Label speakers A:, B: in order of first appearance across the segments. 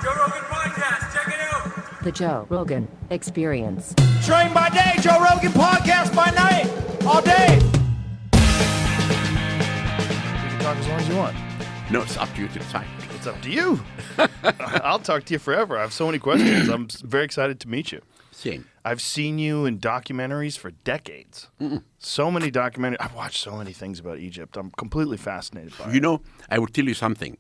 A: Joe Rogan Podcast. Check it out.
B: The Joe Rogan Experience.
C: Train by day, Joe Rogan Podcast by night, all day.
D: You can talk as long as you want.
E: No, it's up to you to decide.
D: It's up to you. I'll talk to you forever. I have so many questions. I'm very excited to meet you.
E: Same.
D: I've seen you in documentaries for decades. So many documentaries. I've watched so many things about Egypt. I'm completely fascinated by it.
E: You know, I will tell you something.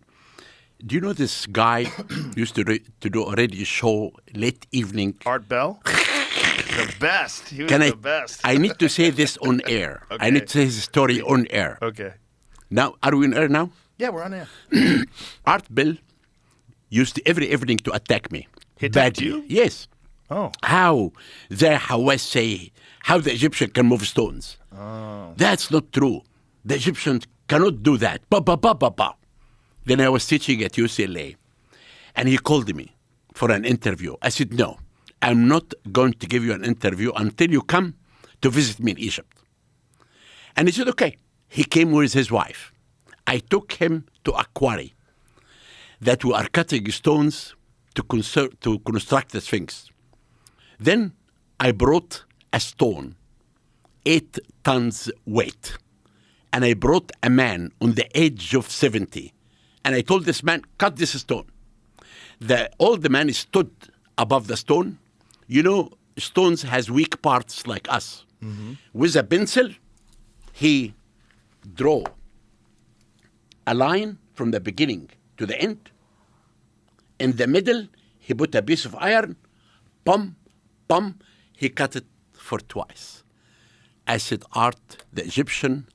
E: Do you know this guy used to do a radio show late evening?
D: Art Bell? The best. He was
E: Can
D: the best.
E: I need to say this on air.
D: Okay.
E: I need to say his story on air.
D: Okay.
E: Now, are we on air now?
D: Yeah, we're on air.
E: Art Bell used to, every evening to attack me.
D: He attacked
E: badly.
D: you?
E: Yes.
D: Oh.
E: How the Hawas say how the Egyptian can move stones.
D: Oh.
E: That's not true. The Egyptians cannot do that. Ba, ba, ba, ba, ba. Then I was teaching at UCLA, and he called me for an interview. I said, no, I'm not going to give you an interview until you come to visit me in Egypt. And he said, okay. He came with his wife. I took him to a quarry that we are cutting stones to construct the Sphinx. Then I brought a stone, 8 tons weight, and I brought a man on the age of 70. And I told this man, cut this stone. The old man stood above the stone. You know, stones has weak parts like us. Mm-hmm. With a pencil, he drew a line from the beginning to the end. In the middle, he put a piece of iron. Pum, pum. He cut it for twice. I said, Art, the Egyptian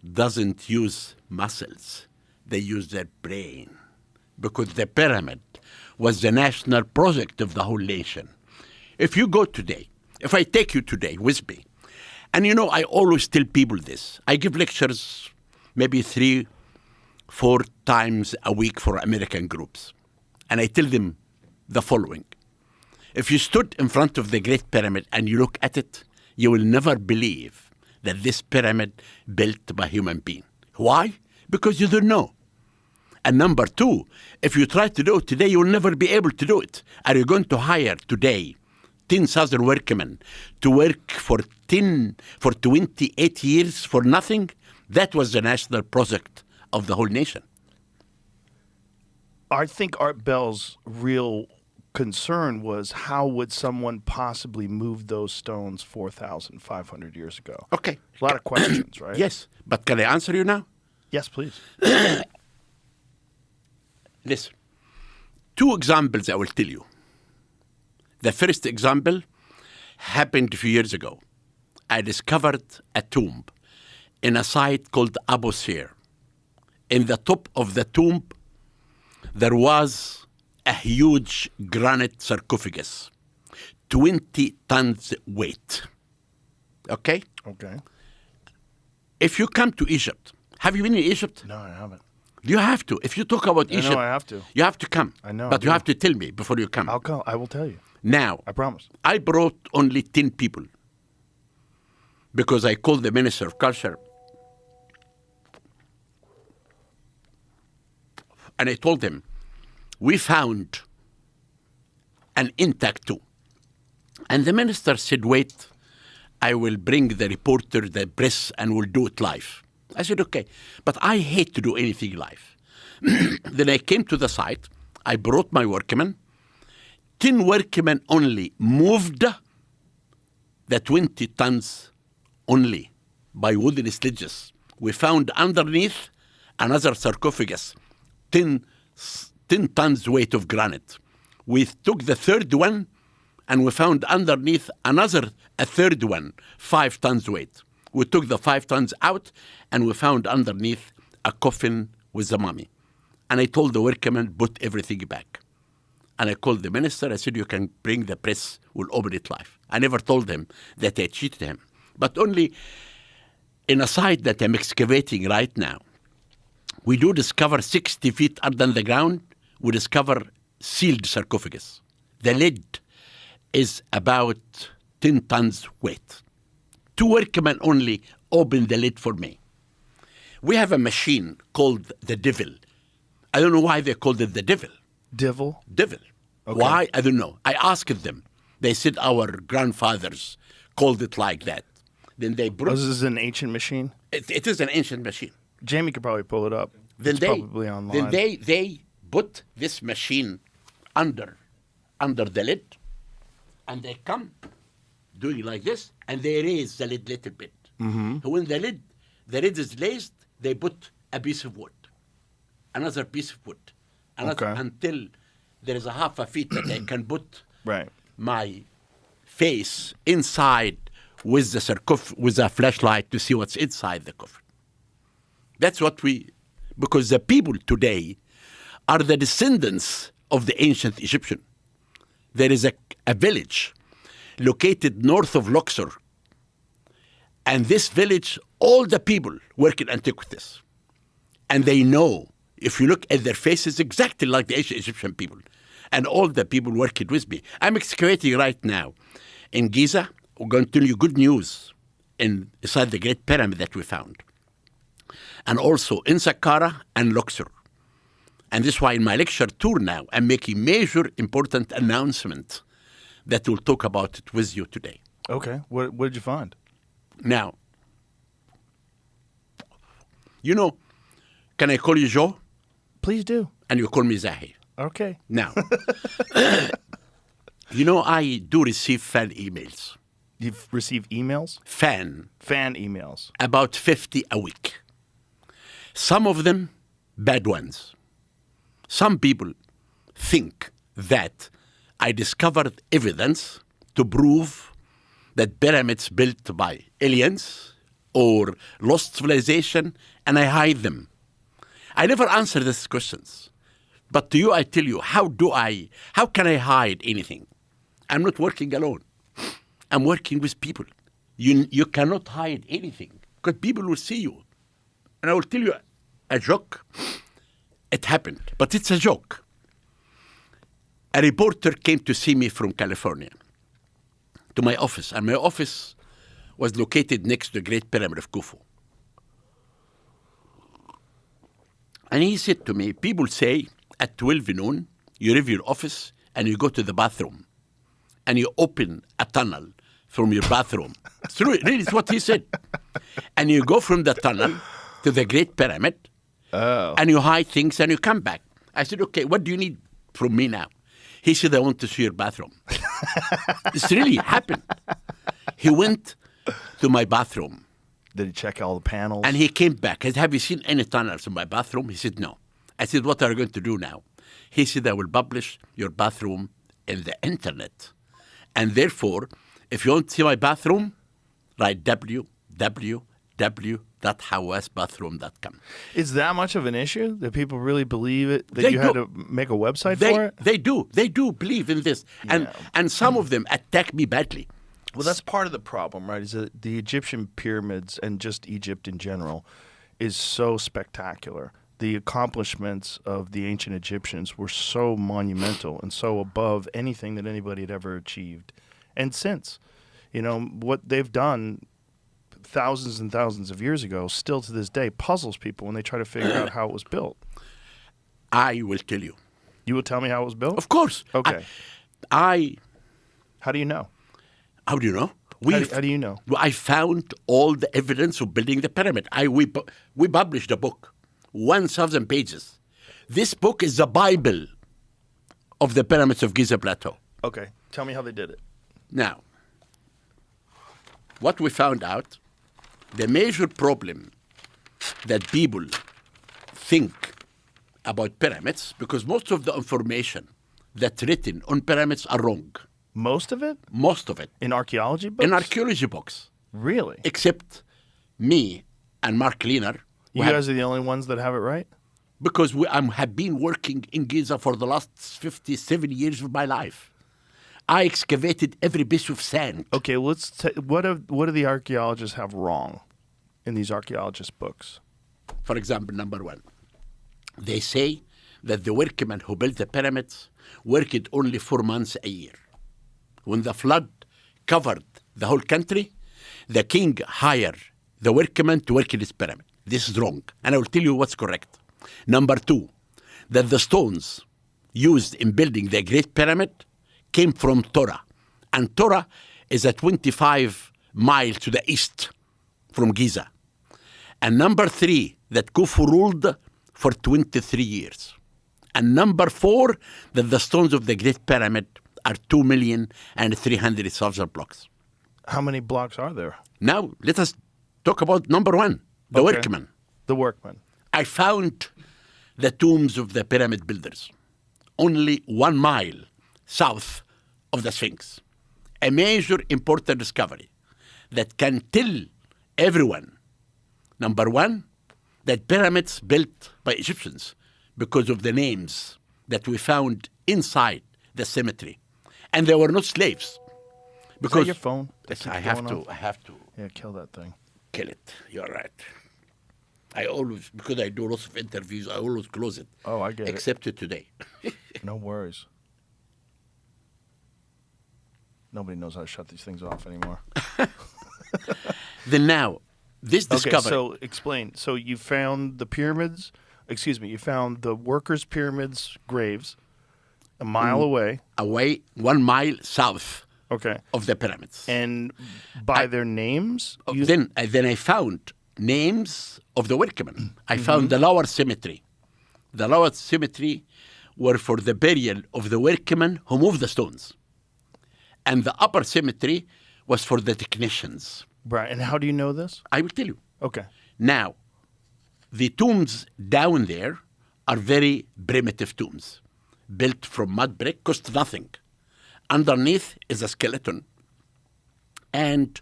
E: doesn't use muscles. They use their brain, because the pyramid was the national project of the whole nation. If you go today, if I take you today with me, and you know, I always tell people this. I give lectures maybe 3-4 times a week for American groups. And I tell them the following. If you stood in front of the Great Pyramid and you look at it, you will never believe that this pyramid built by human being. Why? Because you don't know. And number 2, if you try to do it today, you will never be able to do it. Are you going to hire today 10,000 workmen to work for 28 years for nothing? That was the national project of the whole nation.
D: I think Art Bell's real concern was how would someone possibly move those stones 4,500 years ago?
E: Okay.
D: A lot of questions, right?
E: Yes, but can I answer you now?
D: Yes, please.
E: Listen, 2 examples I will tell you. The first example happened a few years ago. I discovered a tomb in a site called Abu Sir. In the top of the tomb, there was a huge granite sarcophagus, 20 tons weight. Okay?
D: Okay.
E: If you come to Egypt, have you been in Egypt?
D: No, I haven't.
E: You have to. If you talk about Egypt,
D: I have to.
E: You have to come.
D: I know,
E: But
D: I
E: you
D: do.
E: have to tell me before you come.
D: I'll come. I will tell you.
E: Now,
D: I promise.
E: I brought only 10 people because I called the Minister of Culture and I told him, we found an intact tomb. And the minister said, wait, I will bring the reporter, the press, and we'll do it live. I said, okay, but I hate to do anything live. Then I came to the site. I brought my workmen. 10 workmen only moved the 20 tons only by wooden sledges. We found underneath another sarcophagus, 10 tons weight of granite. We took the third one and we found underneath a third one, 5 tons weight. We took the 5 tons out and we found underneath a coffin with the mummy. And I told the workmen, put everything back. And I called the minister. I said, you can bring the press. We'll open it live. I never told him that I cheated him. But only in a site that I'm excavating right now, we do discover 60 feet under the ground, we discover sealed sarcophagus. The lid is about 10 tons weight. 2 workmen only opened the lid for me. We have a machine called the Devil. I don't know why they called it the Devil.
D: Divil?
E: Devil.
D: Okay.
E: Why? I don't know. I asked them. They said our grandfathers called it like that. Then they
D: Oh,
E: brought
D: this is an ancient machine.
E: it is an ancient machine.
D: Jamie could probably pull it up.
E: Then
D: It's
E: they
D: probably online.
E: then they put this machine under the lid, and they come doing like this, and they raise the lid little bit. Mm-hmm. When the lid is raised, they put a piece of wood, another piece of wood, another,
D: Okay.
E: until there is a half a feet that they can put
D: Right.
E: my face inside with the with a flashlight to see what's inside the coffin. That's what because the people today are the descendants of the ancient Egyptian. There is a village located north of Luxor, and this village, all the people work in antiquities, and they know, if you look at their faces, exactly like the ancient Egyptian people, and all the people working with me. I'm excavating right now in Giza. We're going to tell you good news inside the Great Pyramid that we found, and also in Saqqara and Luxor. And this is why in my lecture tour now, I'm making major important announcement that we'll talk about it with you today.
D: Okay. What did you find?
E: Now, can I call you Joe?
D: Please do.
E: And you call me Zahi.
D: Okay.
E: Now, I do receive fan emails.
D: You've received emails?
E: Fan.
D: Fan emails.
E: About 50 a week. Some of them bad ones. Some people think that I discovered evidence to prove that pyramids built by aliens or lost civilization, and I hide them. I never answer these questions. But to you, I tell you, how can I hide anything? I'm not working alone. I'm working with people. You cannot hide anything because people will see you. And I will tell you a joke. It happened, but it's a joke. A reporter came to see me from California to my office, and my office was located next to the Great Pyramid of Khufu. And he said to me, people say at 12 noon, you leave your office and you go to the bathroom and you open a tunnel from your bathroom. It's true, really, it's what he said. And you go from the tunnel to the Great Pyramid and you hide things and you come back. I said, okay, what do you need from me now? He said, I want to see your bathroom. This really happened. He went to my bathroom.
D: Did he check all the panels?
E: And he came back. I said, have you seen any tunnels in my bathroom? He said, no. I said, what are you going to do now? He said, I will publish your bathroom in the internet. And therefore, if you want to see my bathroom, write www.hawasbathroom.com.
D: Is that much of an issue that people really believe it? That you had to make a website for it?
E: They do. They do believe in this. And some of them attack me badly.
D: Well, that's part of the problem, right? Is that the Egyptian pyramids and just Egypt in general is so spectacular. The accomplishments of the ancient Egyptians were so monumental and so above anything that anybody had ever achieved. And since, what they've done thousands and thousands of years ago, still to this day, puzzles people when they try to figure out how it was built.
E: I will tell you.
D: You will tell me how it was built?
E: Of course.
D: Okay.
E: How
D: do you know?
E: How do you know?
D: How do you know?
E: I found all the evidence of building the pyramid. We published a book, 1,000 pages. This book is the Bible of the pyramids of Giza Plateau.
D: Okay. Tell me how they did it.
E: Now, what we found out, the major problem that people think about pyramids, because most of the information that's written on pyramids are wrong.
D: Most of it?
E: Most of it.
D: In archaeology books?
E: In archaeology books.
D: Really?
E: Except me and Mark Lehner.
D: You guys are the only ones that have it right?
E: Because I have been working in Giza for the last 57 years of my life. I excavated every piece of sand.
D: Okay, what do the archaeologists have wrong in these archaeologist books?
E: For example, number one, they say that the workmen who built the pyramids worked only 4 months a year. When the flood covered the whole country, the king hired the workmen to work in his pyramid. This is wrong, and I will tell you what's correct. Number two, that the stones used in building the Great Pyramid came from Torah. And Torah is a 25 miles to the east from Giza. And number 3, that Khufu ruled for 23 years. And number 4, that the stones of the Great Pyramid are 2,300,000 blocks.
D: How many blocks are there?
E: Now, let us talk about number 1, the
D: Okay.
E: workmen.
D: The workmen.
E: I found the tombs of the pyramid builders only 1 mile south of the Sphinx. A major important discovery that can tell everyone, number 1, that pyramids built by Egyptians because of the names that we found inside the cemetery. And they were not slaves.
D: Is that your phone? that
E: Yes,
D: keeps
E: I have
D: going
E: to.
D: off?
E: I have to
D: Yeah, kill that thing.
E: kill it. You're right. I always, because I do lots of interviews, I always close it.
D: Oh, I get it.
E: Except today.
D: No worries. Nobody knows how to shut these things off anymore.
E: Then now, this
D: Okay,
E: discovery.
D: so explain. So you found the pyramids, you found the workers' pyramids graves a mile away.
E: Away 1 mile south
D: Okay.
E: of the pyramids.
D: And by their names? you-
E: Then I found names of the workmen. I found the lower cemetery. The lower cemetery were for the burial of the workmen who moved the stones. And the upper cemetery was for the technicians.
D: Right. And how do you know this?
E: I will tell you.
D: Okay.
E: Now, the tombs down there are very primitive tombs, built from mud brick, cost nothing. Underneath is a skeleton. And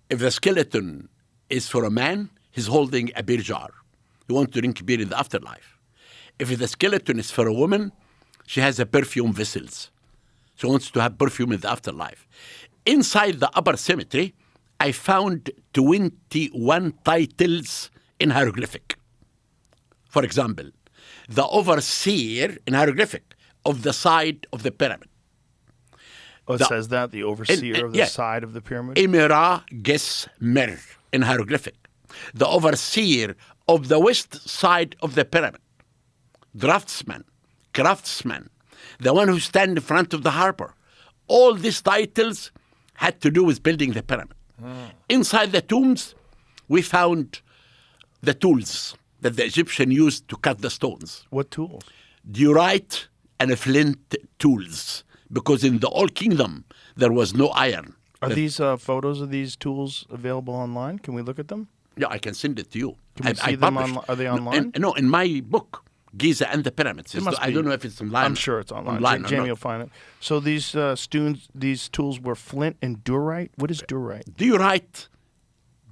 E: if the skeleton is for a man, he's holding a beer jar. He wants to drink beer in the afterlife. If the skeleton is for a woman, she has a perfume vessels. She wants to have perfume in the afterlife. Inside the upper cemetery, I found 21 titles in hieroglyphic. For example, the overseer in hieroglyphic of the side of the pyramid.
D: Oh, it
E: The-
D: says that, the overseer of the
E: yeah.
D: side of the pyramid?
E: Imira Gesmer in hieroglyphic. The overseer of the west side of the pyramid. Draftsman, craftsman, the one who stands in front of the harbor. All these titles had to do with building the pyramid. Inside the tombs, we found the tools that the Egyptian used to cut the stones.
D: What tools?
E: Diorite and flint tools, because in the Old Kingdom there was no iron.
D: Are these photos of these tools available online? Can we look at them?
E: Yeah, I can send it to you.
D: Can we see them
E: published-
D: are they
E: No,
D: online?
E: No, in my book, Giza and the Pyramids.
D: It must
E: I
D: be.
E: don't know if it's online.
D: I'm sure it's online.
E: Online or
D: Jamie
E: not.
D: will find it. So these tools were flint and diorite. What is diorite?
E: Diorite,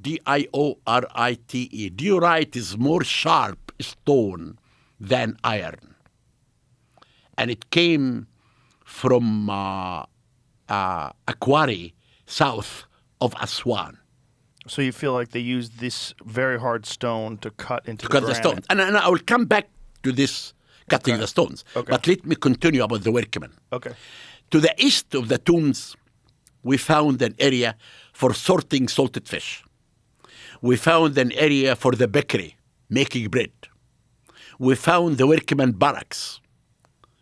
E: Diorite. Diorite is more sharp stone than iron. And it came from a quarry south of Aswan.
D: So you feel like they used this very hard stone to cut into
E: To cut the
D: granite.
E: stones. And I will come back to this cutting
D: Okay.
E: the stones.
D: Okay.
E: But let me continue about the workmen.
D: Okay.
E: To the east of the tombs, we found an area for sorting salted fish. We found an area for the bakery, making bread. We found the workmen barracks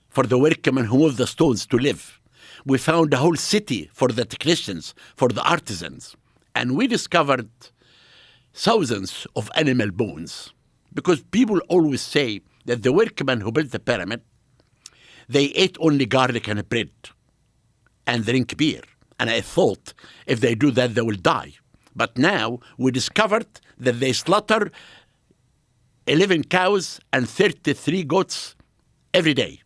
E: for the workmen who moved the stones to live. We found a whole city for the technicians, for the artisans. And we discovered thousands of animal bones. Because people always say that the workmen who built the pyramid, they ate only garlic and bread and drink beer. And I thought if they do that, they will die. But now we discovered that they slaughter 11 cows and 33 goats every day.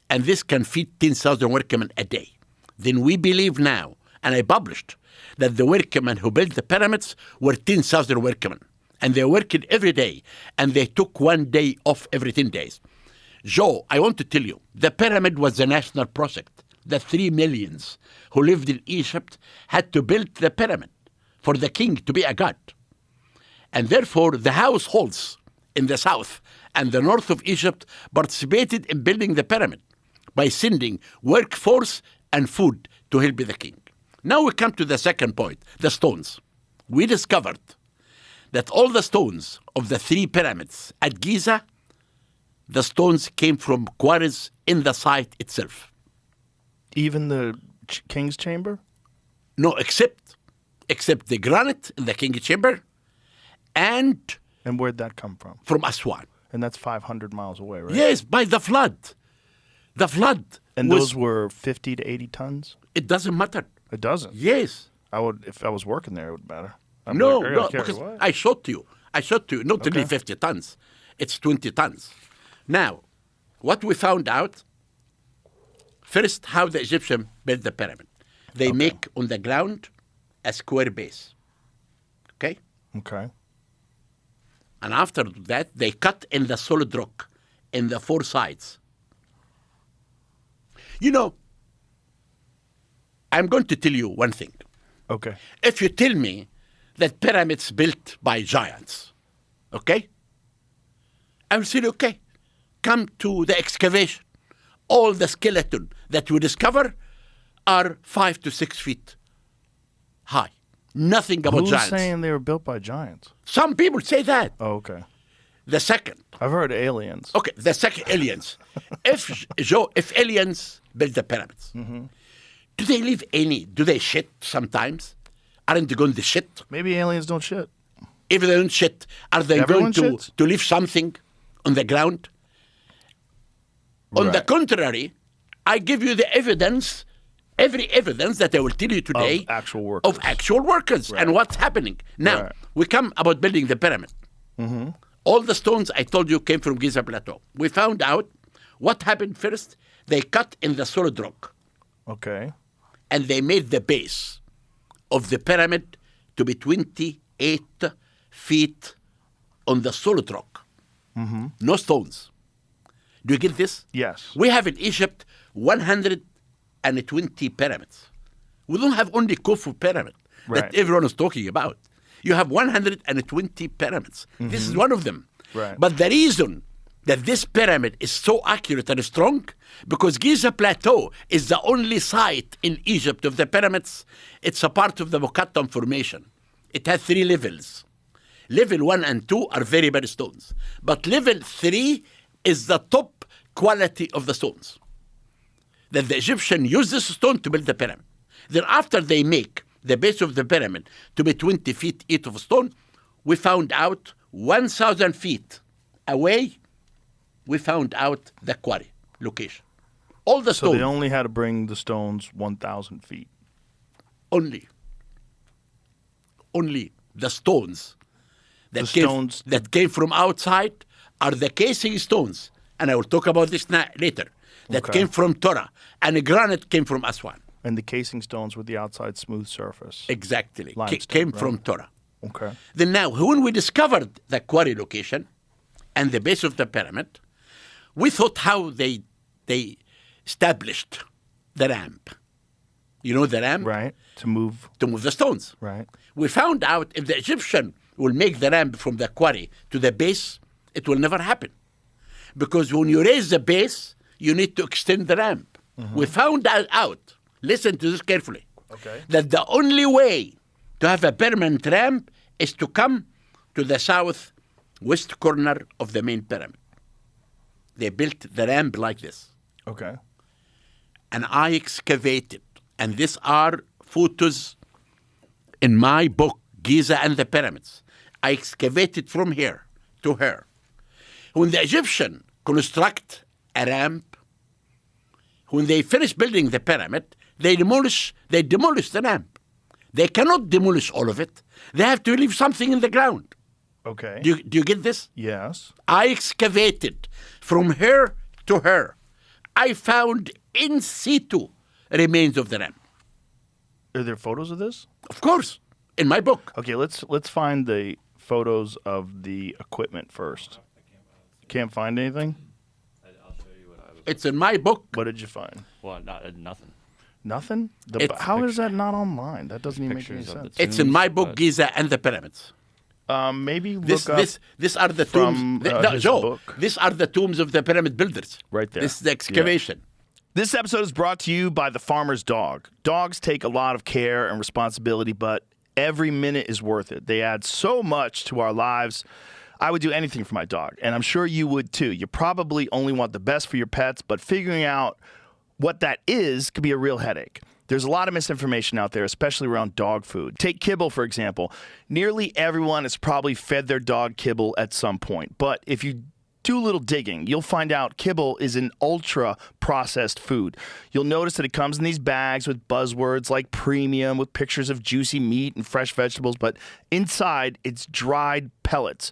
E: And this can feed 10,000 workmen a day. Then we believe now, and I published, that the workmen who built the pyramids were 10,000 workmen. And they worked every day, and they took 1 day off every 10 days. Joe, I want to tell you, the pyramid was a national project. The 3 millions who lived in Egypt had to build the pyramid for the king to be a god. And therefore, the households in the south and the north of Egypt participated in building the pyramid by sending workforce and food to help the king. Now we come to the second point, the stones. We discovered that all the stones of the 3 pyramids at Giza the stones came from quarries in the site itself.
D: Even the king's chamber?
E: No, except the granite in the king's chamber and
D: And where'd that come from?
E: from Aswan.
D: And that's 500 miles away, right?
E: Yes, by the flood. The flood.
D: And
E: was,
D: those were 50 to 80 tons?
E: it doesn't matter.
D: It doesn't.
E: Yes.
D: I would, if I was working there, it would matter. I'm
E: No,
D: like, I
E: no,
D: gotta carry
E: because
D: what?
E: I showed to you. Not only 50 tons. It's 20 tons. Now, what we found out, first, how the Egyptians built the pyramid. They make on the ground a square base. Okay?
D: Okay.
E: And after that, they cut in the solid rock in the four sides. You know, I'm going to tell you one thing.
D: Okay.
E: If you tell me that pyramids built by giants, okay? I will say, okay, come to the excavation. All the skeleton that we discover are 5 to 6 feet high. Nothing about
D: Who's
E: giants.
D: saying they were built by giants?
E: Some people say that.
D: Oh, okay.
E: The second,
D: I've heard aliens.
E: okay, the second aliens. If aliens build the pyramids, do they leave any? Do they shit sometimes? Aren't they going to shit?
D: Maybe aliens don't shit.
E: If they don't shit, are they
D: Everyone
E: going
D: shits?
E: to leave something on the ground? On the
D: Right.
E: contrary, I give you the evidence, every evidence that I will tell you today
D: actual workers.
E: of actual workers and what's happening. Now,
D: Right.
E: we come about building the pyramid. All the stones I told you came from Giza Plateau. We found out what happened first. They cut in the solid rock
D: Okay.
E: and they made the base of the pyramid to be 28 feet on the solid rock. No stones. Do you get this?
D: Yes.
E: We have in Egypt 120 pyramids. We don't have only Khufu pyramid
D: Right.
E: that everyone is talking about. You have 120 pyramids. This is one of them.
D: Right.
E: But the reason that this pyramid is so accurate and strong, because Giza Plateau is the only site in Egypt of the pyramids. It's a part of the Mokattam Formation. It has 3 levels. Level 1 and 2 are very bad stones. But level 3 is the top quality of the stones. That the Egyptian used this stone to build the pyramid. Then after they make the base of the pyramid to be 20 feet each of stone, we found out 1,000 feet away, we found out the quarry location. All the
D: So
E: stones
D: they only had to bring the stones 1,000 feet.
E: only the stones that
D: The
E: came
D: stones-
E: that came from outside are the casing stones, and I will talk about this later. That
D: Okay.
E: came from Torah, and the granite came from Aswan.
D: And the casing stones with the outside smooth surface.
E: Exactly,
D: Limestone,
E: came
D: right?
E: from Torah.
D: Okay.
E: Then now, when we discovered the quarry location and the base of the pyramid, we thought how they established the ramp. You know the ramp?
D: Right. To move.
E: To move the stones.
D: Right.
E: We found out if the Egyptian will make the ramp from the quarry to the base, it will never happen. Because when you raise the base, you need to extend the ramp. We found out, listen to this carefully,
D: Okay.
E: that the only way to have a permanent ramp is to come to the southwest corner of the main pyramid. They built the ramp like this.
D: Okay.
E: And I excavated, and these are photos in my book, Giza and the Pyramids. I excavated from here to here. When the Egyptian construct a ramp, when they finish building the pyramid, they demolish the ramp. They cannot demolish all of it. They have to leave something in the ground.
D: Okay.
E: Do you get this?
D: Yes.
E: I excavated from here to here. I found in situ remains of the ramp.
D: Are there photos of this?
E: Of course, in my book.
D: Okay, let's find the photos of the equipment first. Can't find anything?
F: I'll show you what I was.
E: It's in my book.
D: What did you find?
F: Well, nothing.
D: Nothing?
E: It's
D: How is that not online? That doesn't even make any
F: Pictures of the
D: sense.
E: It's in my
F: tombs,
E: book,
F: but-
E: Giza and the Pyramids.
D: Maybe look
E: This,
D: up
E: this are the
D: from,
E: tombs. No,
D: his
E: Joe,
D: book.
E: these are the tombs of the pyramid builders.
D: Right there.
E: This is the excavation.
D: This episode is brought to you by the farmer's dog. Dogs take a lot of care and responsibility, but every minute is worth it. They add so much to our lives. I would do anything for my dog, and I'm sure you would too. You probably only want the best for your pets, but figuring out what that is could be a real headache. There's a lot of misinformation out there, especially around dog food. Take kibble, for example. Nearly everyone has probably fed their dog kibble at some point, but if you do a little digging, you'll find out kibble is an ultra-processed food. You'll notice that it comes in these bags with buzzwords like premium, with pictures of juicy meat and fresh vegetables, but inside it's dried pellets.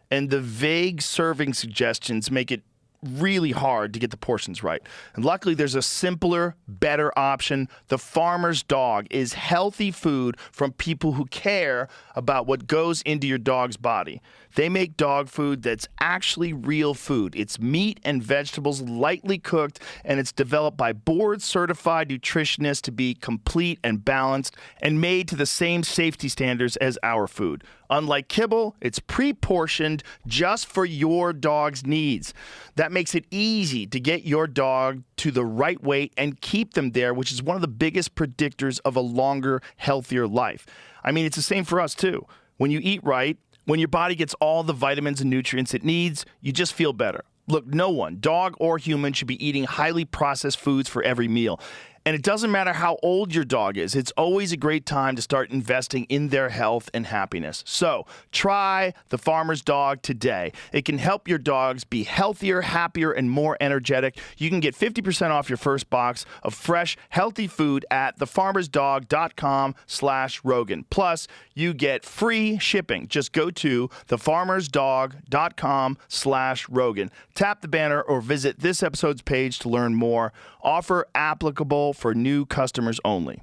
D: And the vague serving suggestions make it really hard to get the portions right. And luckily, there's a simpler, better option. The Farmer's Dog is healthy food from people who care about what goes into your dog's body. They make dog food that's actually real food. It's meat and vegetables lightly cooked, and it's developed by board-certified nutritionists to be complete and balanced and made to the same safety standards as our food. Unlike kibble, it's pre-portioned just for your dog's needs. That makes it easy to get your dog to the right weight and keep them there, which is one of the biggest predictors of a longer, healthier life. I mean, it's the same for us, too. When you eat right, when your body gets all the vitamins and nutrients it needs, you just feel better. Look, no one, dog or human, should be eating highly processed foods for every meal. And it doesn't matter how old your dog is. It's always a great time to start investing in their health and happiness. So try the Farmer's Dog today. It can help your dogs be healthier, happier, and more energetic. You can get 50% off your first box of fresh, healthy food at thefarmersdog.com/Rogan. Plus, you get free shipping. Just go to thefarmersdog.com/Rogan. Tap the banner or visit this episode's page to learn more. Offer applicable for new customers only.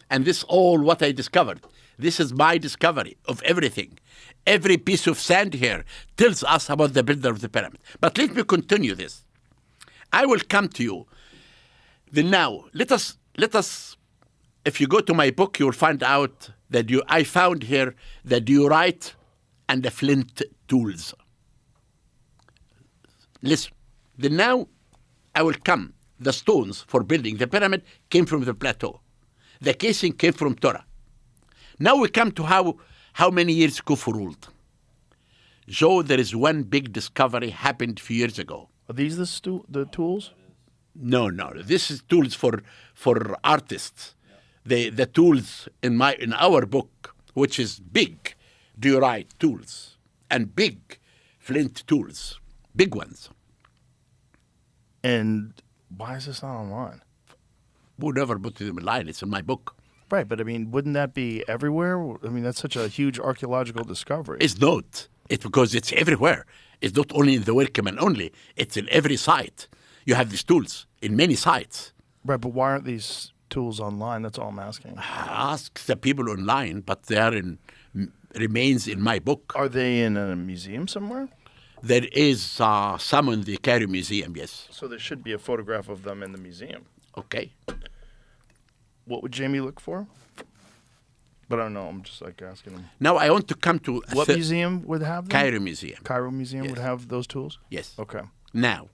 E: And this all what I discovered. This is my discovery of everything. Every piece of sand here tells us about the builder of the pyramid. But let me continue this. I will come to you. Then now, let us. If you go to my book, you will find out that I found here the diorite and the flint tools. Listen. Then now, I will come. The stones for building the pyramid came from the plateau. The casing came from Torah. Now we come to how many years Khufu ruled. Joe, there is one big discovery happened a few years ago.
D: Are these the tools?
E: No. This is tools for artists. The tools in our book, which is big diorite tools and big flint tools, big ones.
D: And why is this not online?
E: We'll never put them online. It's in my book.
D: Right, but I mean, wouldn't that be everywhere? I mean, that's such a huge archaeological discovery.
E: It's not. It's because it's everywhere. It's not only in the Workman only. It's in every site. You have these tools in many sites.
D: Right, but why aren't these tools online? That's all I'm asking.
E: Ask the people online, but they are remains in my book.
D: Are they in a museum somewhere?
E: There is some in the Cairo Museum, yes.
D: So there should be a photograph of them in the museum.
E: Okay.
D: What would Jamie look for? But I don't know. I'm just asking him.
E: Now I want to come to
D: what museum would have them?
E: Cairo Museum.
D: Cairo Museum
E: Yes.
D: would have those tools?
E: Yes.
D: Okay.
E: Now,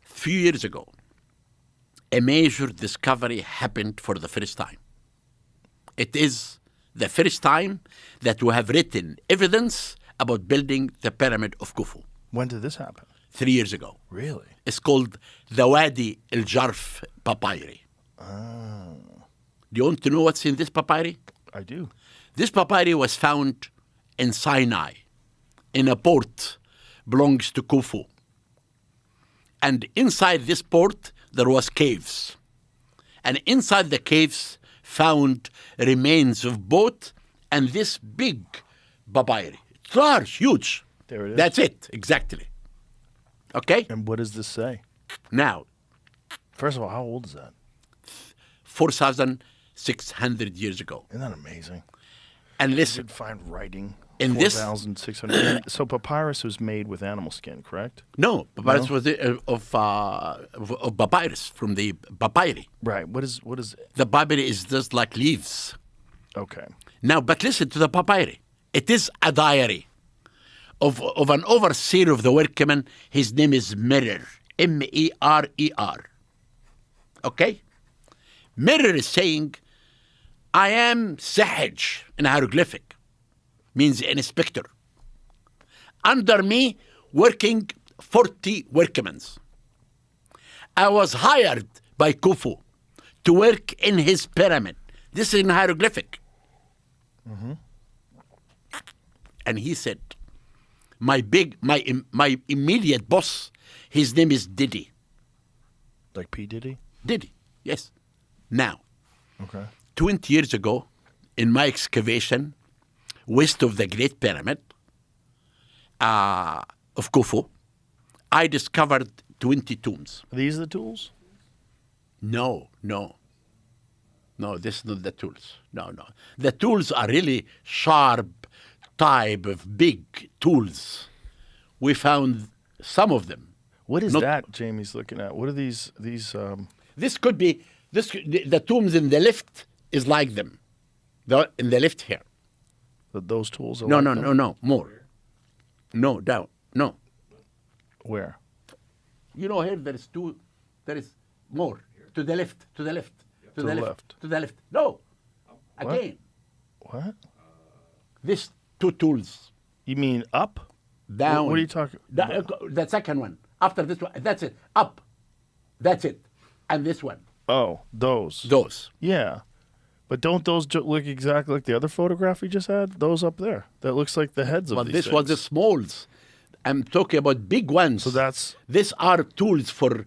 E: a few years ago, a major discovery happened for the first time. It is the first time that we have written evidence about building the pyramid of Khufu.
D: When did this happen?
E: 3 years ago.
D: Really?
E: It's called the Wadi al-Jarf papyri.
D: Oh.
E: Do you want to know what's in this papyri?
D: I do.
E: This papyri was found in Sinai, in a port belongs to Khufu. And inside this port, there was caves. And inside the caves, found remains of boat and this big papyri. It's large, huge.
D: There it is.
E: That's it, exactly. Okay?
D: And what does this say?
E: Now,
D: First of all, how old is that?
E: 4,600 years ago.
D: Isn't that amazing?
E: And
D: You
E: listen,
D: could find writing.
E: In this-
D: 4,600. So papyrus was made with animal skin, correct?
E: no, papyrus
D: No?
E: was of papyrus, from the papyri.
D: Right. What is?
E: The papyri is just like leaves.
D: Okay.
E: Now, but listen to the papyri. It is a diary of an overseer of the workmen. His name is Merer, Merer. Okay? Merer is saying, I am Sahaj in hieroglyphic, means an inspector. Under me, working 40 workmen. I was hired by Khufu to work in his pyramid. This is in hieroglyphic. And he said, my immediate boss, his name is Diddy.
D: Like P. Diddy?
E: Diddy, yes. Now,
D: Okay.
E: 20 years ago, in my excavation west of the Great Pyramid of Khufu, I discovered 20 tombs.
D: Are these the tools?
E: No, this is not the tools. No. The tools are really sharp type of big tools. We found some of them.
D: What is
E: Not-
D: that Jamie's looking at? What are these
E: This could be the tombs in the left is like them. In the left here.
D: those tools? Are
E: No,
D: like
E: no,
D: them?
E: no, no, more. No, down. No.
D: Where?
E: You know here there is more. To the left. To the left. To
D: the
E: the left.
D: left.
E: To the left. No. Again.
D: What?
E: These two tools.
D: You mean up?
E: Down.
D: What are you talking
E: The second one. After this one. That's it. Up. That's it. And this one.
D: Oh, those.
E: Those.
D: Yeah. But don't those look exactly like the other photograph we just had? Those up there. That looks like the heads of
E: But
D: these
E: this
D: things.
E: was the smalls. I'm talking about big ones.
D: So that's...
E: These are tools for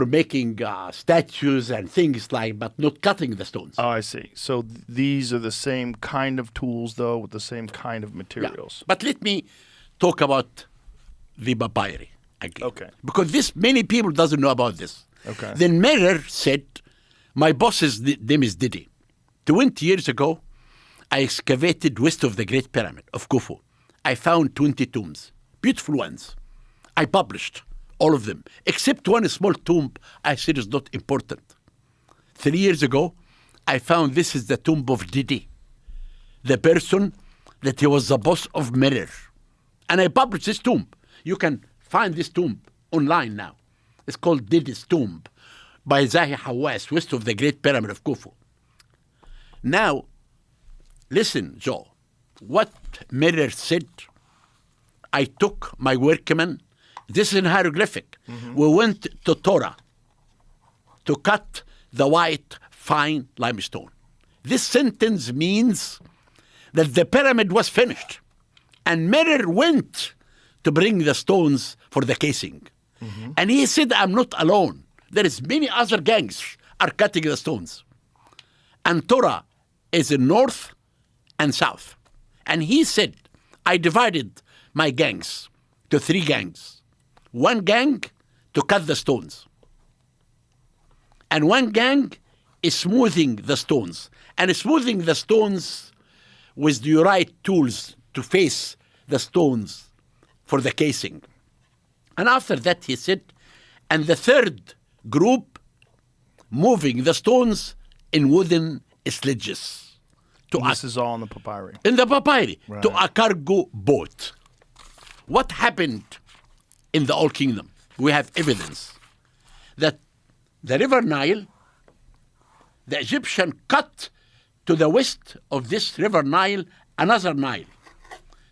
E: making statues and things like, but not cutting the stones.
D: Oh, I see. So these are the same kind of tools, though, with the same kind of
E: Yeah.
D: materials.
E: But let me talk about the papyri again.
D: Okay.
E: Because many people doesn't know about this.
D: Okay.
E: Then Merer said, my boss's name is Diddy. 20 years ago, I excavated west of the Great Pyramid of Khufu. I found 20 tombs, beautiful ones. I published all of them, except one small tomb I said is not important. 3 years ago, I found this is the tomb of Diddy, the person that he was the boss of Merer. And I published this tomb. You can find this tomb online now. It's called Diddy's tomb by Zahi Hawass, west of the Great Pyramid of Khufu. Now, listen, Joe, what Merer said, I took my workmen, this is in hieroglyphic. We went to Torah to cut the white fine limestone. This sentence means that the pyramid was finished. And Merer went to bring the stones for the casing. And he said, I'm not alone. There is many other gangs are cutting the stones. And Torah is in north and south. And he said, I divided my gangs to 3 gangs. One gang to cut the stones. And one gang is smoothing the stones. And smoothing the stones with the right tools to face the stones for the casing. And after that, he said, and the third group moving the stones in wooden sledges
D: This is all in the papyri.
E: in the papyri
D: Right.
E: to a cargo boat. What happened in the Old Kingdom? We have evidence that the River Nile, the Egyptian cut to the west of this River Nile another Nile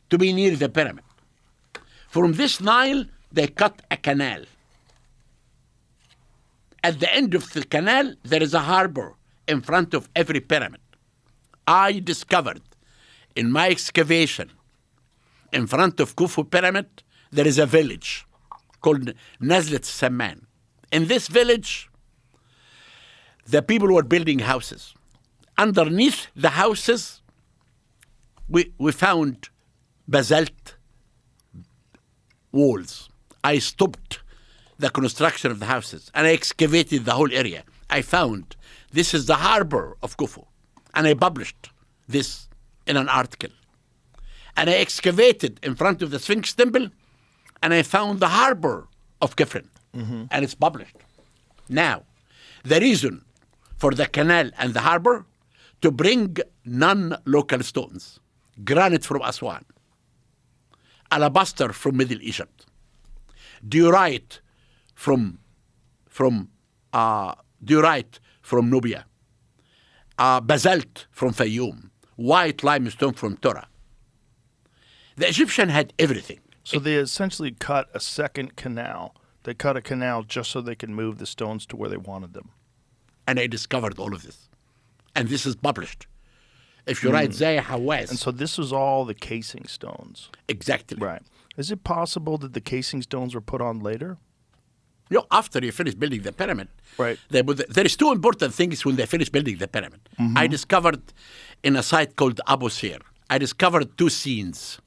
E: to be near the pyramid. From this Nile, they cut a canal. At the end of the canal, there is a harbor in front of every pyramid. I discovered in my excavation in front of Khufu Pyramid, there is a village called Nazlet Samman. In this village, the people were building houses. Underneath the houses, we found basalt walls. I stopped the construction of the houses and I excavated the whole area. I found this is the harbor of Khufu. And I published this in an article. And I excavated in front of the Sphinx Temple and I found the harbor of Kefren. And it's published. Now, the reason for the canal and the harbor to bring non-local stones, granite from Aswan, alabaster from Middle Egypt, diorite from Nubia, basalt from Fayoum, white limestone from Torah. The Egyptian had everything.
D: So they essentially cut a second canal. They cut a canal just so they can move the stones to where they wanted them.
E: And I discovered all of this. And this is published. If you write Zahi Hawass.
D: And so this was all the casing stones.
E: Exactly.
D: Right. Is it possible that the casing stones were put on later?
E: No, after you finish building the pyramid.
D: Right.
E: There is two important things when they finish building the pyramid. I discovered in a site called Abu Sir, I discovered two scenes.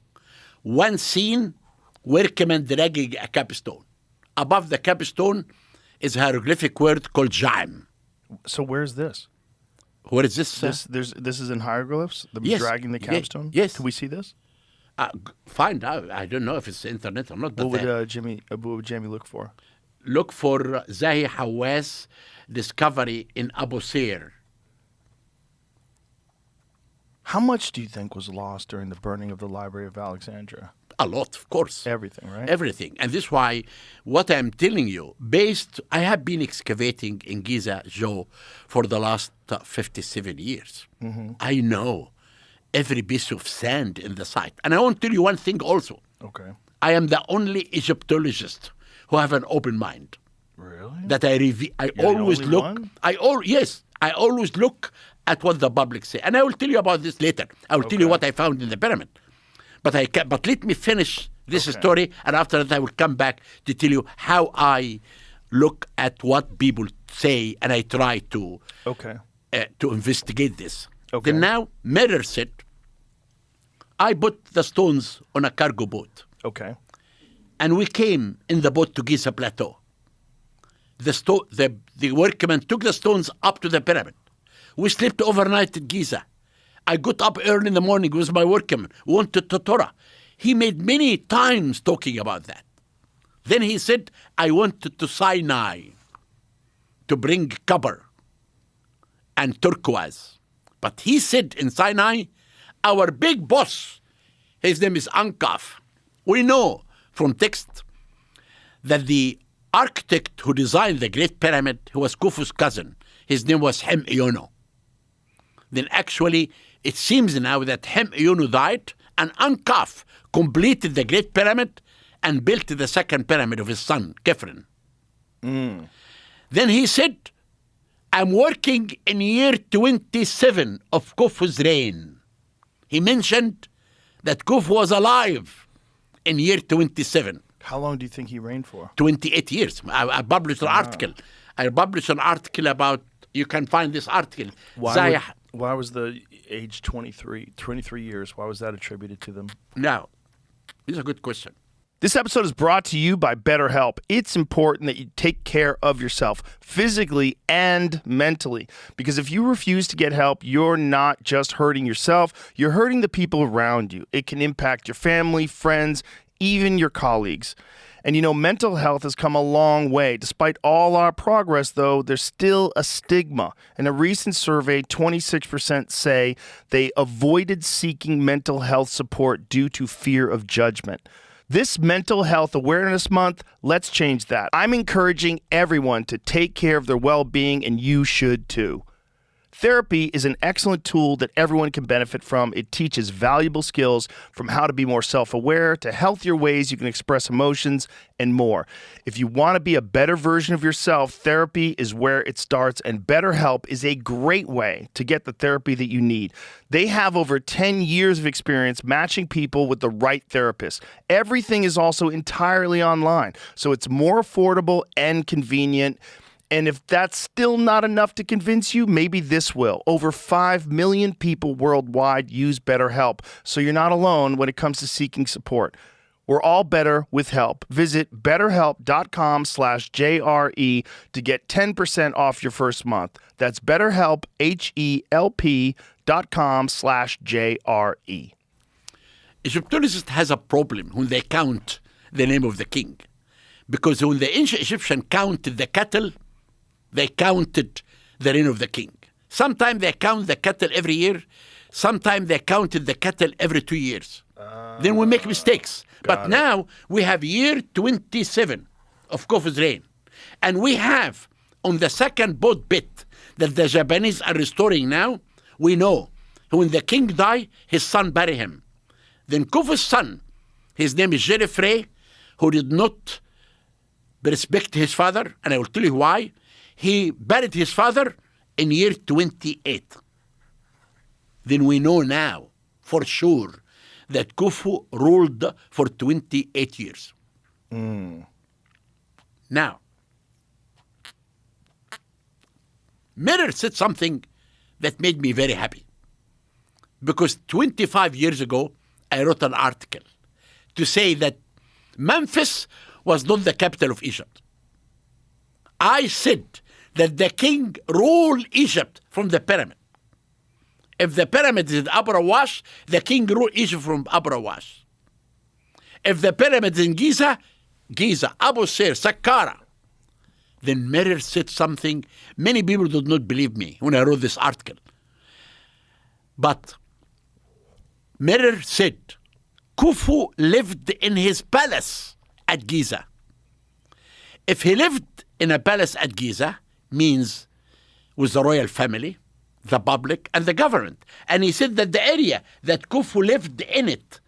E: One scene, workmen dragging a capstone. Above the capstone is a hieroglyphic word called Ja'im.
D: So where's this?
E: What is this?
D: This is in hieroglyphs? The
E: Yes.
D: dragging the capstone?
E: Yes.
D: Can we see this?
E: Find out. I don't know if it's internet or not. But
D: What would Jamie look for?
E: look for Zahi Hawass discovery in Abu Sir.
D: How much do you think was lost during the burning of the Library of Alexandria?
E: A lot, of course.
D: Everything, right?
E: Everything. And this is why what I'm telling you, I have been excavating in Giza, Joe, for the last 57 years. I know every piece of sand in the site. And I want to tell you one thing also.
D: Okay.
E: I am the only Egyptologist who have an open mind.
D: Really?
E: That I always
D: only
E: look.
D: one?
E: I always look at what the public say, and I will tell you about this later. I will tell you
D: Okay.
E: what I found in the pyramid. But let me finish this story, and after that I will come back to tell you how I look at what people say, and I try to
D: Okay.
E: to investigate this.
D: Okay.
E: Then now, Mirror said, I put the stones on a cargo boat.
D: Okay.
E: And we came in the boat to Giza Plateau. The workmen took the stones up to the pyramid. We slept overnight at Giza. I got up early in the morning with my workman, went to Totora. He made many times talking about that. Then he said, I went to Sinai to bring copper and turquoise. But he said in Sinai, our big boss, his name is Ankaf. We know from text that the architect who designed the Great Pyramid, who was Khufu's cousin, his name was Hem-Eono. Then actually, it seems now that Hem-Eono died, and Ankaf completed the Great Pyramid and built the second pyramid of his son, Khafre. Then he said, I'm working in year 27 of Khufu's reign. He mentioned that Khufu was alive in year 27.
D: How long do you think he reigned for?
E: 28 years. I published an article. I published an article about, you can find this article.
D: Why was the age 23 years? Why was that attributed to them?
E: Now, this is a good question.
D: This episode is brought to you by BetterHelp. It's important that you take care of yourself physically and mentally, because if you refuse to get help, you're not just hurting yourself, you're hurting the people around you. It can impact your family, friends, even your colleagues. And you know, mental health has come a long way. Despite all our progress, though, there's still a stigma. In a recent survey, 26% say they avoided seeking mental health support due to fear of judgment. This Mental Health Awareness Month, let's change that. I'm encouraging everyone to take care of their well-being, and you should too. Therapy is an excellent tool that everyone can benefit from. It teaches valuable skills from how to be more self-aware to healthier ways you can express emotions and more. If you want to be a better version of yourself, therapy is where it starts, and BetterHelp is a great way to get the therapy that you need. They have over 10 years of experience matching people with the right therapist. Everything is also entirely online, so it's more affordable and convenient. And if that's still not enough to convince you, maybe this will. Over 5 million people worldwide use BetterHelp, so you're not alone when it comes to seeking support. We're all better with help. Visit betterhelp.com/JRE to get 10% off your first month. That's BetterHelp, HELP.com/JRE.
E: Egyptologist has a problem when they count the name of the king. Because when the ancient Egyptian counted the cattle, they counted the reign of the king. Sometimes they count the cattle every year. Sometimes they counted the cattle every 2 years. Then we make mistakes. But now we have year 27 of Khufu's reign. And we have on the second boat bit that the Japanese are restoring now, we know when the king died, his son buried him. Then Khufu's son His name is Geoffrey, who did not respect his father, and I will tell you why. He buried his father in year 28. Then we know now for sure that Khufu ruled for 28 years. Now, Mirror said something that made me very happy. Because 25 years ago, I wrote an article to say that Memphis was not the capital of Egypt. I said that the king ruled Egypt from the pyramid. If the pyramid is in Abu Rawash, the king ruled Egypt from Abu Rawash. If the pyramid is in Giza, Abu Sir, Saqqara. Then Mirror said something. Many people did not believe me when I wrote this article. But Mirror said, Khufu lived in his palace at Giza. If he lived in a palace at Giza, means with the royal family, the public, and the government. And he said that the area that Khufu lived in it,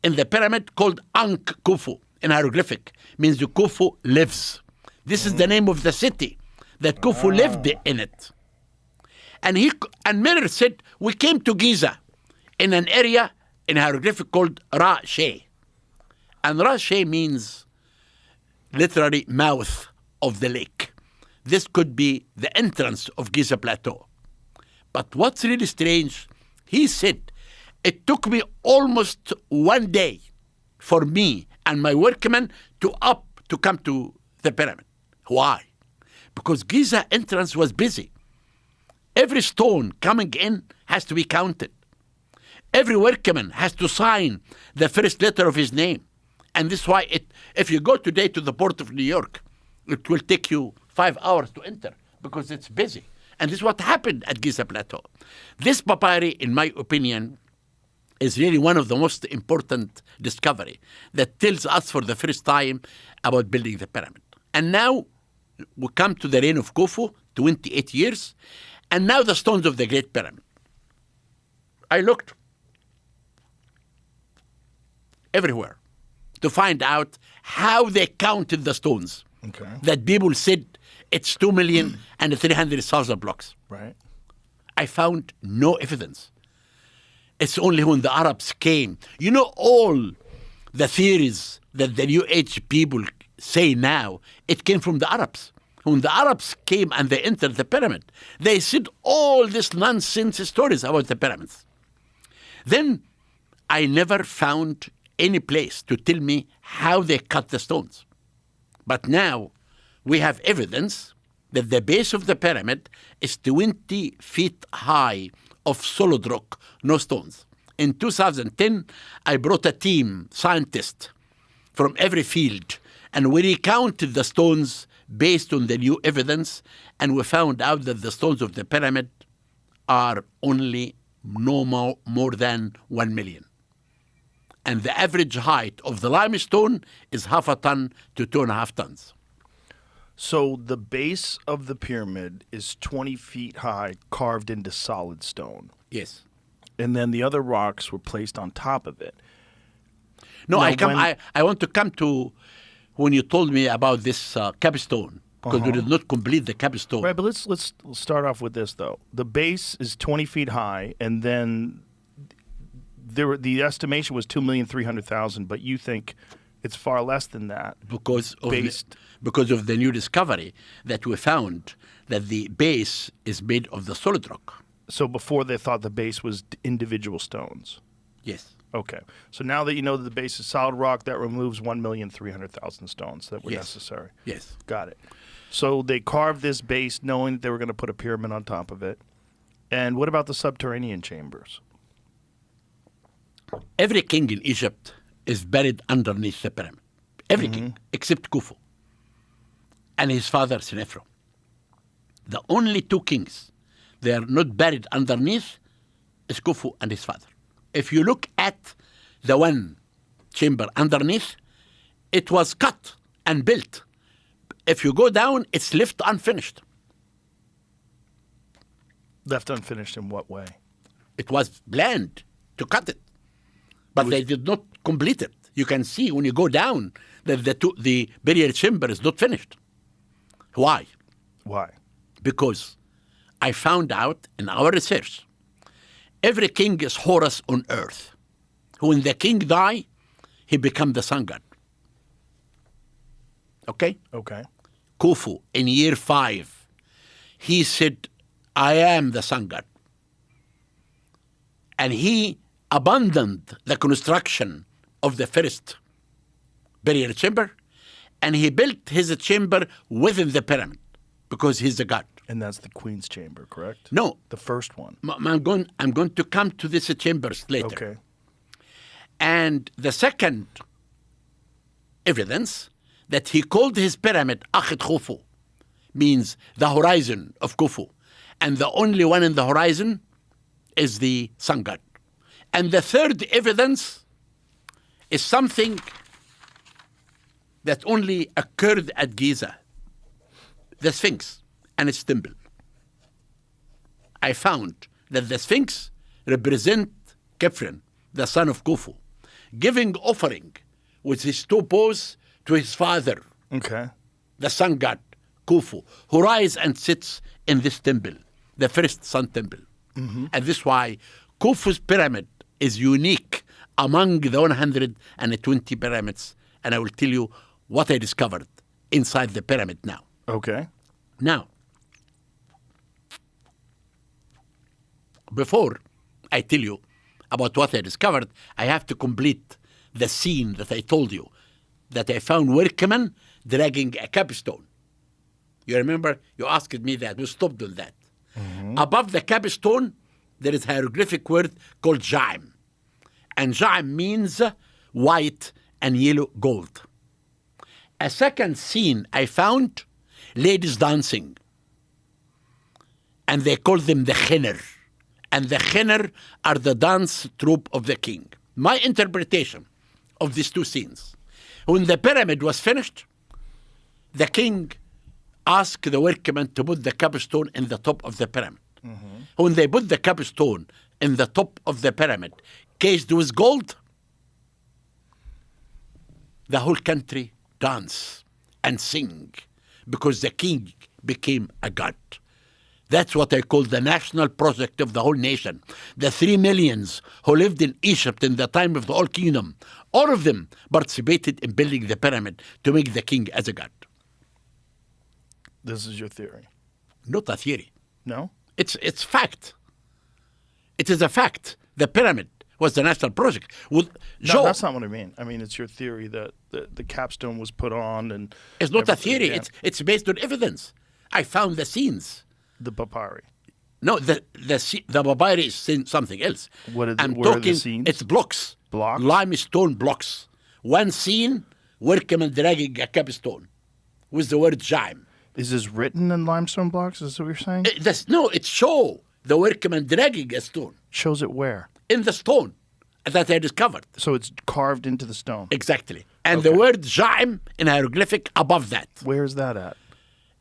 E: in the pyramid, called Ankh Khufu, in hieroglyphic, means the Khufu lives. This is the name of the city that Khufu lived in it. And Mirror said, we came to Giza in an area in hieroglyphic called Ra-She. And Ra-She means literally mouth of the lake. This could be the entrance of Giza Plateau. But what's really strange, he said, it took me almost 1 day for me and my workmen to come to the pyramid. Why? Because Giza entrance was busy. Every stone coming in has to be counted. Every workman has to sign the first letter of his name. And this is why if you go today to the port of New York, it will take you 5 hours to enter because it's busy. And this is what happened at Giza Plateau. This papyri, in my opinion, is really one of the most important discovery that tells us for the first time about building the pyramid. And now we come to the reign of Khufu, 28 years, and now the stones of the Great Pyramid. I looked everywhere to find out how they counted the stones.
D: Okay.
E: That people said it's 2,300,000 blocks.
D: Right.
E: I found no evidence. It's only when the Arabs came. You know, all the theories that the New Age people say now, it came from the Arabs. When the Arabs came and they entered the pyramid, they said all these nonsense stories about the pyramids. Then I never found any place to tell me how they cut the stones. But now we have evidence that the base of the pyramid is 20 feet high of solid rock, no stones. In 2010, I brought a team, scientists from every field, and we recounted the stones based on the new evidence, and we found out that the stones of the pyramid are only no more than 1 million. And the average height of the limestone is 0.5 ton to 2.5 tons.
D: So the base of the pyramid is 20 feet high, carved into solid stone.
E: Yes.
D: And then the other rocks were placed on top of it.
E: No,
D: Now,
E: I want to come to when you told me about this capstone, because we did not complete the capstone.
D: Right, but let's start off with this, though. The base is 20 feet high, and then the estimation was 2,300,000, but you think it's far less than that.
E: Because of the new discovery that we found that the base is made of the solid rock.
D: So before they thought the base was individual stones.
E: Yes.
D: Okay. So now that you know that the base is solid rock, that removes 1,300,000 stones that were
E: Yes.
D: necessary.
E: Yes.
D: Got it. So they carved this base knowing that they were going to put a pyramid on top of it. And what about the subterranean chambers?
E: Every king in Egypt is buried underneath the pyramid. Every king, except Khufu and his father, Senefro. The only two kings they are not buried underneath is Khufu and his father. If you look at the one chamber underneath, it was cut and built. If you go down, it's left unfinished.
D: Left unfinished in what way?
E: It was planned to cut it, but they did not complete it. you can see when you go down that the burial chamber is not finished. Why?
D: Why?
E: Because I found out in our research, every king is Horus on earth. When the king die, he become the sun god. Okay?
D: Okay.
E: Khufu, in year 5, he said, I am the sun god. And he abandoned the construction of the first burial chamber, and he built his chamber within the pyramid because he's the god.
D: And that's the Queen's chamber, correct?
E: No,
D: The first one.
E: I'm going to come to these chambers later.
D: Okay.
E: And the second evidence that he called his pyramid Akhet Khufu means the horizon of Khufu. And the only one in the horizon is the sun god. And the third evidence is something that only occurred at Giza, the Sphinx and its temple. I found that the Sphinx represent Khephren, the son of Khufu, giving offering with his 2 paws to his father,
D: Okay.
E: the sun god Khufu, who rises and sits in this temple, the first sun temple. And this is why Khufu's pyramid is unique among the 120 pyramids. And I will tell you what I discovered inside the pyramid now.
D: Okay.
E: Now, before I tell you about what I discovered, I have to complete the scene that I told you, that I found workmen dragging a capstone. You remember? You asked me that. We stopped on that. Above the capstone, there is a hieroglyphic word called Jaim. And Jaim means white and yellow gold. A second scene I found, ladies dancing. And they call them the Khenner. And the Khenner are the dance troupe of the king. My interpretation of these 2 scenes, when the pyramid was finished, the king asked the workmen to put the capstone in the top of the pyramid. When they put the capstone in the top of the pyramid, cased with gold, the whole country dance and sing because the king became a god. That's what I call the national project of the whole nation. The 3 millions who lived in Egypt in the time of the Old Kingdom, all of them participated in building the pyramid to make the king as a god.
D: This is your theory.
E: Not a theory.
D: No?
E: It's fact. It is a fact. The pyramid was the national project.
D: No,
E: Joe,
D: that's not what I mean. I mean, it's your theory that the capstone was put on and...
E: it's not a
D: everything-
E: theory.
D: yeah.
E: It's based on evidence. I found the scenes.
D: The papyri.
E: No, the papyri is something else.
D: What is-
E: I'm
D: where are the
E: talking,
D: scenes?
E: it's blocks.
D: Blocks?
E: Limestone blocks. One scene, workmen dragging a capstone with the word Jaim.
D: Is this written in limestone blocks? Is that what you're saying?
E: No, it show the workmen dragging a stone
D: Shows it where?
E: in the stone that I discovered.
D: So it's carved into the stone.
E: Exactly. And the word Jaim in hieroglyphic above that.
D: Where is that at?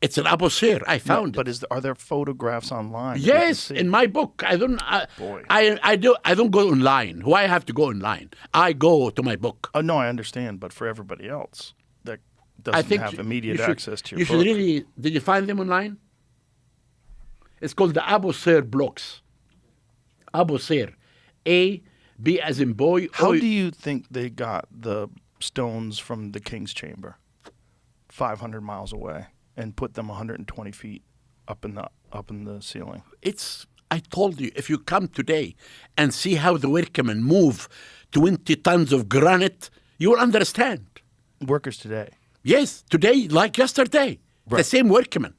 E: It's an Abu Sir. I
D: No,
E: found
D: but
E: it.
D: are there photographs online? that we can
E: Yes,
D: see?
E: in my book. I don't.
D: Boy.
E: I don't go online. Why I have to go online? I go to my book.
D: Oh, no, I understand. But for everybody else that
E: I
D: doesn't
E: think
D: have
E: you
D: immediate
E: should-
D: access to your
E: you
D: book.
E: should really. Did you find them online? It's called the Abu Sir blocks. Abu Sir, A, B as in boy.
D: How
E: O,
D: do you think they got the stones from the king's chamber 500 miles away and put them 120 feet up in the ceiling?
E: It's. I told you, if you come today and see how the workmen move 20 tons of granite, you will understand.
D: Workers today.
E: Yes, today like yesterday, the
D: Right.
E: same workmen.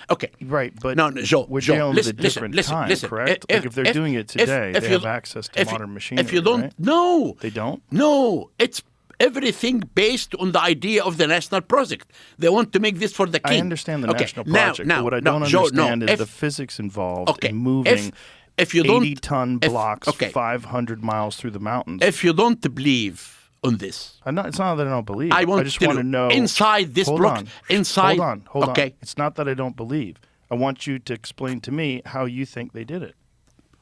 E: Okay.
D: Right, but
E: No, Joe,
D: we're
E: Joe,
D: dealing
E: listen,
D: with a different
E: listen,
D: time,
E: listen.
D: correct? Like if they're doing it today, they have access to modern machinery,
E: If you don't,
D: right?
E: no.
D: They don't?
E: No, it's everything based on the idea of the national project. They want to make this for the king.
D: I understand the
E: Okay,
D: national project, but what I don't
E: Joe,
D: understand is
E: if-
D: the physics involved
E: Okay,
D: in moving
E: if you don't-
D: 80-ton
E: if-
D: blocks
E: okay.
D: 500 miles through the mountains.
E: If you don't believe on this,
D: It's not that I don't believe.
E: I want
D: just
E: to
D: want to know
E: inside this
D: hold
E: block.
D: on.
E: Inside.
D: Hold on.
E: Okay.
D: It's not that I don't believe. I want you to explain to me how you think they did it.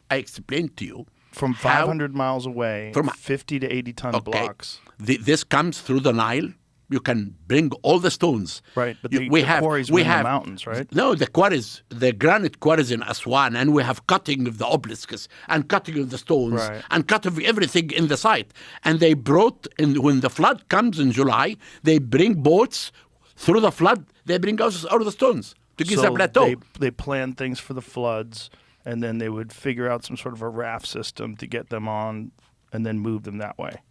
E: I explained to you
D: From
E: how-
D: 500 miles away,
E: From-
D: 50 to 80 ton blocks.
E: This comes through the Nile. You can bring all the stones.
D: Right, but
E: You-
D: the quarries were in the mountains, right?
E: No, the quarries, the granite quarries in Aswan, and we have cutting of the obelisks and cutting of the stones
D: Right.
E: and cut of everything in the site. And they brought, when the flood comes in July, they bring boats through the flood. They bring us out of the stones to Giza
D: So
E: Plateau.
D: they planned things for the floods, and then they would figure out some sort of a raft system to get them on, and then move them that way.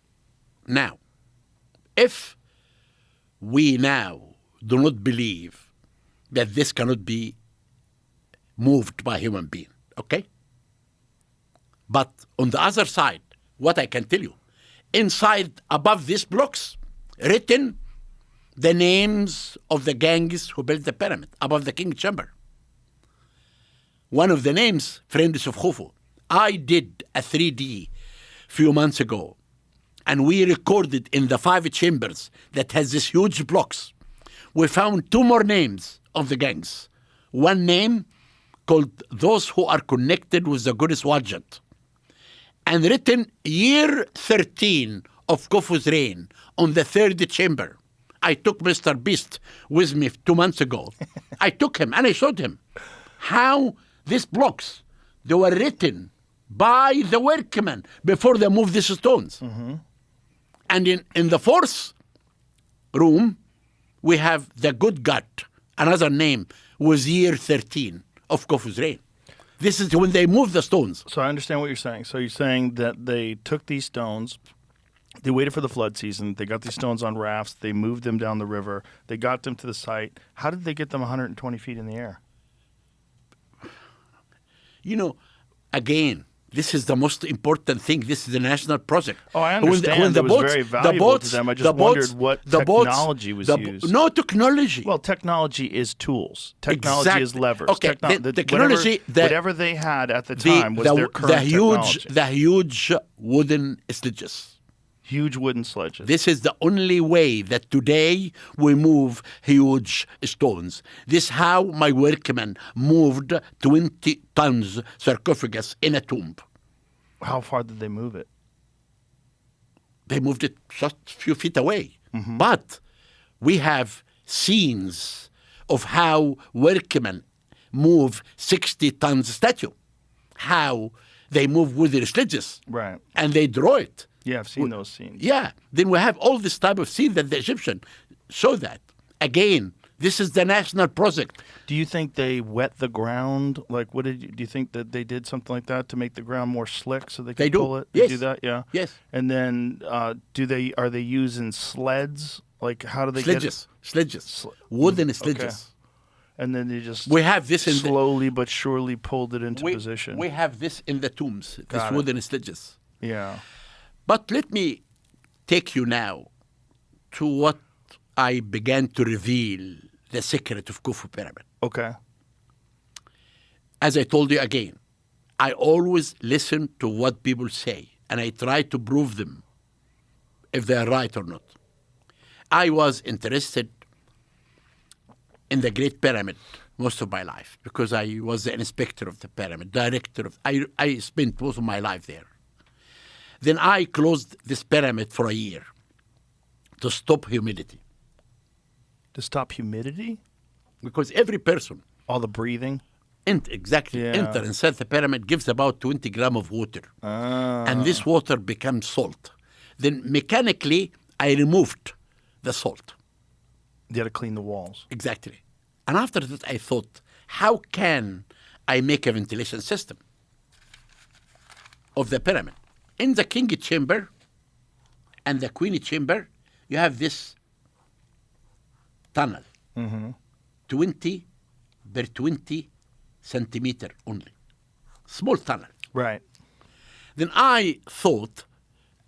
E: Now, if we now do not believe that this cannot be moved by human being, okay? But on the other side, what I can tell you, inside, above these blocks, written the names of the gangs who built the pyramid, above the king's chamber. One of the names, Friends of Khufu. I did a 3D few months ago, and we recorded in the 5 chambers that has these huge blocks. We found 2 more names of the gangs. One name called Those Who Are Connected with the Goddess Wajat. And written year 13 of Khufu's reign on the 3rd chamber. I took Mr. Beast with me 2 months ago. I took him and I showed him how these blocks, they were written by the workmen before they moved these stones.
D: Mm-hmm.
E: And in the 4th room, we have the Good Gut, another name, was year 13 of Khufu's reign. This is when they moved the stones.
D: So I understand what you're saying. So you're saying that they took these stones, they waited for the flood season, they got these stones on rafts, they moved them down the river, they got them to the site. How did they get them 120 feet in the air?
E: You know, again, this is the most important thing. This is a national project.
D: Oh, I understand. It was very valuable to them. I just wondered what technology was used.
E: No technology.
D: Well, technology is tools. Technology
E: Exactly.
D: is levers.
E: Okay, the technology,
D: whatever they had at the time was their current technology.
E: The huge wooden sledges.
D: Huge wooden sledges.
E: This is the only way that today we move huge stones. This is how my workmen moved 20 tons sarcophagus in a tomb.
D: How far did they move it?
E: They moved it just a few feet away.
D: Mm-hmm.
E: But we have scenes of how workmen move 60 tons statue, how they move with their sledges.
D: Right.
E: And they draw it.
D: Yeah, I've seen those scenes.
E: Yeah. Then we have all this type of scene that the Egyptian show that. Again, this is the national project.
D: Do you think they wet the ground? Like, do you think that they did something like that to make the ground more slick so they could
E: They do.
D: pull it? They
E: Yes.
D: do that, yeah.
E: Yes.
D: And then, are they using sleds? Like, how do they
E: Sledges. Sledges.
D: Sle-
E: Wooden
D: okay.
E: sledges.
D: And then they just
E: We have this in
D: slowly but surely pulled it into position.
E: We have this in the tombs,
D: Got
E: this
D: it.
E: wooden sledges.
D: Yeah.
E: But let me take you now to what I began to reveal, the secret of Khufu Pyramid.
D: Okay.
E: As I told you again, I always listen to what people say, and I try to prove them if they are right or not. I was interested in the Great Pyramid most of my life because I was the inspector of the pyramid, director of. I spent most of my life there. Then I closed this pyramid for a year to stop humidity.
D: To stop humidity?
E: Because every person
D: All the breathing?
E: exactly
D: Yeah.
E: enter inside the pyramid gives about 20 grams of water. And this water becomes salt. Then mechanically, I removed the salt.
D: You had to clean the walls.
E: Exactly. And after that, I thought, how can I make a ventilation system of the pyramid? In the king chamber and the queen chamber, you have this tunnel, 20 by 20 centimeter only. Small tunnel.
D: Right.
E: Then I thought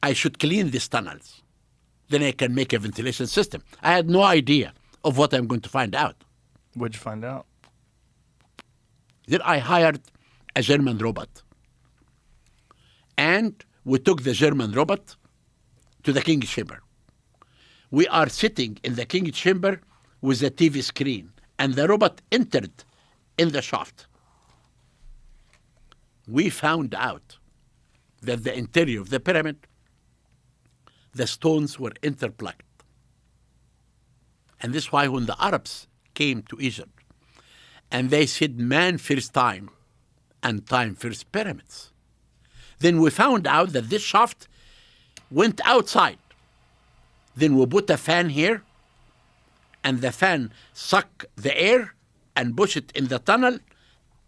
E: I should clean these tunnels. Then I can make a ventilation system. I had no idea of what I'm going to find out.
D: What'd you find out?
E: Then I hired a German robot. And we took the German robot to the king's chamber. We are sitting in the king's chamber with a TV screen, and the robot entered in the shaft. We found out that the interior of the pyramid, the stones were interlocked. And this is why when the Arabs came to Egypt and they said man first time and time first pyramids, then we found out that this shaft went outside. Then we put a fan here, and the fan suck the air and push it in the tunnel,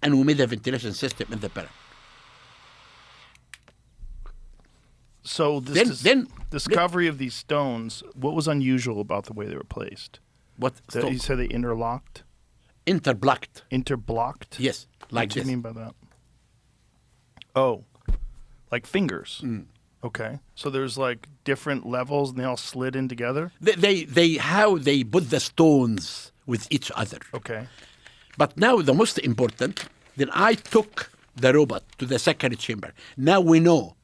E: and we made a ventilation system in the pyramid.
D: So this
E: Then-
D: discovery of these stones, what was unusual about the way they were placed?
E: What?
D: That you said they interlocked,
E: Interblocked.
D: interblocked?
E: Yes, like
D: What do you
E: this.
D: mean by that? Oh, like fingers.
E: Mm.
D: Okay. So there's like different levels and they all slid in together?
E: How they put the stones with each other.
D: Okay.
E: But now the most important, then I took the robot to the second chamber. Now we know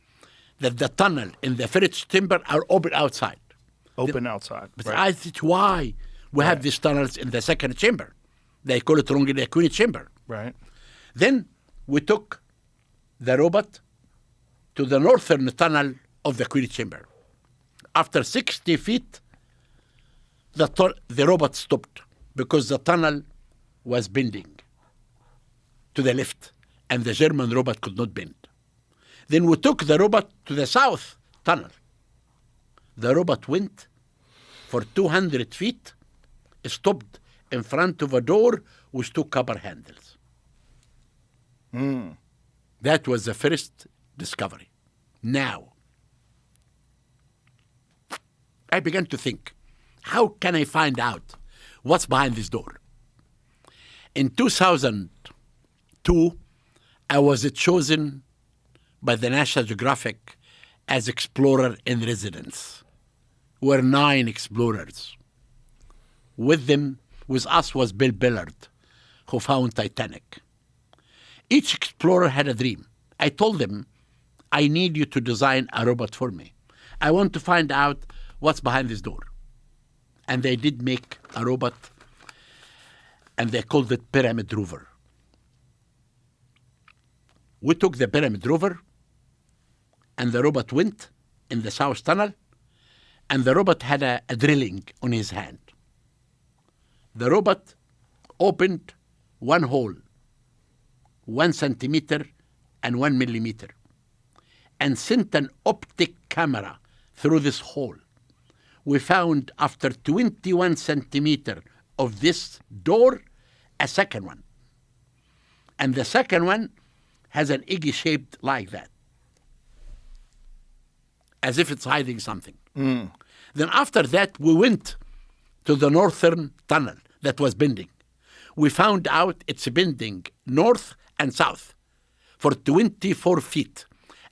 E: that the tunnel in the first chamber are open outside.
D: Open outside.
E: But
D: Right.
E: that's why we have these tunnels in the second chamber. They call it wrongly the queen chamber.
D: Right.
E: Then we took the robot to the northern tunnel of the queen chamber. After 60 feet, the robot stopped because the tunnel was bending to the left, and the German robot could not bend. Then we took the robot to the south tunnel. The robot went for 200 feet, stopped in front of a door with two copper handles. That was the first discovery. Now, I began to think, how can I find out what's behind this door? In 2002, I was chosen by the National Geographic as explorer in residence. We're 9 explorers. With us was Bill Billard, who found Titanic. Each explorer had a dream. I told them, I need you to design a robot for me. I want to find out what's behind this door. And they did make a robot, and they called it Pyramid Rover. We took the Pyramid Rover, and the robot went in the south tunnel, and the robot had a drilling on his hand. The robot opened one hole, 1 centimeter and 1 millimeter, and sent an optic camera through this hole. We found after 21 centimeter of this door, a second one. And the second one has an egg shaped like that, as if it's hiding something. Then after that, we went to the northern tunnel that was bending. We found out it's bending north and south for 24 feet.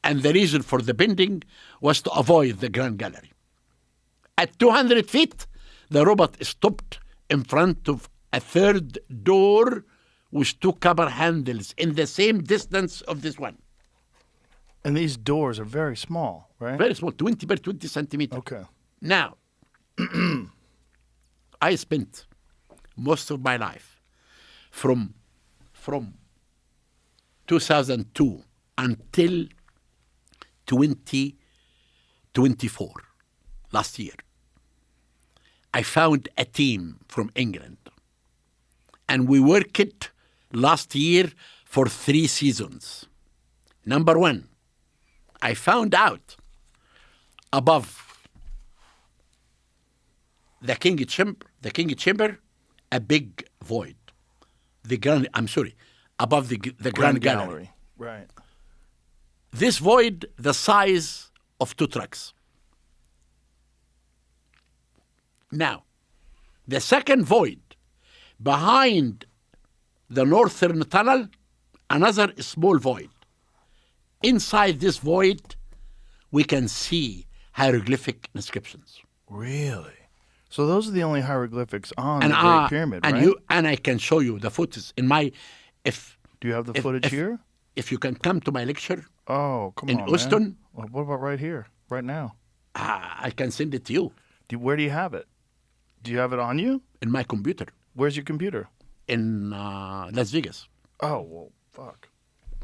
E: And the reason for the bending was to avoid the Grand Gallery. At 200 feet, the robot stopped in front of a third door with 2 copper handles in the same distance of this one.
D: And these doors are very small, right?
E: Very small, 20 by 20 centimeters.
D: Okay.
E: Now, I spent most of my life from 2002 until 2024, last year. I found a team from England, and we worked last year for 3 seasons. Number 1, I found out above the King Chamber, a big void. Above the Grand Gallery.
D: Right.
E: This void, the size of 2 trucks. Now, the second void, behind the northern tunnel, another small void. Inside this void, we can see hieroglyphic inscriptions.
D: Really? So those are the only hieroglyphics on
E: And
D: the Great Pyramid, right?
E: and I can show you the photos in my.
D: Do you have the footage here?
E: If you can come to my lecture,
D: Oh, come
E: in
D: on,
E: Houston?
D: man. Well, what about right here, right now?
E: I can send it to you
D: Where do you have it? Do you have it on you?
E: in my computer
D: Where's your computer?
E: in Las Vegas.
D: Oh, well, fuck.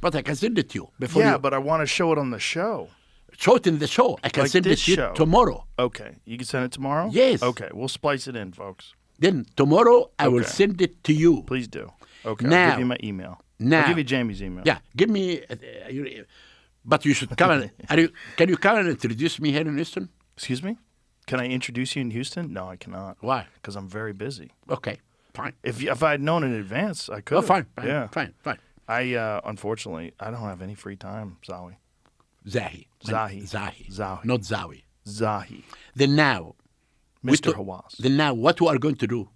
E: But I can send it to you before
D: Yeah,
E: you
D: but I want to show it on the show.
E: show it in the show. I can
D: Like
E: send it
D: this
E: to you
D: show.
E: tomorrow.
D: Okay. You can send it tomorrow?
E: Yes.
D: Okay. We'll splice it in, folks.
E: Then tomorrow I will
D: Okay.
E: send it to you.
D: Please do. Okay. I'll
E: Now-
D: give you my email.
E: now-
D: I'll give you Jamie's email.
E: Yeah, give me. But you should come and. Can you come and introduce me here in Houston?
D: Excuse me? Can I introduce you in Houston? No, I cannot.
E: Why?
D: Because I'm very busy.
E: Okay, fine.
D: If I had known in advance, I could.
E: Oh, fine.
D: Yeah.
E: Fine.
D: I unfortunately I don't have any free time, Zahi.
E: Zahi.
D: Zahi.
E: Not Zawi.
D: Zahi.
E: Then now,
D: Mr. Hawass.
E: Then now, what we are going to do?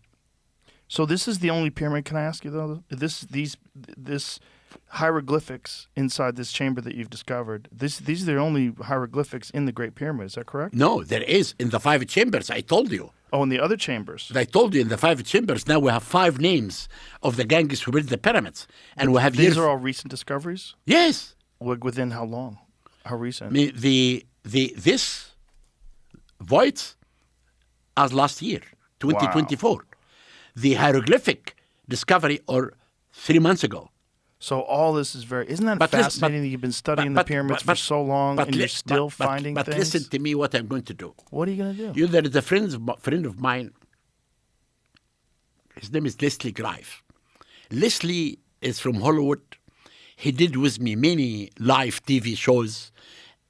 D: So this is the only pyramid. Can I ask you though? This hieroglyphics inside this chamber that you've discovered. These are the only hieroglyphics in the Great Pyramid. Is that correct?
E: No, there is in the 5 chambers. I told you.
D: Oh, in the other chambers.
E: I told you in the 5 chambers. Now we have 5 names of the gangs who built the pyramids, and we have
D: These
E: years.
D: are all recent discoveries.
E: Yes.
D: Like within how long? How recent?
E: This voids as last year, 2024. The hieroglyphic discovery or 3 months ago.
D: So all this is very. Isn't that
E: But listen-
D: fascinating
E: but-
D: that you've been studying
E: but-
D: the pyramids
E: but-
D: for so long
E: but
D: and you're
E: li-
D: still
E: but-
D: finding
E: but
D: things?
E: listen to me. What I'm going to do.
D: What are you gonna do?
E: There is a friend of mine. His name is Leslie Greif. Leslie is from Hollywood. He did with me many live TV shows,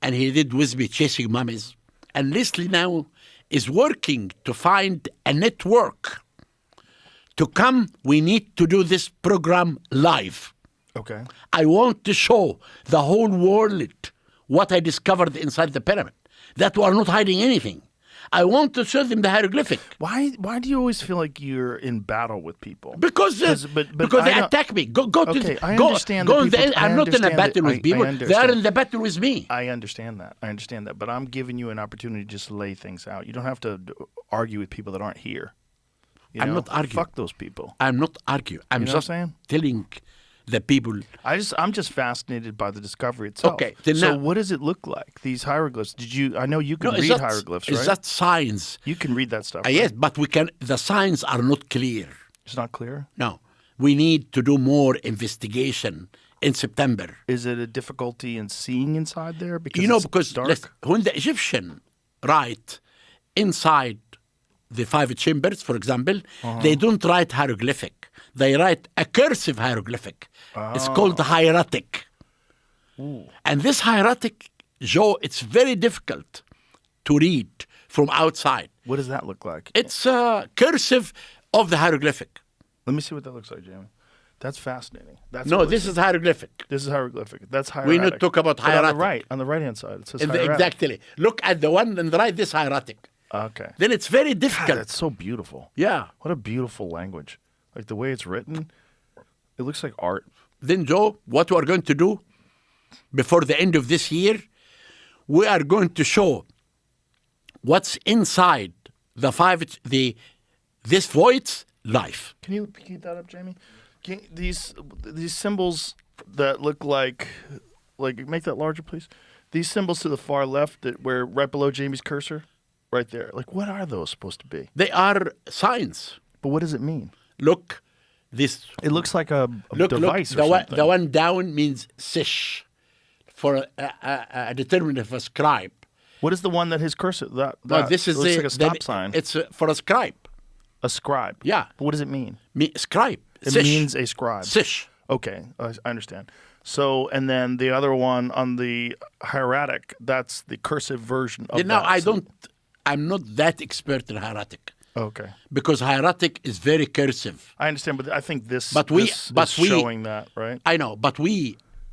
E: and he did with me Chasing Mummies. And Leslie now is working to find a network. To come, we need to do this program live.
D: Okay.
E: I want to show the whole world what I discovered inside the pyramid. That we are not hiding anything. I want to show them the hieroglyphic.
D: Why do you always feel like you're in battle with people?
E: Because
D: but
E: because
D: I
E: they
D: don't-
E: attack me. Go to
D: Okay, I
E: go,
D: understand
E: go
D: that
E: in the,
D: people- I
E: I'm not in a
D: understand
E: battle
D: that-
E: with
D: I
E: people. They are
D: understand.
E: in the battle with me.
D: I understand that. But I'm giving you an opportunity to just lay things out. You don't have to argue with people that aren't here. You
E: I'm
D: know?
E: not arguing.
D: Fuck those people.
E: I'm not arguing. I'm
D: You know what
E: just
D: I'm saying?
E: telling the people.
D: I'm just fascinated by the discovery itself.
E: Okay, then
D: so
E: now-
D: what does it look like? These hieroglyphs? I know you can
E: No, it's
D: read
E: not,
D: hieroglyphs,
E: it's
D: right?
E: not science.
D: You can read that stuff.
E: Yes,
D: right?
E: but we can. The signs are not clear.
D: It's not clear.
E: No, we need to do more investigation in September.
D: Is it a difficulty in seeing inside there? Because
E: You know,
D: it's
E: because
D: dark.
E: when the Egyptian write inside the 5 chambers, for example, they don't write hieroglyphic. They write a cursive hieroglyphic. It's called hieratic. And this hieratic, Joe, it's very difficult to read from outside.
D: What does that look like?
E: It's cursive of the hieroglyphic.
D: Let me see what that looks like, Jamie. That's fascinating. That's
E: No,
D: what
E: this is hieroglyphic.
D: this is hieroglyphic. That's
E: We
D: hieratic.
E: not talk about
D: But
E: hieratic.
D: on the right-hand side, it says hieratic.
E: Exactly. Look at the one on the right, this hieratic.
D: Okay.
E: Then it's very
D: God,
E: difficult.
D: that's so beautiful.
E: Yeah.
D: What a beautiful language. Like the way it's written, it looks like art.
E: Then, Joe, what we are going to do before the end of this year, we are going to show what's inside this void's life.
D: Can you keep that up, Jamie? These symbols that look like make that larger, please. These symbols to the far left that where right below Jamie's cursor, right there. Like, what are those supposed to be?
E: They are signs.
D: But what does it mean?
E: Look, this.
D: It looks like a
E: Look,
D: device
E: look.
D: or something.
E: The one down means sish, for a determinative, a scribe.
D: What is the one that his cursor? That
E: This is
D: it looks
E: the,
D: like a stop sign.
E: It's for a scribe.
D: A scribe.
E: Yeah.
D: But what does it mean?
E: Scribe.
D: It
E: sish.
D: means a scribe.
E: Sish.
D: Okay, I understand. So, and then the other one on the hieratic, that's the cursive version of
E: Now,
D: that.
E: I'm not that expert in hieratic.
D: Okay.
E: Because hieratic is very cursive.
D: I understand, but I think this,
E: But we-
D: this
E: but
D: is
E: we-
D: showing that, right?
E: I know, but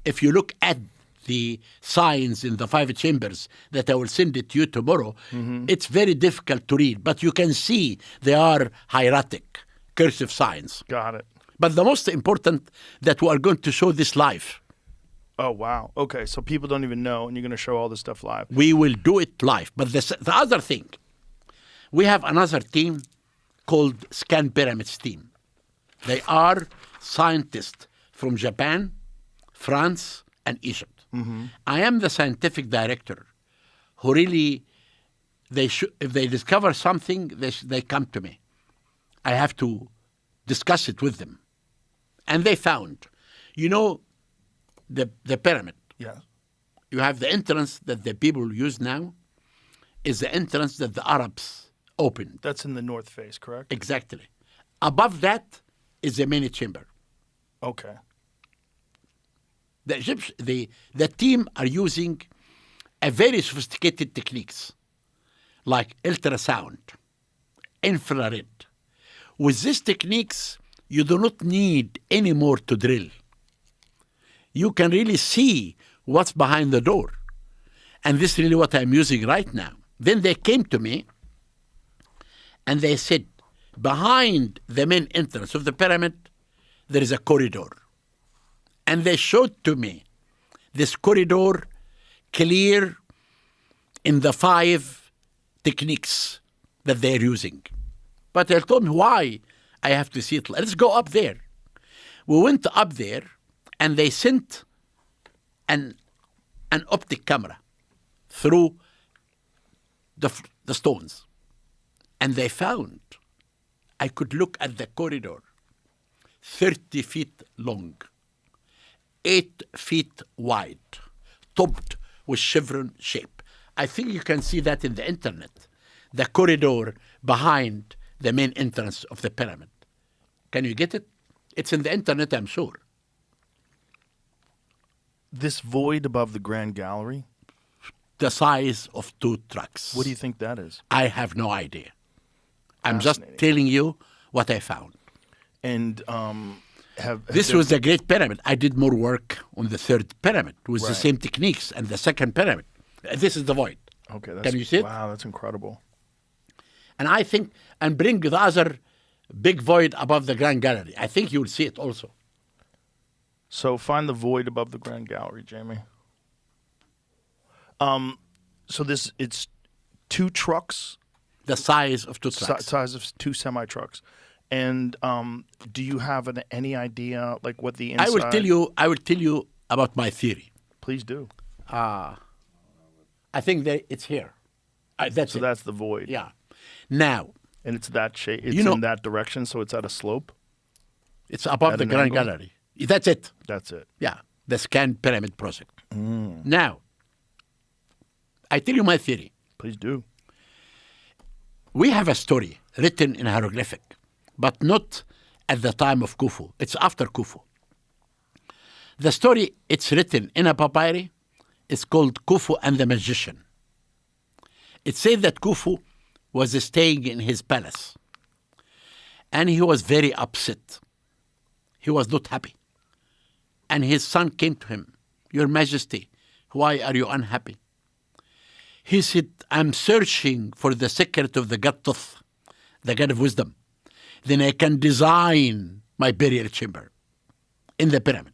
E: if you look at the signs in the 5 chambers that I will send it to you tomorrow, it's very difficult to read, but you can see they are hieratic, cursive signs.
D: Got it.
E: But the most important that we are going to show this live.
D: Oh, wow. Okay, so people don't even know, and you're going to show all this stuff live.
E: We will do it live. But the other thing, we have another team called Scan Pyramids team. They are scientists from Japan, France, and Egypt. I am the scientific director who really, if they discover something, they come to me. I have to discuss it with them. And they found, the pyramid.
D: Yes.
E: You have the entrance that the people use now is the entrance that the Arabs opened.
D: That's in the north face, correct?
E: Exactly. Above that is the main chamber.
D: Okay.
E: The team are using a very sophisticated techniques like ultrasound, infrared. With these techniques, you do not need any more to drill. You can really see what's behind the door. And this is really what I'm using right now. Then they came to me and they said, behind the main entrance of the pyramid, there is a corridor. And they showed to me this corridor clear in the 5 techniques that they're using. But I told me why I have to see it. Let's go up there. We went up there and they sent an optic camera through the stones. And they found I could look at the corridor 30 feet long, 8 feet wide, topped with chevron shape. I think you can see that in the internet. The corridor behind the main entrance of the pyramid. Can you get it? It's in the internet, I'm sure.
D: This void above the Grand Gallery,
E: The size of 2 trucks.
D: what do you think that is?
E: I have no idea. I'm just
D: Fascinating.
E: telling you what I found.
D: And
E: This was the Great Pyramid. I did more work on the 3rd pyramid with the
D: Right.
E: same techniques and the 2nd pyramid. This is the void.
D: Okay,
E: Can you see it?
D: Wow, that's incredible.
E: And I think, and bring the other big void above the Grand Gallery. I think you'll see it also.
D: So find the void above the Grand Gallery, Jamie. So it's 2 trucks,
E: The size of 2 trucks.
D: size of 2 semi trucks, and do you have any idea like what the inside?
E: I will tell you about my theory.
D: Please do.
E: I think that it's here. That's
D: So
E: it.
D: that's the void.
E: Yeah. Now,
D: And it's that shape. It's
E: You know-
D: in that direction, so it's at a slope.
E: it's above
D: At
E: the
D: an
E: Grand
D: angle?
E: Gallery. That's it.
D: That's it.
E: Yeah, the Scan Pyramid Project. Now, I tell you my theory.
D: Please do.
E: We have a story written in hieroglyphic, but not at the time of Khufu. It's after Khufu. The story, it's written in a papyri. It's called Khufu and the Magician. It says that Khufu was staying in his palace, and he was very upset. He was not happy. And his son came to him, Your Majesty, why are you unhappy? He said, I'm searching for the secret of the god Thoth, the god of wisdom. Then I can design my burial chamber in the pyramid.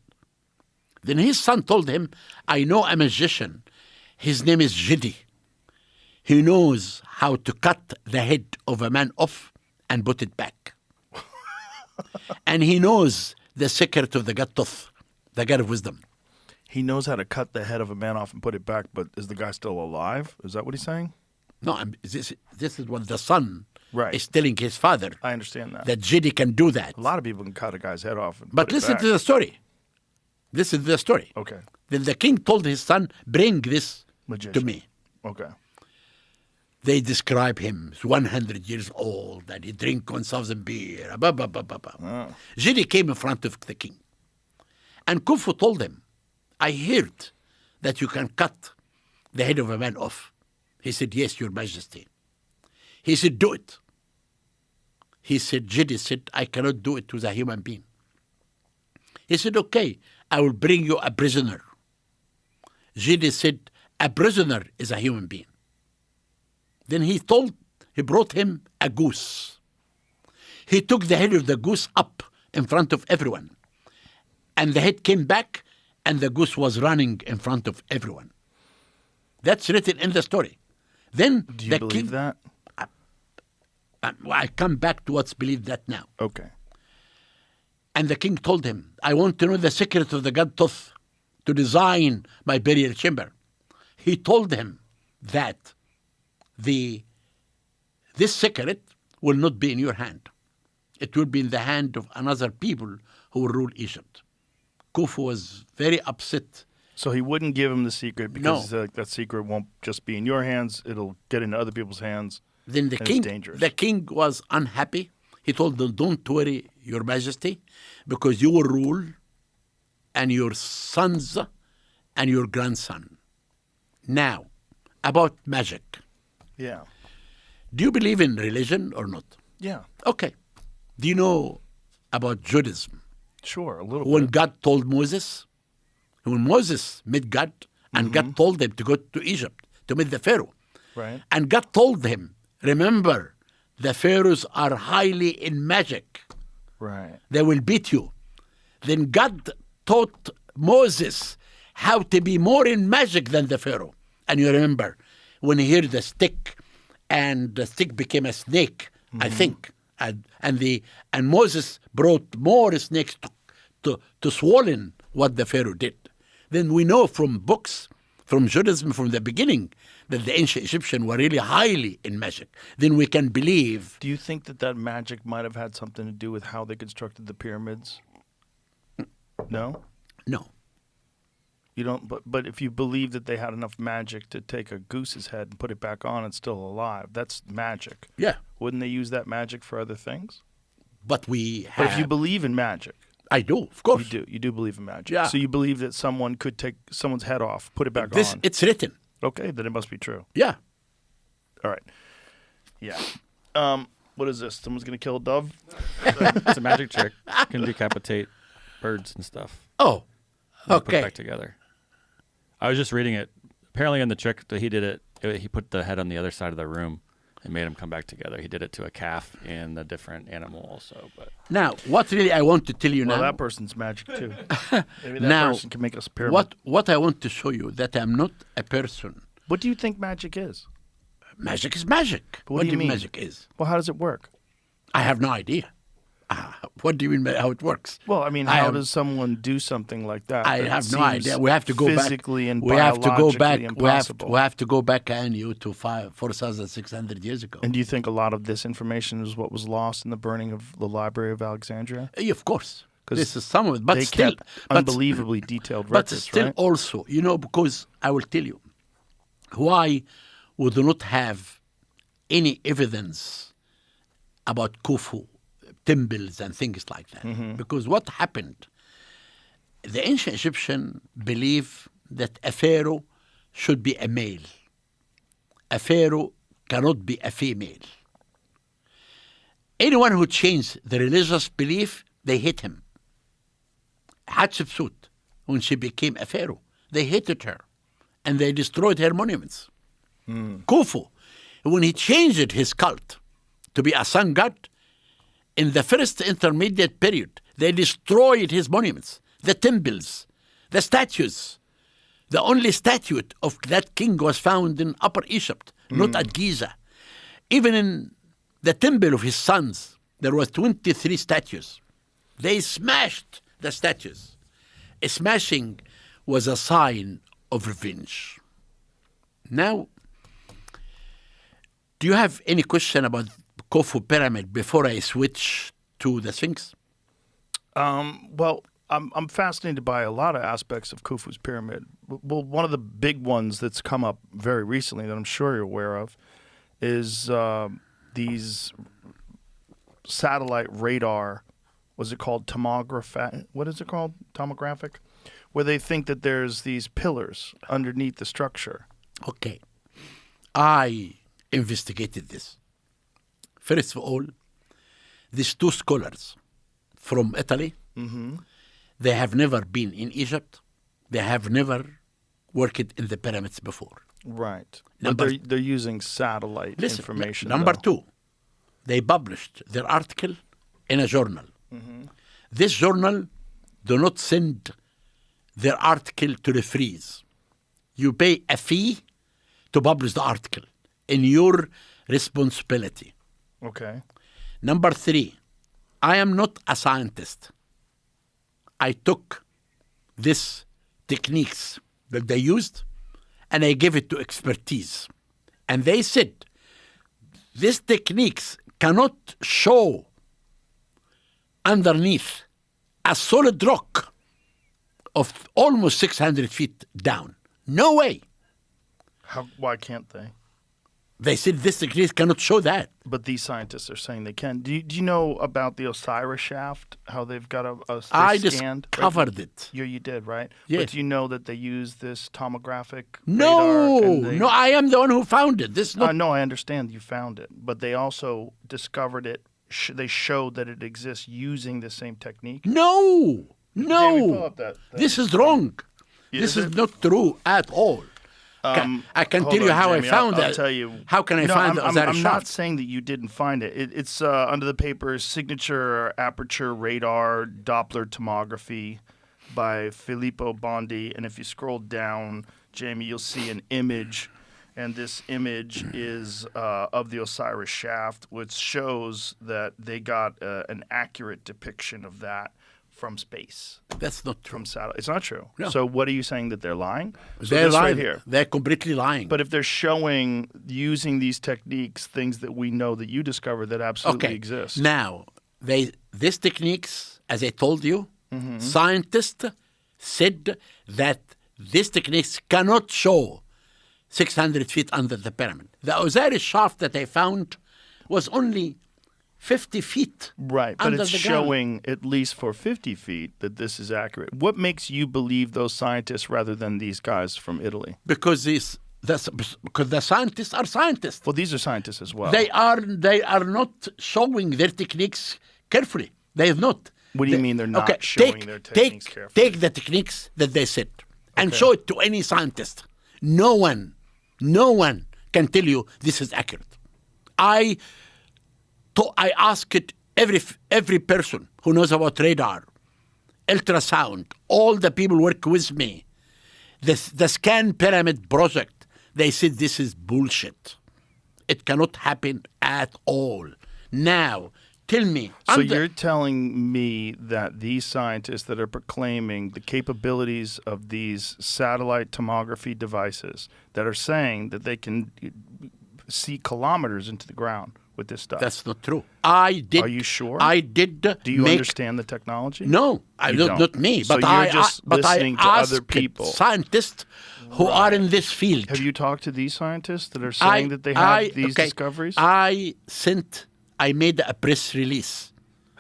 E: Then his son told him, I know a magician. His name is Jidi. He knows how to cut the head of a man off and put it back. And he knows the secret of the god Thoth, the god of wisdom.
D: He knows how to cut the head of a man off and put it back, but is the guy still alive? Is that what he's saying?
E: No, this is what the son
D: Right.
E: is telling his father,
D: I understand that.
E: that Jidi can do that.
D: A lot of people can cut a guy's head off. And
E: But
D: put it
E: listen
D: back.
E: to the story. This is the story.
D: Okay.
E: Then the king told his son, bring this
D: Magician.
E: to me.
D: Okay.
E: They describe him as 100 years old, and he drink 1,000 beer. Blah, blah, blah, blah, blah. Jidi came in front of the king. And Khufu told him, I heard that you can cut the head of a man off. He said, yes, your majesty. He said, do it. He said, Jidi said, I cannot do it with a human being. He said, okay, I will bring you a prisoner. Jidi said, a prisoner is a human being. Then he brought him a goose. He took the head of the goose up in front of everyone. And the head came back, and the goose was running in front of everyone. That's written in the story. Then
D: Do you
E: the
D: believe
E: king,
D: that?
E: I come back to what's believed that now.
D: Okay.
E: And the king told him, I want to know the secret of the god Thoth to design my burial chamber. He told him that this secret will not be in your hand. It will be in the hand of another people who will rule Egypt. Khufu was very upset.
D: So he wouldn't give him the secret because that secret won't just be in your hands; it'll get into other people's hands.
E: Then
D: and it's dangerous.
E: the king was unhappy. He told them, "Don't worry, Your Majesty, because you will rule, and your sons and your grandson." Now, about magic.
D: Yeah,
E: Do you believe in religion or not?
D: yeah,
E: Okay. Do you know about Judaism?
D: sure, a little
E: When
D: bit.
E: God told Moses, when Moses met God, and God told him to go to Egypt to meet the Pharaoh.
D: Right.
E: And God told him, remember, the Pharaohs are highly in magic.
D: Right.
E: They will beat you. Then God taught Moses how to be more in magic than the Pharaoh. And you remember, when he heard the stick, and the stick became a snake, I think. And Moses brought more snakes to swollen what the Pharaoh did. Then we know from books, from Judaism from the beginning, that the ancient Egyptians were really highly in magic. Then we can believe.
D: Do you think that magic might have had something to do with how they constructed the pyramids? No?
E: No.
D: You don't, but if you believe that they had enough magic to take a goose's head and put it back on, it's still alive. That's magic.
E: Yeah.
D: Wouldn't they use that magic for other things?
E: But we have.
D: But if you believe in magic,
E: I do, of course.
D: you do believe in magic.
E: Yeah.
D: So you believe that someone could take someone's head off, put it back
E: This,
D: on.
E: it's written.
D: Okay, then it must be true.
E: Yeah.
D: All right. Yeah. What is this? Someone's gonna kill a dove?
F: It's a magic trick. You can decapitate birds and stuff.
E: Oh,
F: And Put it
E: okay.
F: back together. I was just reading it. Apparently, in the trick that he did it, he put the head on the other side of the room and made them come back together. He did it to a calf and a different animal also. But
E: Now, what really I want to tell you
D: Well,
E: now.
D: that person's magic too. Maybe that
E: Now,
D: person can make us a pyramid.
E: what I want to show you that I'm not a person.
D: What do you think magic is?
E: Magic is magic.
D: What do you mean?
E: magic is?
D: Well, how does it work?
E: I have no idea. What do you mean by how it works?
D: Well, I mean,
E: I
D: how
E: have-
D: does someone do something like that?
E: I
D: that
E: have no
D: seems
E: idea. We have to go back.
D: physically and
E: we have to go back.
D: biologically
E: We have,
D: impossible.
E: we have to go back and you to 4,600 years ago.
D: And do you think a lot of this information is what was lost in the burning of the Library of Alexandria?
E: Of course,
D: 'Cause
E: this is some of it, but
D: they
E: still,
D: kept unbelievably detailed
E: but
D: records,
E: still
D: right?
E: also, because I will tell you why we do not have any evidence about Khufu temples and things like that. Because what happened, the ancient Egyptian believe that a pharaoh should be a male. A pharaoh cannot be a female. Anyone who changed the religious belief, they hate him. Hatshepsut, when she became a pharaoh, they hated her and they destroyed her monuments. Khufu, when he changed his cult to be a sun god, in the first intermediate period, they destroyed his monuments, the temples, the statues. The only statue of that king was found in Upper Egypt, not at Giza. Even in the temple of his sons, there was 23 statues. They smashed the statues. A smashing was a sign of revenge. Now, do you have any question about Khufu pyramid before I switch to the Sphinx?
D: Well, I'm fascinated by a lot of aspects of Khufu's pyramid. Well, one of the big ones that's come up very recently that I'm sure you're aware of is these satellite radar. Was it called tomographic? What is it called? Tomographic? Where they think that there's these pillars underneath the structure.
E: Okay. I investigated this. First of all, these two scholars from Italy, they have never been in Egypt. They have never worked in the pyramids before.
D: Right.
E: Number-
D: But they're using satellite
E: Listen,
D: information.
E: number
D: though.
E: 2, they published their article in a journal. This journal do not send their article to referees. You pay a fee to publish the article in your responsibility.
D: Okay.
E: Number 3, I am not a scientist. I took these techniques that they used and I gave it to expertise. And they said, these techniques cannot show underneath a solid rock of almost 600 feet down. No way.
D: Why can't they?
E: They said this technique cannot show that.
D: But these scientists are saying they can. Do you know about the Osiris shaft? How they've got they
E: I
D: scanned,
E: discovered it.
D: You did, right?
E: Yes.
D: But do you know that they use this tomographic
E: No,
D: radar? And
E: no, I am the one who found it. This is not.
D: no, I understand you found it, but they also discovered it. They showed that it exists using the same technique.
E: No,
D: Jamie,
E: no.
D: pull up that thing.
E: This is wrong. This is
D: it?
E: not true at all. I can
D: Hold
E: tell you
D: on,
E: how
D: Jamie,
E: I found
D: I'll
E: that.
D: tell you.
E: How can I
D: No,
E: find
D: I'm
E: that
D: not
E: shaft?
D: saying that you didn't find it. It's under the paper Signature Aperture Radar Doppler Tomography by Filippo Bondi. And if you scroll down, Jamie, you'll see an image. And this image is of the Osiris shaft, which shows that they got an accurate depiction of that from space,
E: That's not true.
D: from satellite. It's not true.
E: No.
D: So what are you saying, that they're lying? So
E: They're
D: this
E: lying.
D: right here.
E: They're completely lying.
D: But if they're showing, using these techniques, things that we know that you discovered that absolutely exist.
E: Now, these techniques, as I told you,
D: Mm-hmm.
E: scientists said that these techniques cannot show 600 feet under the pyramid. The Osiris shaft that I found was only 50 feet
D: Right, but
E: under
D: it's
E: the ground.
D: showing, at least for 50 feet, that this is accurate. What makes you believe those scientists rather than these guys from Italy?
E: Because the scientists are scientists.
D: Well, these are scientists as well.
E: They are not showing their techniques carefully. They have not.
D: What do you mean they're not showing their techniques carefully?
E: Take the techniques that they said and show it to any scientist. No one can tell you this is accurate. I asked every person who knows about radar, ultrasound, all the people work with me. The Scan Pyramid project, they said this is bullshit. It cannot happen at all. Now, tell me.
D: So you're telling me that these scientists that are proclaiming the capabilities of these satellite tomography devices that are saying that they can see kilometers into the ground with this stuff.
E: That's not true. I did.
D: Are you sure?
E: I did.
D: Do you understand the technology?
E: No,
D: You
E: not
D: don't.
E: me.
D: So
E: But
D: you're just listening to other
E: asked
D: people.
E: scientists who are in this field.
D: Have you talked to these scientists that are saying that they have these discoveries?
E: I made a press release.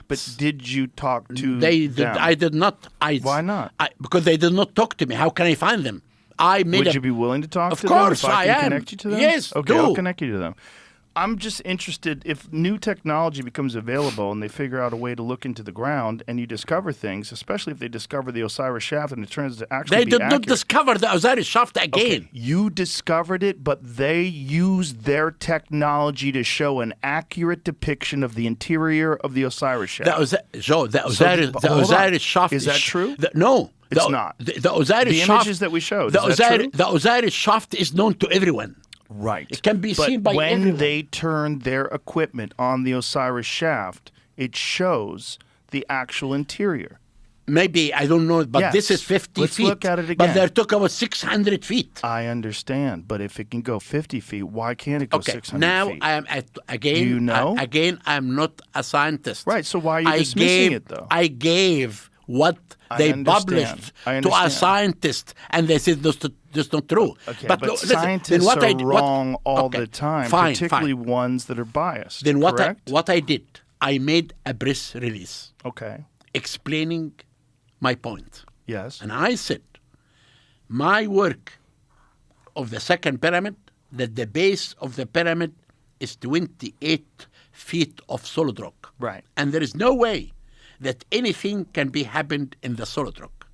D: But did you talk to
E: They
D: them?
E: did. I did not.
D: Why not?
E: Because they did not talk to me. How can I find them? I made.
D: Would you be willing to talk
E: Of
D: to them?
E: course
D: If I
E: I
D: can
E: am.
D: connect you to them?
E: Yes,
D: Okay,
E: do.
D: I'll connect you to them. I'm just interested, if new technology becomes available and they figure out a way to look into the ground and you discover things, especially if they discover the Osiris shaft and it turns to actually
E: They
D: be
E: did not
D: accurate.
E: discover the Osiris shaft again.
D: Okay, you discovered it, but they used their technology to show an accurate depiction of the interior of the Osiris shaft.
E: Joe, the
D: So
E: Osiris,
D: hold
E: the
D: on.
E: Osiris shaft
D: Is that true?
E: No,
D: It's not.
E: The Osiris
D: The
E: shaft.
D: images that we showed,
E: The
D: is that
E: Osiris,
D: true?
E: the Osiris shaft is known to everyone.
D: Right.
E: It can be
D: But
E: seen by
D: when
E: everyone.
D: they turn their equipment on the Osiris shaft, it shows the actual interior.
E: Maybe, I don't know, but
D: Yes.
E: this is 50
D: Let's
E: feet.
D: look at it
E: But
D: again.
E: they're talking about 600 feet.
D: I understand, but if it can go 50 feet, why can't it go
E: Okay,
D: 600
E: now
D: feet?
E: I am again.
D: Do you know?
E: Again, I'm not a scientist.
D: Right, so why are you dismissing it, though?
E: I gave what
D: I
E: they
D: understand.
E: published
D: I
E: to a
D: understand.
E: scientist, and they said that's not true.
D: Okay,
E: but
D: but
E: look, listen,
D: scientists
E: then what
D: are
E: I did-
D: wrong all
E: okay,
D: the time,
E: fine,
D: particularly
E: fine.
D: ones that are biased.
E: Then
D: correct?
E: what I did, I made a press release
D: Okay.
E: explaining my point.
D: Yes.
E: And I said, my work of the second pyramid, that the base of the pyramid is 28 feet of solid rock.
D: Right.
E: And there is no way that anything can be happened in the solid rock.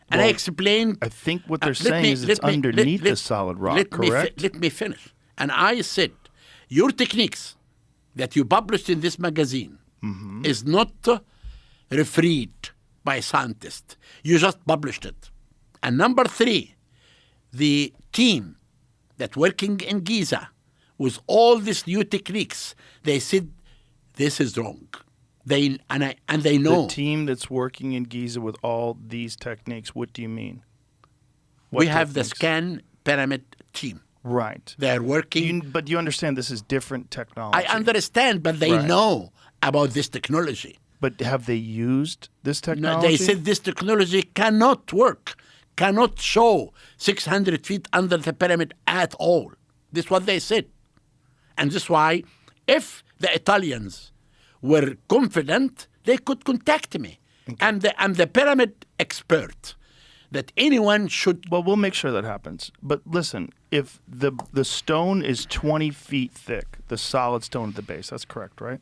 E: And I
D: Well,
E: explained.
D: I think what they're
E: let
D: saying
E: me-
D: is
E: let
D: it's
E: me-
D: underneath
E: let-
D: the solid rock,
E: let me
D: correct?
E: let me finish. And I said, your techniques that you published in this magazine
D: Mm-hmm.
E: is not refereed by scientists. You just published it. And number 3, the team that working in Giza with all these new techniques, they said this is wrong. They know.
D: The team that's working in Giza with all these techniques, what do you mean?
E: we
D: What
E: have the
D: techniques?
E: Scan Pyramid team.
D: Right.
E: They're working.
D: But you understand this is different technology.
E: I understand, but they
D: Right.
E: know about this technology.
D: But have they used this
E: No,
D: technology?
E: they said this technology cannot work, cannot show 600 feet under the pyramid at all. This is what they said. And this is why, if the Italians were confident, they could contact me. I'm the pyramid expert that anyone should.
D: Well, we'll make sure that happens. But listen, if the stone is 20 feet thick, the solid stone at the base, that's correct, right?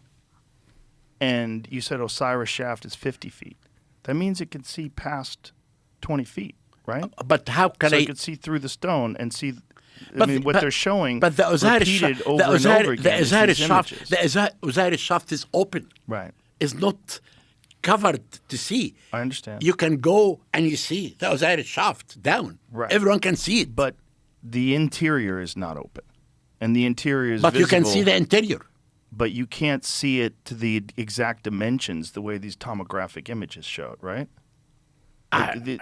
D: And you said Osiris shaft is 50 feet. That means it can see past 20 feet, right?
E: But how can
D: So
E: I?
D: you could see through the stone and see.
E: But
D: what
E: but-
D: they're showing
E: but the Osiris
D: repeated
E: shaft,
D: over
E: the
D: and over again. is
E: Osiris
D: these
E: shaft,
D: images.
E: the Osiris shaft is open.
D: Right.
E: Is not covered to see.
D: I understand.
E: You can go and you see the Osiris shaft down.
D: Right.
E: Everyone can see it.
D: But the interior is not open, and the interior is
E: But you can
D: visible,
E: see the interior.
D: But you can't see it to the exact dimensions the way these tomographic images show it, right?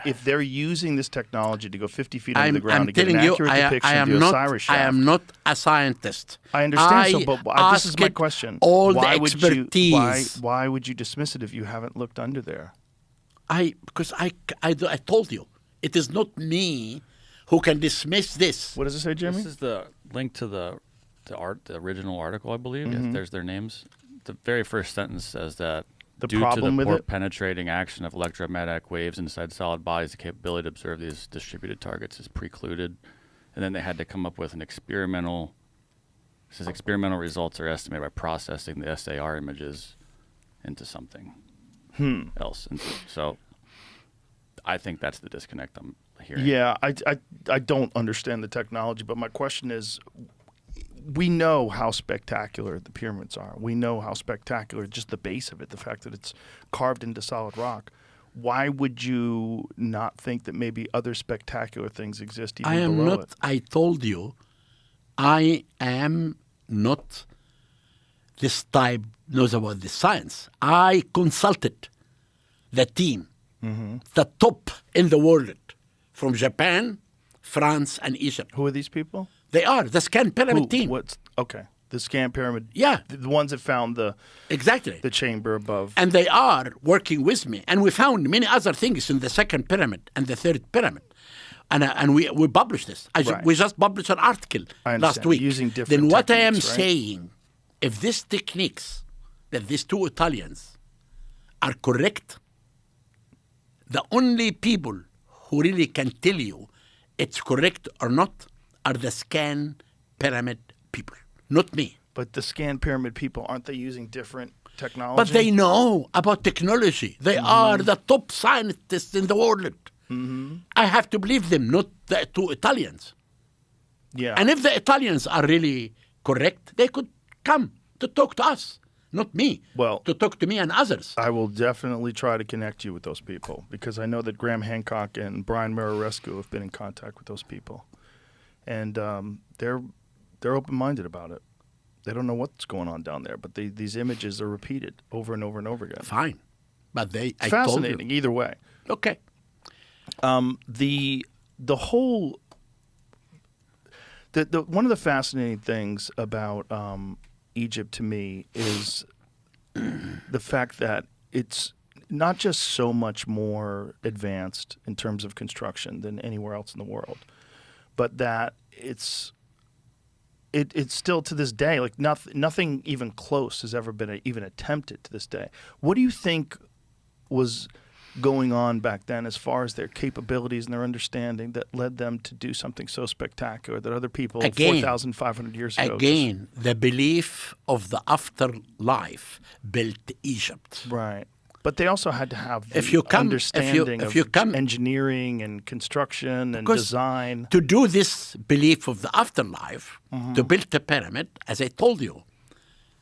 D: If they're using this technology to go 50 feet under the ground to get an accurate depiction of the Osiris shaft,
E: I am not a scientist.
D: I understand. But this is my
E: asked
D: question.
E: All
D: why
E: the
D: would
E: expertise.
D: why would you dismiss it if you haven't looked under there?
E: Because I told you, it is not me who can dismiss this.
D: What does it say, Jimmy?
F: This is the link to the original article, I believe.
D: Mm-hmm.
F: If there's their names. The very first sentence says that
D: The
F: due to
D: problem
F: the
D: with
F: poor
D: it?
F: penetrating action of electromagnetic waves inside solid bodies, the capability to observe these distributed targets is precluded. And then they had to come up with an experimental. It says experimental results are estimated by processing the SAR images into something else. And so I think that's the disconnect I'm hearing.
D: Yeah, I don't understand the technology, but my question is, we know how spectacular the pyramids are. We know how spectacular just the base of it, the fact that it's carved into solid rock. Why would you not think that maybe other spectacular things exist even
E: I am
D: below
E: not.
D: it?
E: I told you, I am not this type knows about the science. I consulted the team, the top in the world, from Japan, France, and Egypt.
D: Who are these people?
E: They are the scan pyramid
D: Who?
E: team.
D: What's okay? The scan pyramid.
E: Yeah.
D: the ones that found the
E: Exactly.
D: chamber above.
E: And they are working with me. And we found many other things in the second pyramid and the third pyramid. And we published this.
D: Right.
E: We just published an article
D: I
E: last
D: understand.
E: week.
D: Using different
E: Then what I am
D: techniques, right?
E: saying, if these techniques that these two Italians are correct, the only people who really can tell you it's correct or not are the scan pyramid people, not me.
D: But the scan pyramid people, aren't they using different technology?
E: But they know about technology. They are the top scientists in the world. I have to believe them, not the two Italians.
D: Yeah.
E: And if the Italians are really correct, they could come to talk to us, not me.
D: Well-
E: to talk to me and others.
D: I will definitely try to connect you with those people because I know that Graham Hancock and Brian Mararescu have been in contact with those people, and they're open-minded about it. They don't know what's going on down there, but these images are repeated over and over and over again.
E: Fine, but
D: It's
E: I told
D: fascinating
E: you.
D: either way.
E: Okay.
D: The whole the one of the fascinating things about Egypt to me is the fact that it's not just so much more advanced in terms of construction than anywhere else in the world, but that it's still to this day like nothing even close has ever been even attempted to this day. What do you think was going on back then as far as their capabilities and their understanding that led them to do something so spectacular that other people
E: Again,
D: 4,500 years ago
E: Again, the belief of the afterlife built Egypt.
D: right. But they also had to have the
E: If you come-
D: understanding
E: if
D: of
E: you come-
D: engineering and construction and
E: Because
D: design.
E: To do this belief of the afterlife, to build the pyramid, as I told you,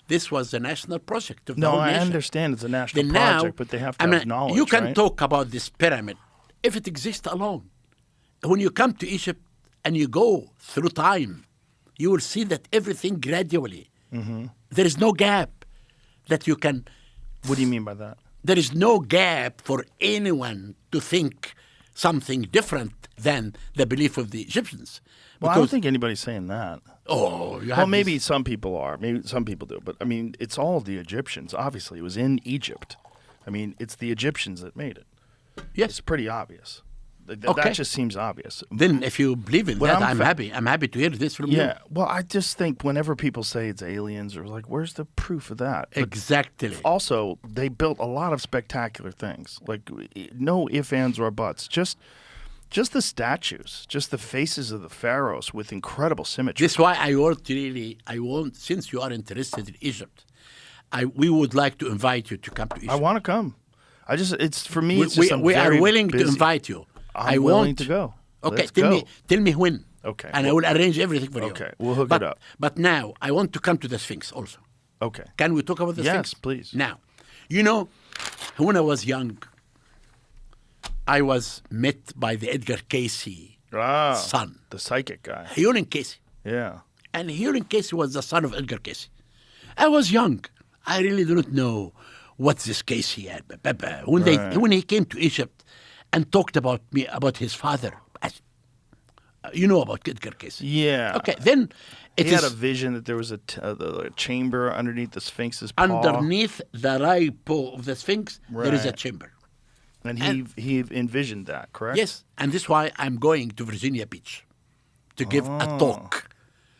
E: this was a national project of the
D: No,
E: whole
D: I
E: nation.
D: understand it's a national
E: Then
D: project, but they have to have knowledge,
E: You can
D: right?
E: talk about this pyramid if it exists alone. When you come to Egypt and you go through time, you will see that everything gradually. There is no gap that you can.
D: What do you mean by that?
E: There is no gap for anyone to think something different than the belief of the Egyptians.
D: Well, I don't think anybody's saying that.
E: Oh, you have
D: Well, maybe
E: this-
D: some people are. Maybe some people do. But, I mean, it's all the Egyptians. Obviously, it was in Egypt. I mean, it's the Egyptians that made it.
E: Yes.
D: It's pretty obvious.
E: Okay.
D: That just seems obvious.
E: Then, if you believe in
D: Well,
E: that,
D: I'm
E: I'm
D: fa-
E: happy. I'm happy to hear this from you.
D: Yeah. Well, I just think whenever people say it's aliens, or like, where's the proof of that? But
E: Exactly.
D: also, they built a lot of spectacular things. Like, no ifs, ands, or buts. Just the statues, just the faces of the pharaohs with incredible symmetry.
E: This is why I want, since you are interested in Egypt, we would like to invite you to come to Egypt.
D: I want to come. It's for me. It's
E: we
D: just I'm
E: we are
D: very
E: willing to
D: busy.
E: invite you.
D: I'm willing to go.
E: Okay,
D: Let's
E: tell
D: go.
E: me when.
D: Okay.
E: And I will arrange everything for you.
D: Okay, we'll hook
E: but,
D: it up.
E: But now I want to come to the Sphinx also.
D: Okay.
E: Can we talk about the
D: Yes,
E: Sphinx?
D: please.
E: Now, when I was young, I was met by the Edgar Casey son,
D: the psychic guy.
E: Hewlin Casey.
D: Yeah.
E: And Hewlin Casey was the son of Edgar Casey. I was young. I really do not know what this Casey had. When he came to Egypt and talked about his father, you know about Edgar Casey.
D: Yeah.
E: Okay, then
D: He had a vision that there was a chamber underneath the Sphinx's paw.
E: underneath the right paw of the Sphinx, there is a
D: Right.
E: chamber.
D: And he envisioned that, correct?
E: Yes, and this is why I'm going to Virginia Beach to give a talk.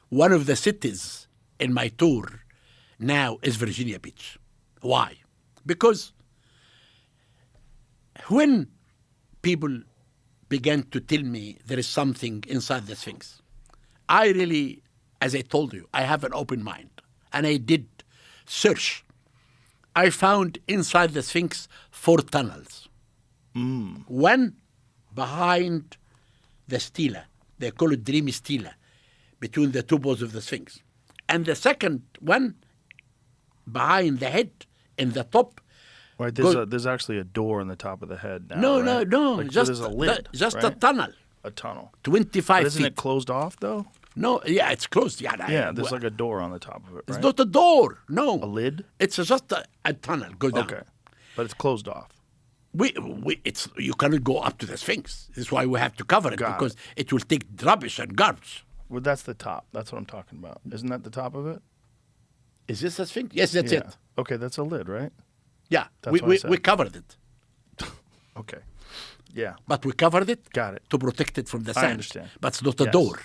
E: One of the cities in my tour now is Virginia Beach. Why? Because when people began to tell me there is something inside the Sphinx, I really, as I told you, I have an open mind. And I did search. I found inside the Sphinx 4 tunnels. One behind the stela. They call it dreamy stela, between the two balls of the Sphinx. And the second one behind the head in the top.
D: Right. There's actually a door on the top of the head now.
E: No,
D: right?
E: no.
D: Like, so
E: Just,
D: there's a lid.
E: just a
D: right?
E: tunnel.
D: A tunnel.
E: 25
D: But isn't
E: feet.
D: it closed off though?
E: No, yeah, it's closed. Yeah,
D: Yeah. There's like a door on the top of it.
E: It's
D: Right?
E: not a door. No.
D: A lid?
E: It's just a tunnel. Go down.
D: Okay. But it's closed off.
E: You cannot go up to the Sphinx. This is why we have to cover it,
D: Got
E: because it will take rubbish and garbage.
D: Well, that's the top. That's what I'm talking about. Isn't that the top of it?
E: Is this a Sphinx? Yes, that's
D: Yeah.
E: it.
D: Okay, that's a lid, right?
E: Yeah,
D: That's
E: we,
D: what I
E: we,
D: said.
E: we covered it.
D: Okay. Yeah.
E: But we covered it
D: Got it.
E: to protect it from the sand.
D: understand.
E: But it's not a
D: Yes.
E: door.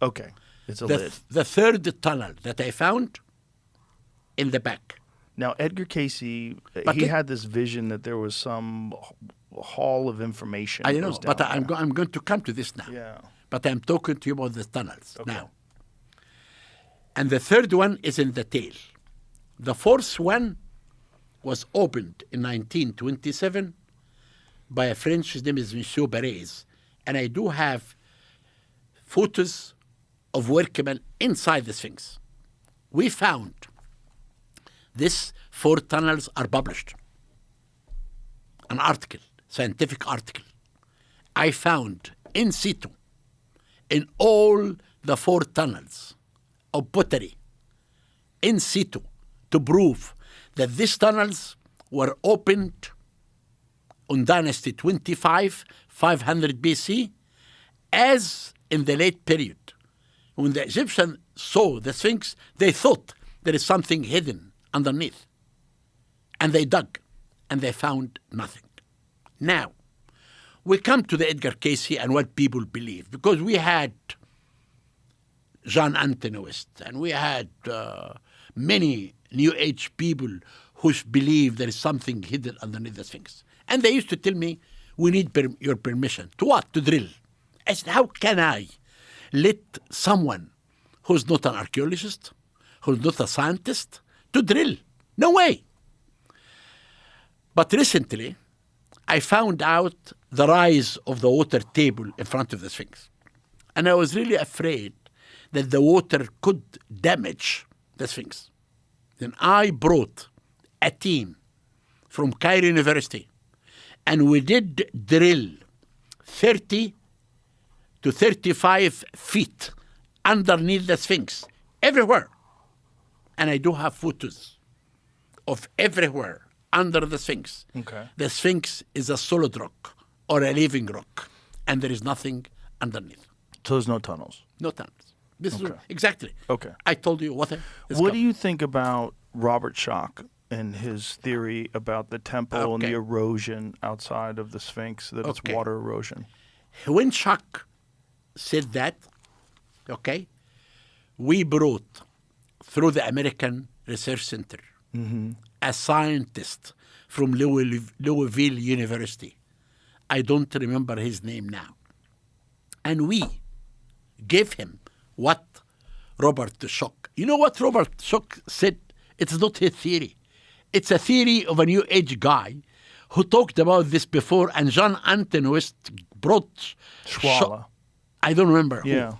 D: Okay. It's a lid.
E: The third tunnel that I found in the back.
D: Now, Edgar Casey,
E: But
D: he
E: it-
D: had this vision that there was some hall of information.
E: I
D: that
E: know,
D: was
E: but
D: down
E: I'm
D: there.
E: going to come to this now.
D: Yeah.
E: But I'm talking to you about the tunnels
D: Okay.
E: now. And the third one is in the tail. The fourth one was opened in 1927 by a French, his name is Monsieur Berez. And I do have photos of workmen inside the Sphinx. We found these 4 tunnels are published. An article, scientific article. I found in situ, in all the 4 tunnels of pottery, in situ, to prove that these tunnels were opened on Dynasty 25, 500 BC, as in the late period. When the Egyptians saw the Sphinx, they thought there is something hidden underneath. And they dug, and they found nothing. Now, we come to the Edgar Casey and what people believe, because we had John Anthonyist, and we had many New Age people who believe there is something hidden underneath the Sphinx. And they used to tell me, we need your permission. To what? To drill. I said, how can I let someone who's not an archaeologist, who's not a scientist, to drill? No way. But recently, I found out the rise of the water table in front of the Sphinx. And I was really afraid that the water could damage the Sphinx. Then I brought a team from Cairo University, and we did drill 30 to 35 feet underneath the Sphinx, everywhere. And I do have photos of everywhere under the Sphinx.
D: Okay.
E: The Sphinx is a solid rock or a living rock, and there is nothing underneath.
D: So there's no tunnels.
E: No tunnels. This is
D: Okay.
E: exactly.
D: Okay.
E: I told you what.
D: What do you think about Robert Schoch and his theory about the temple and the
E: Okay.
D: erosion outside of the Sphinx, that it's
E: Okay.
D: water erosion.
E: When Chuck said that, okay, we brought through the American Research Center a scientist from Louisville University. I don't remember his name now. And we gave him what Robert Schoch. You know what Robert Schoch said? It's not his theory. It's a theory of a New Age guy who talked about this before, and John Anton West brought
D: Schwala.
E: I don't remember who.
D: Yeah.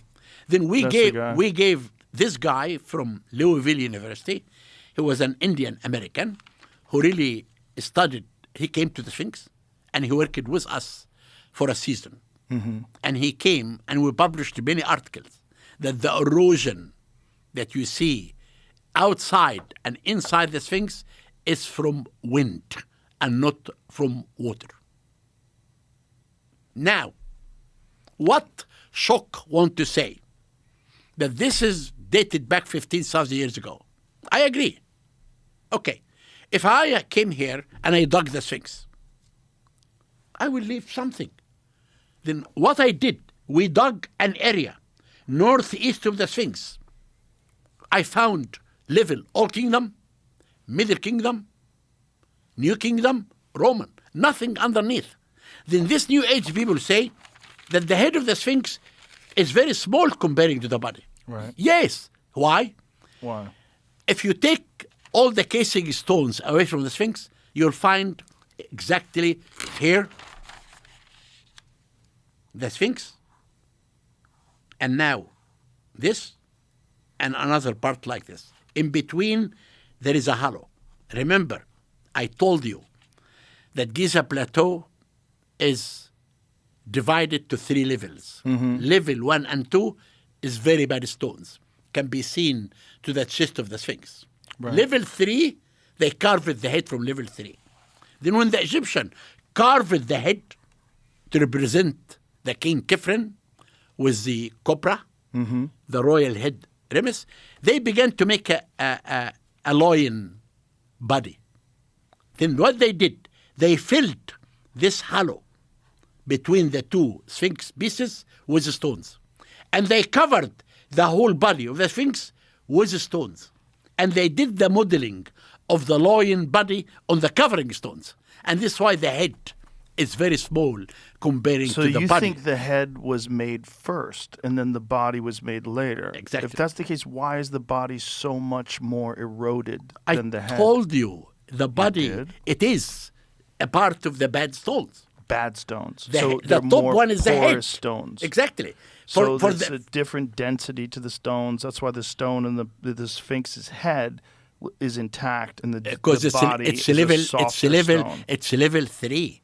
E: Then
D: That's the guy.
E: we gave this guy from Louisville University, who was an Indian American, who really studied. He came to the Sphinx, and he worked with us for a season. And he came, and we published many articles that the erosion that you see outside and inside the Sphinx is from wind and not from water. Now, what Schoch want to say? That this is dated back 15,000 years ago. I agree. Okay. If I came here and I dug the Sphinx, I will leave something. Then what I did, we dug an area northeast of the Sphinx. I found level Old Kingdom, Middle Kingdom, New Kingdom, Roman, nothing underneath. Then this New Age people say that the head of the Sphinx is very small comparing to the body.
D: Right.
E: Yes. Why?
D: Why?
E: If you take all the casing stones away from the Sphinx, you'll find exactly here the Sphinx, and now this, and another part like this. In between, there is a hollow. Remember, I told you that Giza Plateau is divided to 3 levels. Level 1 and 2 is very bad stones, can be seen to the chest of the Sphinx. Level 3, they carved the head from level 3. Then when the Egyptian carved the head to represent the king Khephren with the cobra, the royal head Remes, they began to make a lion body. Then what they did, they filled this hollow between the 2 Sphinx pieces with stones. And they covered the whole body of the Sphinx with stones. And they did the modeling of the lion body on the covering stones. And this is why the head is very small comparing
D: So
E: to the
D: you
E: body.
D: think the head was made first and then the body was made later?
E: Exactly.
D: If that's the case, why is the body so much more eroded
E: I
D: than the head?
E: told you, the body,
D: did?
E: it is a part of the bad stones.
D: Bad stones.
E: The,
D: so
E: the
D: they're
E: top
D: more
E: one is the head.
D: porous stones.
E: Exactly.
D: So
E: For
D: there's
E: the,
D: a different density to the stones. That's why the stone in the Sphinx's head is intact, and the
E: because
D: the body
E: it's
D: is
E: level,
D: a softer stone.
E: it's level 3.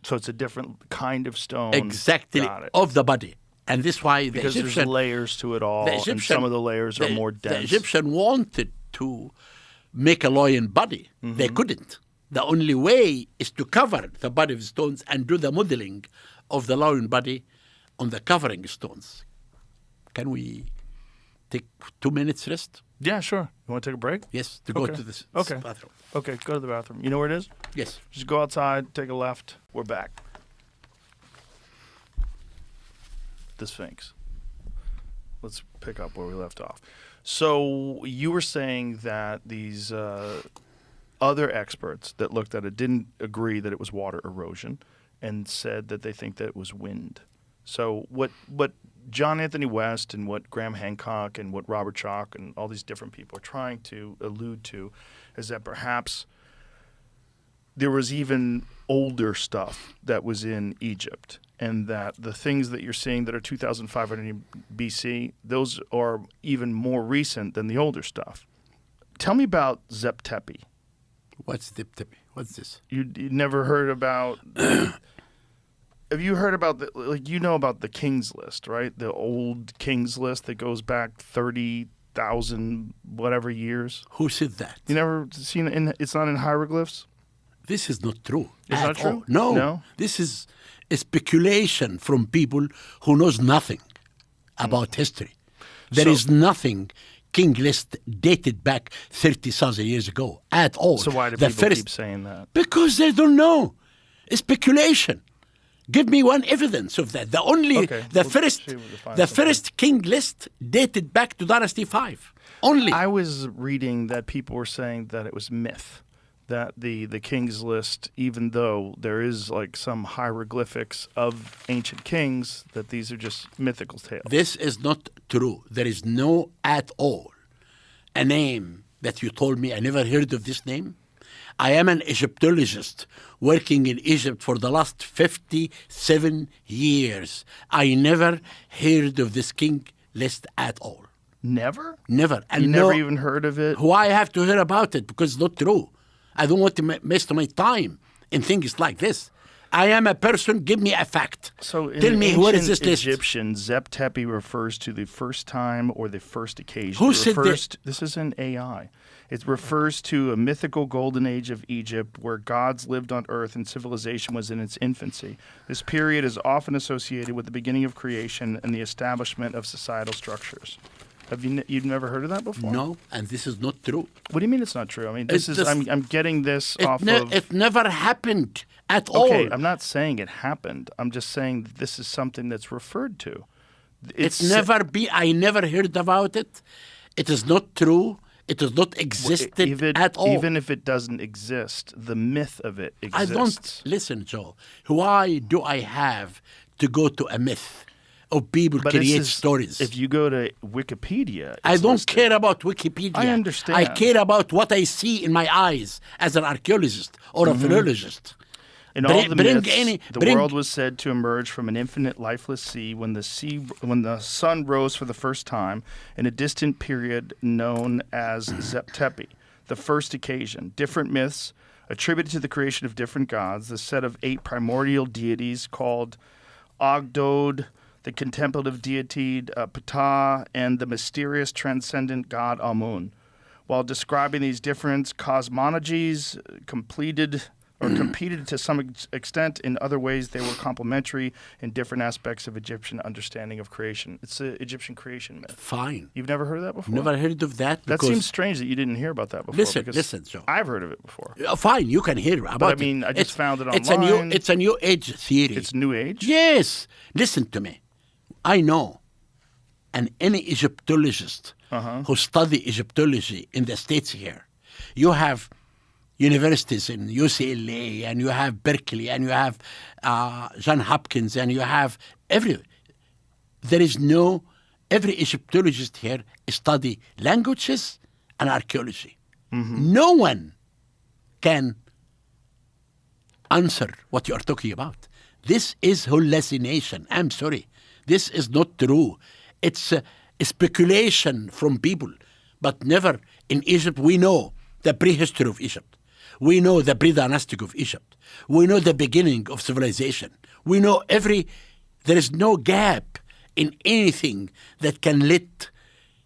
D: So it's a different kind of stone.
E: Exactly,
D: Got it.
E: of the body. And this is why the
D: Because
E: Egyptian,
D: there's layers to it all,
E: the
D: and
E: Egyptian,
D: some of the layers are
E: the-
D: more
E: The
D: dense.
E: Egyptian wanted to make a lion body. They couldn't. The only way is to cover the body with stones and do the modeling of the lion body on the covering stones. Can we take 2 minutes rest?
D: Yeah, sure. You want to take a break?
E: Yes, to go
D: Okay.
E: to this
D: Okay.
E: bathroom.
D: Okay, go to the bathroom. You know where it is?
E: Yes.
D: Just go outside, take a left. We're back. The Sphinx. Let's pick up where we left off. So you were saying that these other experts that looked at it didn't agree that it was water erosion and said that they think that it was wind. So what John Anthony West and what Graham Hancock and what Robert Schoch and all these different people are trying to allude to is that perhaps there was even older stuff that was in Egypt, and that the things that you're seeing that are 2,500 BC, those are even more recent than the older stuff. Tell me about Zep Tepi.
E: What's Dip-Tippy? What's this?
D: You never heard about... Have you heard about about the King's List, right? The old King's List that goes back 30,000 whatever years.
E: Who said that?
D: You never seen it? It's not in hieroglyphs.
E: This is not true.
D: It's
E: at
D: not true?
E: all. No.
D: No?
E: This is a speculation from people who knows nothing about history. There
D: So-
E: is nothing king list dated back 30,000 years ago at all.
D: So why do
E: The
D: people
E: first-
D: keep saying that?
E: Because they don't know. It's speculation. Give me one evidence of that.
D: Okay,
E: The
D: we'll
E: first,
D: see if we can find
E: the
D: something.
E: first king list dated back to Dynasty 5. Only.
D: I was reading that people were saying that it was myth, that the King's List, even though there is like some hieroglyphics of ancient kings, that these are just mythical tales.
E: This is not true. There is no at all a name that you told me. I never heard of this name. I am an Egyptologist working in Egypt for the last 57 years. I never heard of this king list at all.
D: Never?
E: Never. And
D: You never
E: no-
D: even heard of it?
E: Why I have to hear about it? Because it's not true. I don't want to waste my time in things like this. I am a person. Give me a fact.
D: So in
E: Tell me, where is
D: ancient
E: this list?
D: Egyptian, Zep Tepi refers to the first time or the first occasion.
E: Who
D: It
E: said
D: refers
E: that?
D: This is an AI. It refers to a mythical golden age of Egypt where gods lived on earth and civilization was in its infancy. This period is often associated with the beginning of creation and the establishment of societal structures. Have you've never heard of that before?
E: No, and this is not true.
D: What do you mean it's not true? I mean, this
E: It
D: is
E: just-
D: I'm getting this off of.
E: It never happened at
D: Okay,
E: all.
D: I'm not saying it happened. I'm just saying that this is something that's referred to.
E: It's never be. I never heard about it. It is not true. It has not existed
D: even,
E: at all.
D: Even if it doesn't exist, the myth of it
E: I
D: exists.
E: don't listen, Joe. Why do I have to go to a myth of people
D: But this
E: create
D: is-
E: stories?
D: If you go to Wikipedia,
E: I
D: it's
E: don't
D: listed.
E: care about Wikipedia.
D: I understand.
E: I care about what I see in my eyes as an archaeologist or a philologist.
D: In all the
E: bring
D: myths,
E: any-
D: the
E: bring-
D: world was said to emerge from an infinite, lifeless sea when the sun rose for the first time in a distant period known as Zep Tepi, the first occasion. Different myths attributed to the creation of different gods. The set of 8 primordial deities called Ogdod, the contemplative deity Ptah, and the mysterious transcendent god Amun. While describing these different cosmologies, competed to some extent. In other ways, they were complementary in different aspects of Egyptian understanding of creation. It's an Egyptian creation myth.
E: Fine.
D: You've never heard of that before?
E: Never heard of that.
D: That
E: because-
D: seems strange that you didn't hear about that before.
E: Listen,
D: because
E: listen, Joe.
D: I've heard of it before.
E: Fine, you can hear about it.
D: I mean, I just found it
E: It's
D: online.
E: it's a new age theory.
D: It's New Age?
E: Yes. Listen to me. I know, and any Egyptologist who study Egyptology in the States here, you have universities in UCLA, and you have Berkeley, and you have John Hopkins, and you have every Egyptologist here study languages and archaeology. No one can answer what you are talking about. This is hallucination. I'm sorry. This is not true. It's a speculation from people, but never in Egypt. We know the prehistory of Egypt. We know the pre-dynastic of Egypt. We know the beginning of civilization. We know there is no gap in anything that can let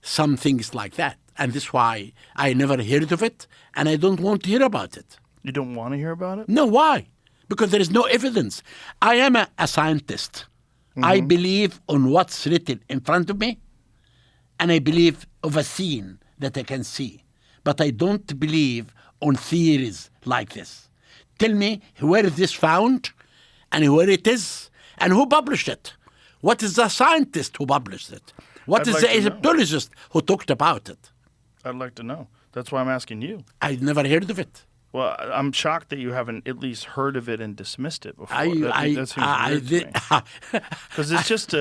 E: some things like that. And that's why I never heard of it, and I don't want to hear about it.
D: You don't want to hear about it?
E: No, why? Because there is no evidence. I am a scientist. I believe on what's written in front of me, and I believe of a scene that I can see. But I don't believe on theories like this. Tell me where is this found, and where it is, and who published it? What is the scientist who published it? What
D: I'd
E: is
D: like
E: the
D: to know.
E: Egyptologist who talked about it?
D: I'd like to know. That's why I'm asking you.
E: I never heard of it.
D: Well, I'm shocked that you haven't at least heard of it and dismissed it before.
E: I
D: that seems weird to me.
E: did-
D: Because it's just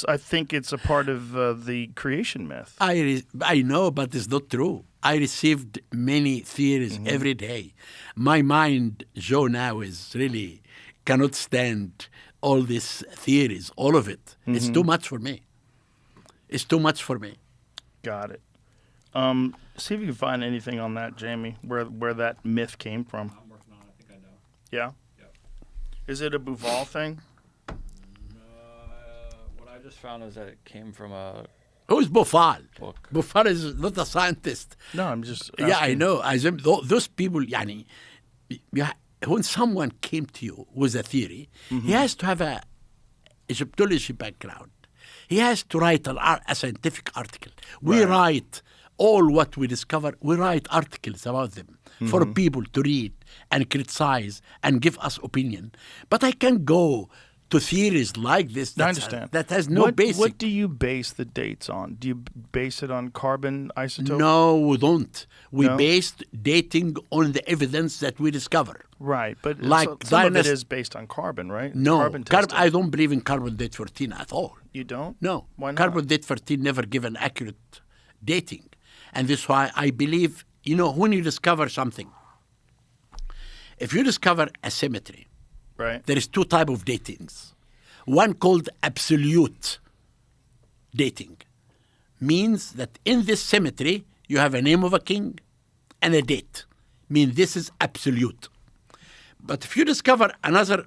D: I think it's a part of the creation myth.
E: I know, but it's not true. I received many theories every day. My mind, Joe, now is really cannot stand all these theories, all of it. It's too much for me. It's too much for me.
D: Got it. See if you can find anything on that, Jamie, where that myth came from.
F: I'm working on it. I think I know.
D: Yeah?
F: Yep.
D: Is it a Bouval thing?
F: What I just found is that it came from a
E: Who's Bouffal?
F: book.
E: Bouffal is not a scientist.
D: No, I'm just
E: Yeah, I
D: asking.
E: know. Those people, yani, when someone came to you with a theory, he has to have a Egyptology background. He has to write a scientific article. We write all what we discover, we write articles about them for people to read and criticize and give us opinion. But I can go to theories like this
D: I understand.
E: that has no
D: what,
E: basic.
D: What do you base the dates on? Do you base it on carbon isotope?
E: No, we don't. We
D: No?
E: based dating on the evidence that we discover.
D: Right, but
E: Like
D: some of it
E: dynast-
D: is based on carbon, right?
E: No,
D: Carbon testing.
E: I don't believe in carbon-date 14 at all.
D: You don't?
E: No.
D: Why not?
E: Carbon-date 14 never give an accurate dating. And this is why I believe, when you discover something, if you discover a symmetry,
D: Right.
E: there is two types of datings. One called absolute dating means that in this symmetry, you have a name of a king and a date. Mean this is absolute. But if you discover another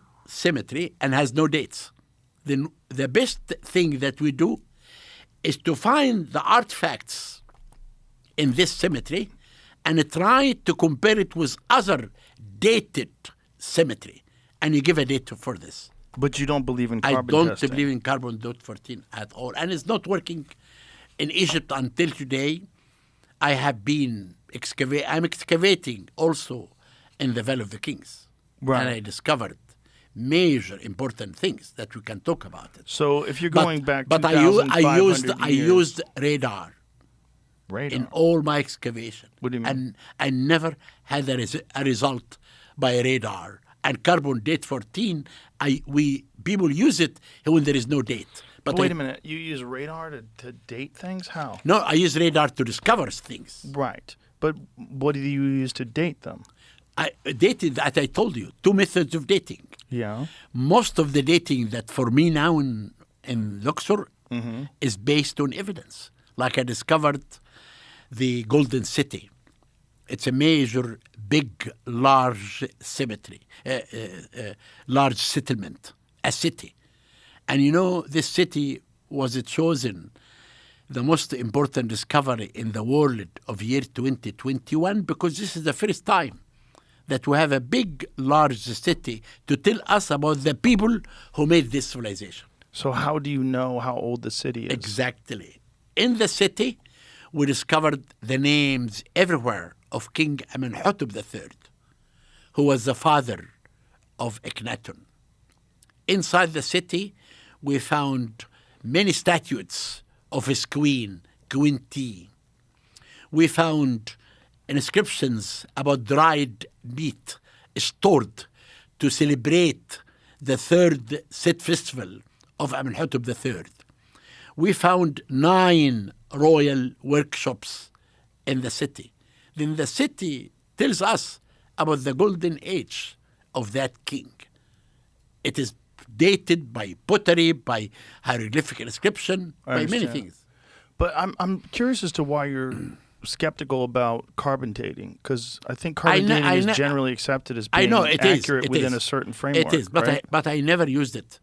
E: symmetry and has no dates, then the best thing that we do is to find the artifacts in this symmetry and try to compare it with other dated symmetry. And you give a date for this.
D: But you don't believe in
E: I
D: carbon
E: don't
D: testing.
E: believe in carbon-date 14 at all. And it's not working in Egypt until today. I have been I'm excavating also in the Valley of the Kings.
D: Right.
E: And I discovered major important things that we can talk about it.
D: So if you're going back
E: but I
D: 2,500 years,
E: used radar
D: radar.
E: in all my excavation.
D: What do you mean?
E: And I never had a result by radar. And carbon-date 14, people use it when there is no date.
D: But wait a minute, you use radar to date things? How?
E: No, I use radar to discover things.
D: Right. But what do you use to date them?
E: I dated, as I told you, two methods of dating.
D: Yeah.
E: Most of the dating that for me now in Luxor is based on evidence. Like I discovered the Golden City. It's a major, big, large cemetery, large settlement, a city. And this city was chosen the most important discovery in the world of year 2021 because this is the first time that we have a big, large city to tell us about the people who made this civilization.
D: So how do you know how old the city is?
E: Exactly. In the city, we discovered the names everywhere of King Amenhotep III, who was the father of Akhenaten. Inside the city, we found many statues of his queen, Queen T. We found inscriptions about dried meat stored to celebrate the third Set festival of Amenhotep III. We found 9 royal workshops in the city. Then the city tells us about the golden age of that king. It is dated by pottery, by hieroglyphic inscription,
D: I
E: by many
D: understand.
E: things.
D: But I'm curious as to why you're skeptical about carbon dating, because I think carbon dating is generally accepted as being accurate within a certain framework.
E: It is, but
D: right?
E: I never used it.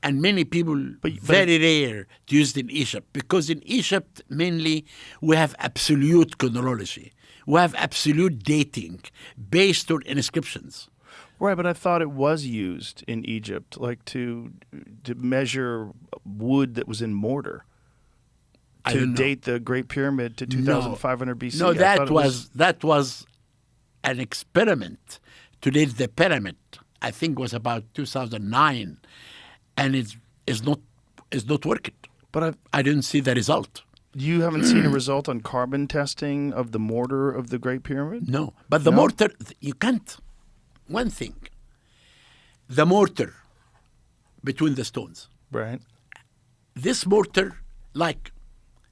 E: And many people,
D: But
E: very rare to use it in Egypt, because in Egypt, mainly, we have absolute chronology. We have absolute dating based on inscriptions.
D: Right, but I thought it was used in Egypt, like to measure wood that was in mortar.
E: I
D: To
E: don't know.
D: date the Great Pyramid to 2,500 BC.
E: No,
D: I thought
E: that was an experiment to date the pyramid. I think was about 2009, and it's not working.
D: But
E: I didn't see the result.
D: you haven't seen a result on carbon testing of the mortar of the Great Pyramid?
E: No, but the
D: No?
E: mortar, you can't. One thing, the mortar between the stones.
D: Right.
E: This mortar, like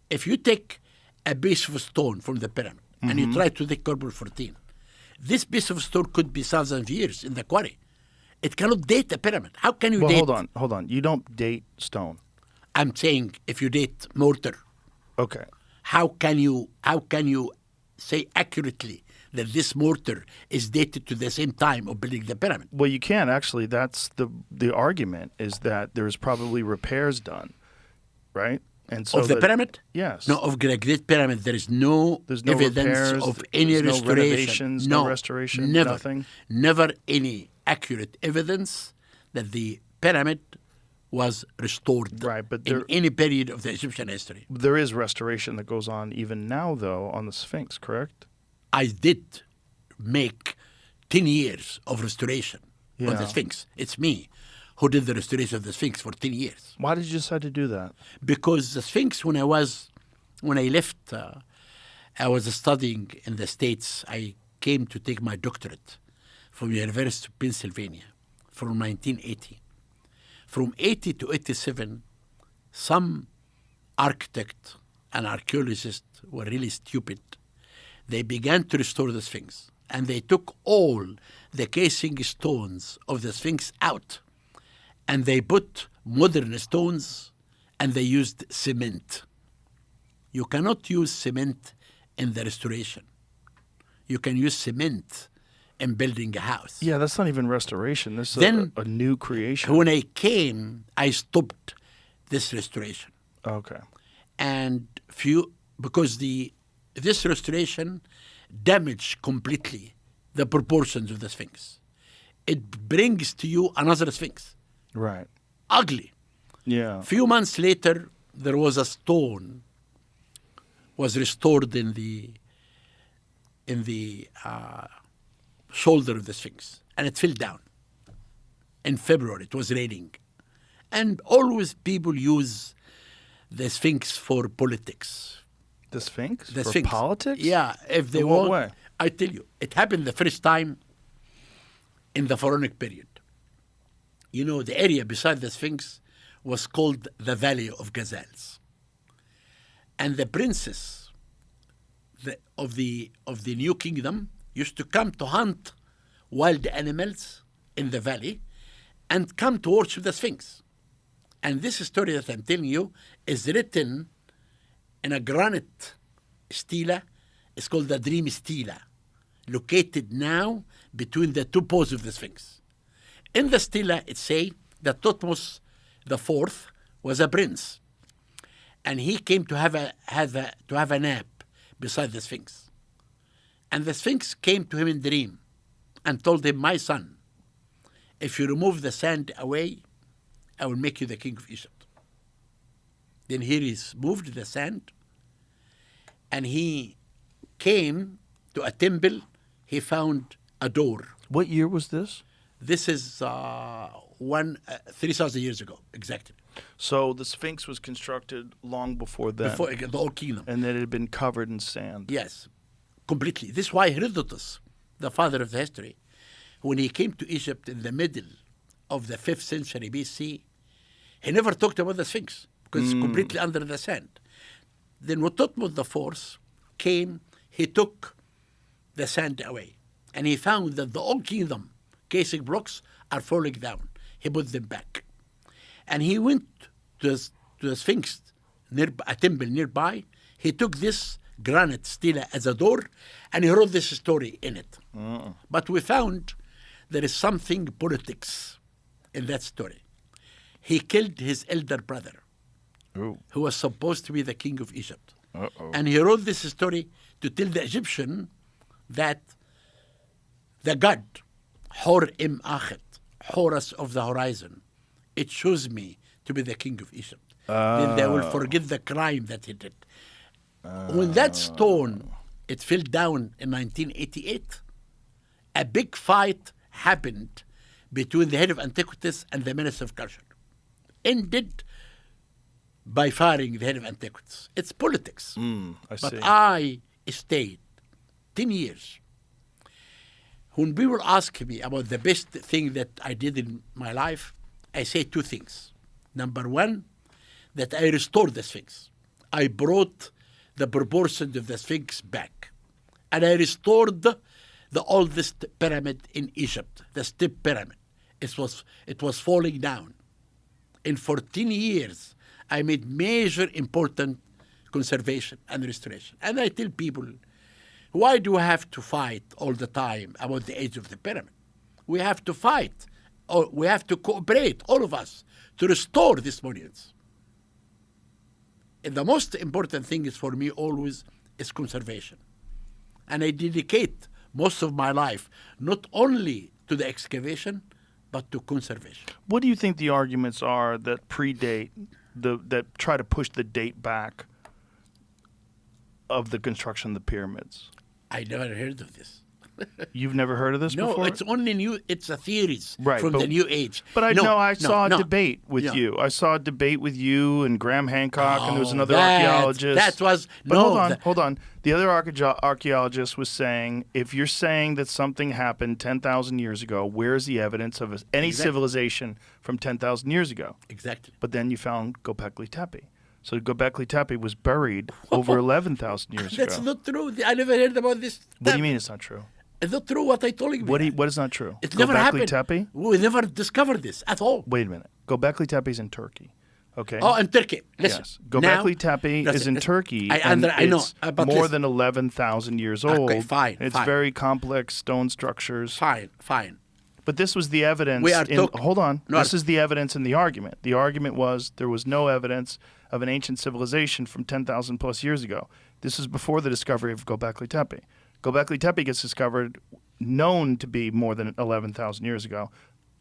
E: if you take a piece of stone from the pyramid and you try to take carbon-14, this piece of stone could be thousands of years in the quarry. It cannot date the pyramid. How can you
D: Well,
E: date?
D: hold on. You don't date stone.
E: I'm saying if you date mortar,
D: Okay.
E: how can you say accurately that this mortar is dated to the same time of building the pyramid?
D: Well, you can actually. That's the argument is that there's probably repairs done, right? And so
E: Of the pyramid?
D: Yes.
E: No, of the Great Pyramid, there is no
D: There's no
E: evidence
D: repairs,
E: of any
D: there's no
E: restoration.
D: renovations, no restoration,
E: never,
D: nothing?
E: Never any accurate evidence that the pyramid was restored
D: Right, but
E: in
D: there-
E: any period of the Egyptian history.
D: There is restoration that goes on even now, though, on the Sphinx, correct?
E: I did make 10 years of restoration on
D: Yeah.
E: the Sphinx. It's me who did the restoration of the Sphinx for 10 years.
D: Why did you decide to do that?
E: Because the Sphinx, when I left, I was studying in the States. I came to take my doctorate from University of Pennsylvania from 1980. From 80 to 87, some architect and archaeologist were really stupid. They began to restore the Sphinx, and they took all the casing stones of the Sphinx out, and they put modern stones, and they used cement. You cannot use cement in the restoration. You can use cement in building a house.
D: Yeah, that's not even restoration. This is
E: Then-
D: a new creation.
E: When I came, I stopped this restoration.
D: Okay.
E: And because this restoration damaged completely the proportions of the Sphinx. It brings to you another Sphinx,
D: Right.
E: ugly.
D: Yeah.
E: Few months later, there was a stone was restored in the shoulder of the Sphinx, and it fell down. In February, it was raining, and always people use the Sphinx for politics.
D: The Sphinx?
E: The
D: For
E: Sphinx.
D: politics?
E: Yeah, if they
D: In what
E: want.
D: way?
E: I tell you, it happened the first time in the Pharaonic period. You know, the area beside the Sphinx was called the Valley of Gazelles. And the princes of the new kingdom used to come to hunt wild animals in the valley and come to worship the Sphinx. And this story that I'm telling you is written in a granite stela. It's called the Dream Stela, located now between the two poles of the Sphinx. In the stela, it says that Thutmose IV was a prince, and he came to have a nap beside the Sphinx. And the Sphinx came to him in dream and told him, "My son, if you remove the sand away, I will make you the king of Egypt." Then he removed the sand, and he came to a temple. He found a door.
D: What year was this?
E: This is 3,000 years ago, exactly.
D: So the Sphinx was constructed long before that.
E: Before the Old Kingdom.
D: And then it had been covered in sand.
E: Yes, completely. This is why Herodotus, the father of the history, when he came to Egypt in the middle of the 5th century BC, he never talked about the Sphinx because it's completely under the sand. Then when Thutmose IV came, he took the sand away, and he found that the Old Kingdom casing blocks are falling down. He put them back. And he went to the Sphinx, a temple nearby. He took this granite stela as a door, and he wrote this story in it. But we found there is something politics in that story. He killed his elder brother,
D: Ooh.
E: who was supposed to be the king of Egypt.
D: Uh-oh.
E: And he wrote this story to tell the Egyptian that the god, Hor-Im-Akhet, Horus of the horizon, it chose me to be the king of Egypt. Then they will forget the crime that he did. When that stone, it fell down in 1988, a big fight happened between the head of Antiquities and the Minister of Culture. Ended by firing the head of Antiquities. It's politics.
D: I
E: But
D: see.
E: I stayed 10 years. When people ask me about the best thing that I did in my life, I say two things. Number one, that I restored the Sphinx. I brought the proportions of the Sphinx back. And I restored the oldest pyramid in Egypt, the Step Pyramid. It was falling down. In 14 years, I made major important conservation and restoration. And I tell people, why do we have to fight all the time about the age of the pyramid? We have to fight, or we have to cooperate, all of us, to restore these monuments. And the most important thing is for me always is conservation. And I dedicate most of my life not only to the excavation, but to conservation.
D: What do you think the arguments are that predate that try to push the date back of the construction of the pyramids?
E: I never heard of this.
D: You've never heard of this
E: No,
D: before?
E: it's only new. It's a theories
D: Right,
E: from
D: but-
E: the new age.
D: But I
E: No,
D: know I
E: no,
D: saw a
E: no.
D: debate with
E: Yeah.
D: you. I saw a debate with you and Graham Hancock, and there was
E: Oh,
D: another
E: that-
D: archaeologist.
E: that was-
D: But
E: no,
D: hold on,
E: that-
D: hold on. The other archaeologist was saying, if you're saying that something happened 10,000 years ago, where's the evidence of any
E: Exactly.
D: civilization from 10,000 years ago?
E: Exactly.
D: But then you found Göbekli Tepe. So Göbekli Tepe was buried over 11,000 years
E: That's
D: ago.
E: not true. I never heard about this.
D: What do you mean it's not true?
E: It's not true what I told you.
D: What is not true?
E: It never
D: Göbekli
E: happened.
D: Tepe?
E: We never discovered this at all.
D: Wait a minute. Göbekli Tepe is in Turkey. Okay.
E: Oh, in Turkey. Listen.
D: Yes. Göbekli
E: now-
D: Tepe is
E: listen,
D: in
E: listen.
D: Turkey.
E: I
D: and
E: know.
D: It's
E: But
D: more
E: listen.
D: than 11,000 years old.
E: Okay, fine,
D: It's
E: fine.
D: very complex stone structures.
E: Fine.
D: But this was the evidence.
E: We are
D: Hold on.
E: No,
D: This is the evidence in the argument. The argument was there was no evidence of an ancient civilization from 10,000 plus years ago. This is before the discovery of Göbekli Tepe. Göbekli Tepe gets discovered known to be more than 11,000 years ago.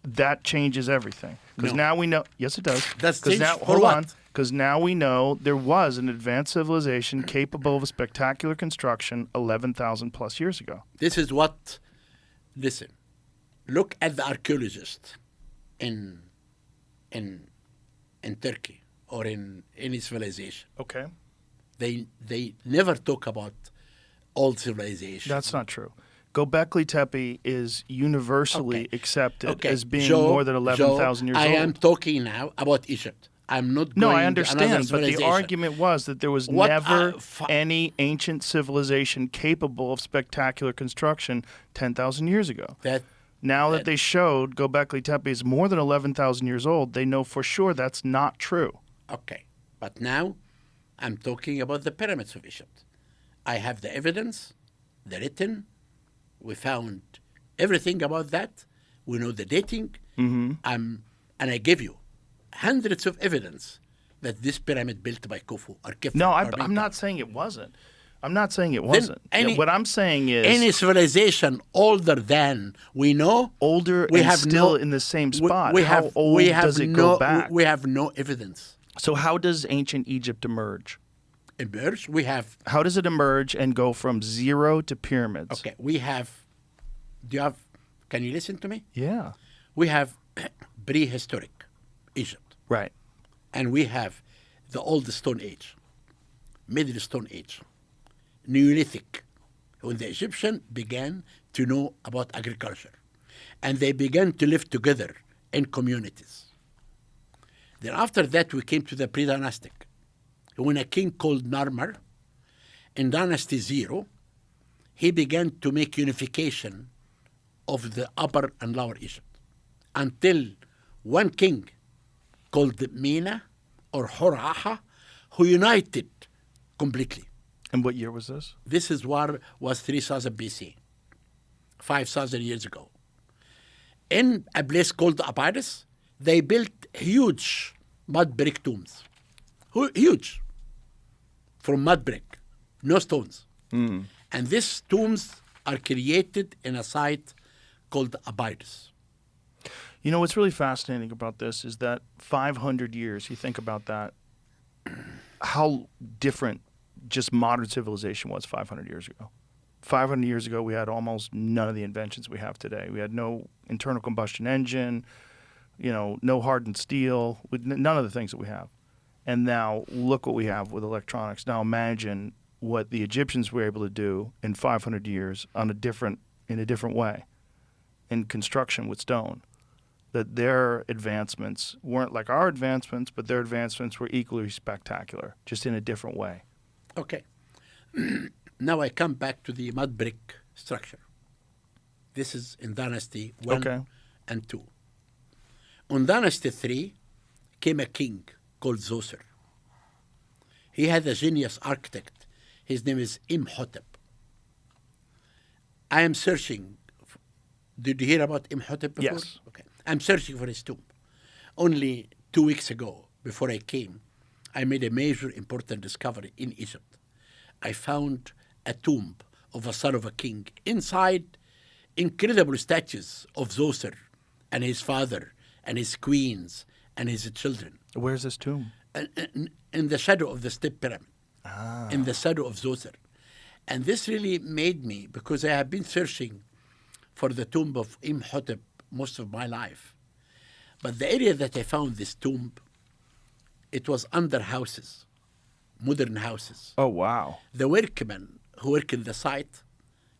D: That changes everything. Because
E: No.
D: now we know. Yes, it does.
E: That's
D: 'Cause
E: changed
D: now,
E: for
D: hold
E: what?
D: on. Because now we know there was an advanced civilization capable of a spectacular construction 11,000 plus years ago.
E: This is what. Listen. Look at the archaeologist in Turkey or in any civilization.
D: Okay.
E: They never talk about old civilization.
D: That's not true. Göbekli Tepe is universally
E: Okay.
D: accepted as being
E: Joe,
D: more than 11,000 years
E: I
D: old.
E: am talking now about Egypt. I'm not
D: No,
E: going
D: I
E: to
D: understand,
E: another
D: but the
E: civilization.
D: argument was that there was
E: What
D: never
E: I-
D: any ancient civilization capable of spectacular construction 10,000 years ago.
E: That
D: Now that they showed Göbekli Tepe is more than 11,000 years old, they know for sure that's not true.
E: okay, but now I'm talking about the pyramids of Egypt. I have the evidence, the written. We found everything about that. We know the dating. Mm-hmm. And I give you hundreds of evidence that this pyramid built by Khufu or Khafre.
D: No,
E: or
D: I'm
E: Menkaure.
D: not saying it wasn't. I'm not saying it wasn't.
E: any-
D: What I'm saying is
E: Any civilization older than we know,
D: older
E: we
D: and
E: have
D: still
E: no,
D: in the same
E: we-
D: spot.
E: We
D: How
E: have,
D: old
E: we have
D: does it
E: no,
D: go back?
E: We have no evidence.
D: So how does ancient Egypt emerge?
E: Emerge. We have
D: How does it emerge and go from zero to pyramids?
E: okay. We have. Do you have? Can you listen to me?
D: Yeah.
E: We have prehistoric Egypt,
D: Right.
E: and we have the old Stone Age, Middle Stone Age, Neolithic, when the Egyptians began to know about agriculture, and they began to live together in communities. Then after that, we came to the pre-dynastic, when a king called Narmer, in Dynasty 0, he began to make unification of the Upper and Lower Egypt, until one king called Mena or Horaha, who united completely.
D: And what year was this?
E: This is war was 3000 BC, 5,000 years ago. In a place called Abydos, they built huge mud brick tombs. Huge. From mud brick, no stones. And these tombs are created in a site called Abydos.
D: You know what's really fascinating about this is that 500 years, you think about that, how different just modern civilization was 500 years ago. 500 years ago, we had almost none of the inventions we have today. We had no internal combustion engine, no hardened steel, none of the things that we have. And now look what we have with electronics. Now imagine what the Egyptians were able to do in 500 years in a different way, in construction with stone. That their advancements weren't like our advancements, but their advancements were equally spectacular, just in a different way.
E: Okay. Now I come back to the mud brick structure. This is in Dynasty 1
D: Okay.
E: and 2. On Dynasty 3 came a king called Zoser. He had a genius architect. His name is Imhotep. I am searching. Did you hear about Imhotep before?
D: Yes.
E: Okay. I'm searching for his tomb. Only 2 weeks ago, before I came, I made a major important discovery in Egypt. I found a tomb of a son of a king inside incredible statues of Zoser and his father and his queens and his children.
D: Where's this tomb?
E: In the shadow of the Step Pyramid, in the shadow of Zoser. And this really made me, because I have been searching for the tomb of Imhotep most of my life. But the area that I found this tomb, it was under houses, modern houses.
D: Oh, wow.
E: The workmen who work in the site,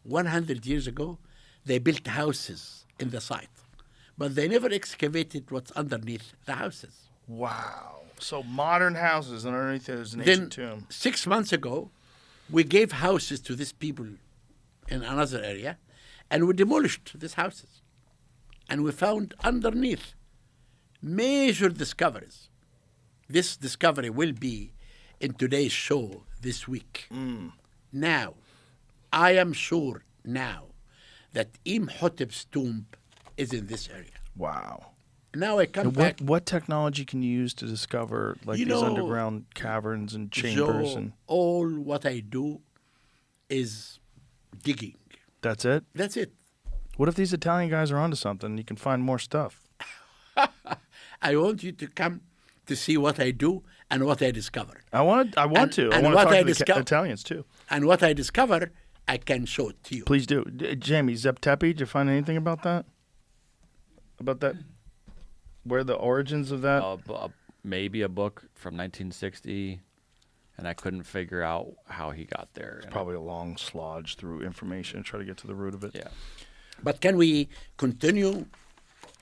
E: 100 years ago, they built houses in the site. But they never excavated what's underneath the houses.
D: Wow. So modern houses, and underneath there's an
E: Then,
D: ancient tomb.
E: 6 months ago, we gave houses to these people in another area, and we demolished these houses. And we found underneath major discoveries. This discovery will be in today's show this week. Now, I am sure now that Imhotep's tomb is in this area.
D: Wow.
E: Now I come
D: And
E: back.
D: what technology can you use to discover like
E: You
D: these
E: know,
D: underground caverns and chambers?
E: Joe,
D: And
E: all what I do is digging.
D: that's it?
E: That's it.
D: What if these Italian guys are onto something? You can find more stuff.
E: I want you to come to see what I do and what I discover.
D: I want to. I
E: And
D: want to
E: what
D: talk
E: I
D: to the
E: discover-
D: Italians too.
E: And what I discover, I can show it to you.
D: Please do. Jamie, Zep Tepi, did you find anything about that? About that? Where the origins of that?
F: Maybe a book from 1960, and I couldn't figure out how he got there. And
D: Probably a long slodge through information and try to get to the root of it.
F: yeah.
E: But can we continue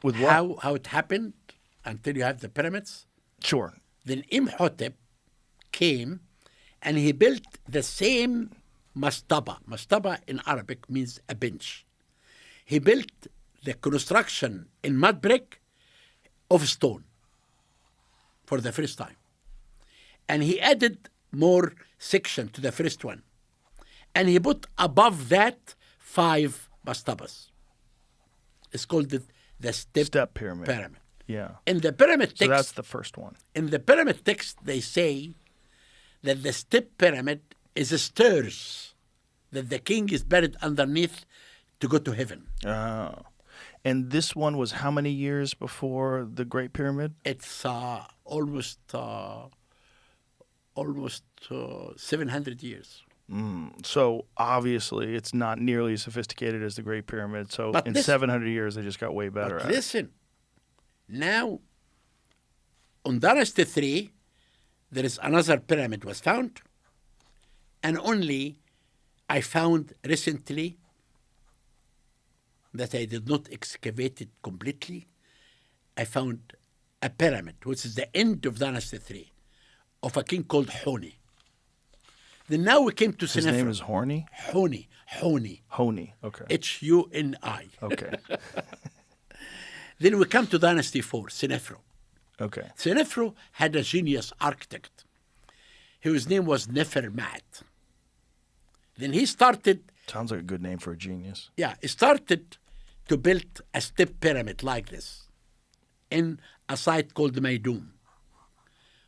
D: With what?
E: how it happened until you have the pyramids?
D: Sure.
E: Then Imhotep came and he built the same mastaba. Mastaba in Arabic means a bench. He built the construction in mud brick of stone for the first time. And he added more section to the first one. And he put above that 5 mastabas. It's called the
D: Step pyramid.
E: pyramid.
D: Yeah.
E: In the pyramid
D: So
E: text,
D: that's the first one.
E: in the pyramid text, they say that the step pyramid is a stairs that the king is buried underneath to go to heaven.
D: Oh. And this one was how many years before the Great Pyramid?
E: It's almost 700 years.
D: So obviously it's not nearly as sophisticated as the Great Pyramid. So
E: But
D: in
E: this-
D: 700 years, they just got way better
E: But
D: at it.
E: listen, now on Dynasty 3, there is another pyramid was found, and only I found recently that I did not excavate it completely. I found a pyramid, which is the end of Dynasty 3, of a king called Honi. Then now we came to
D: His
E: Senefra.
D: name is Horny?
E: Honi.
D: Honi. Okay.
E: Huni.
D: Okay.
E: Then we come to Dynasty 4, Senefro.
D: Okay.
E: Senefro had a genius architect whose name was Nefermat. Then he started,
D: Sounds like a good name for a genius.
E: he started to build a step pyramid like this in a site called Maydum.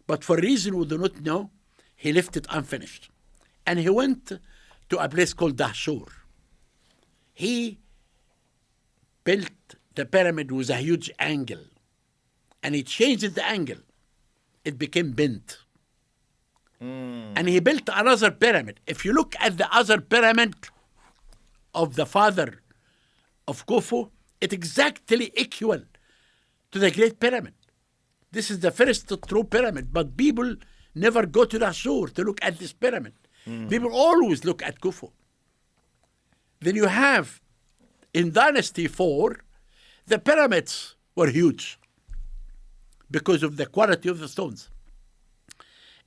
E: But for a reason we do not know, he left it unfinished. And he went to a place called Dahshur. He built the pyramid with a huge angle. And he changed the angle. It became bent. And he built another pyramid. If you look at the other pyramid of the father of Khufu, it's exactly equal to the Great Pyramid. This is the first true pyramid, but people never go to Dahshur to look at this pyramid. People always look at Khufu. Then you have, in Dynasty 4, the pyramids were huge because of the quality of the stones.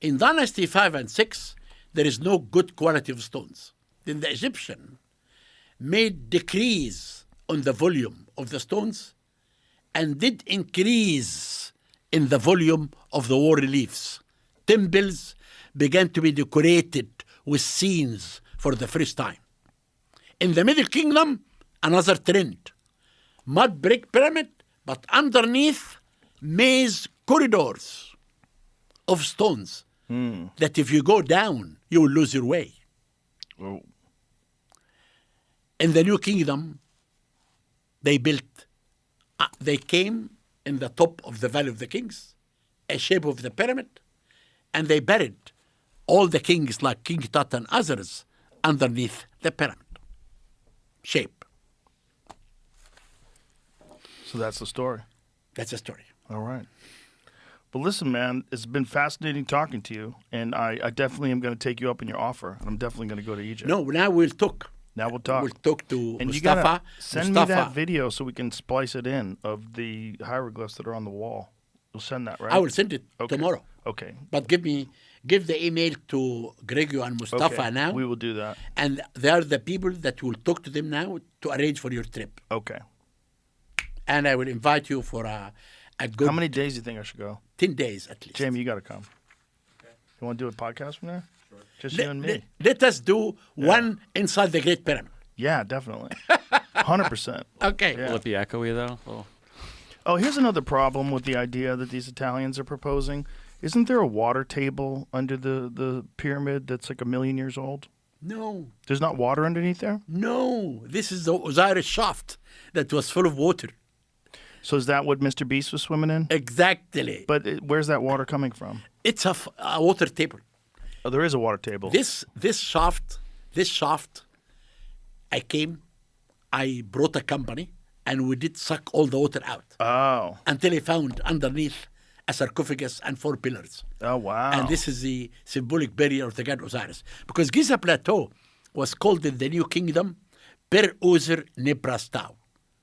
E: In Dynasty 5 and 6, there is no good quality of stones. Then the Egyptian made decrease on the volume of the stones and did increase in the volume of the war reliefs. Temples began to be decorated with scenes for the first time. In the Middle Kingdom, another trend. Mud brick pyramid, but underneath maze corridors of stones that if you go down, you will lose your way.
D: Oh.
E: In the New Kingdom, they built They came in the top of the Valley of the Kings, a shape of the pyramid, and they buried all the kings like King Tut and others underneath the pyramid shape.
D: So that's the story.
E: That's the story.
D: All right. But listen, man, it's been fascinating talking to you, and I definitely am going to take you up on your offer, and I'm definitely going to go to Egypt.
E: No, now we'll talk.
D: Now we'll talk.
E: We'll talk to
D: And you
E: Mustafa.
D: gotta send me
E: Mustafa,
D: that video so we can splice it in of the hieroglyphs that are on the wall. You'll send that, right?
E: I will send it
D: Okay.
E: tomorrow.
D: Okay.
E: But give the email to Gregor and Mustafa
D: Okay.
E: now.
D: We will do that.
E: And they are the people that will talk to them now to arrange for your trip.
D: Okay.
E: And I will invite you for a good
D: How many days do you think I should go?
E: 10 days at least.
D: Jamie, you got to come. You want to do a podcast from there? Sure. Just you and me.
E: Let us do one inside the Great Pyramid.
D: Yeah, definitely. 100%.
E: Okay.
D: Yeah.
F: Will it be echoey though? Well,
D: Oh, here's another problem with the idea that these Italians are proposing. Isn't there a water table under the pyramid that's like 1 million years old?
E: No,
D: There's not water underneath there?
E: no. This is the Osiris shaft that was full of water.
D: So is that what Mr. Beast was swimming in?
E: Exactly.
D: But where's that water coming from?
E: It's a water table.
D: Oh, there is a water table.
E: This shaft, I came, I brought a company, and we did suck all the water out
D: Oh.
E: until I found underneath a sarcophagus and 4 pillars.
D: Oh, wow.
E: And this is the symbolic burial of the god Osiris. Because Giza Plateau was called in the New Kingdom Per Uzer Nebrastau,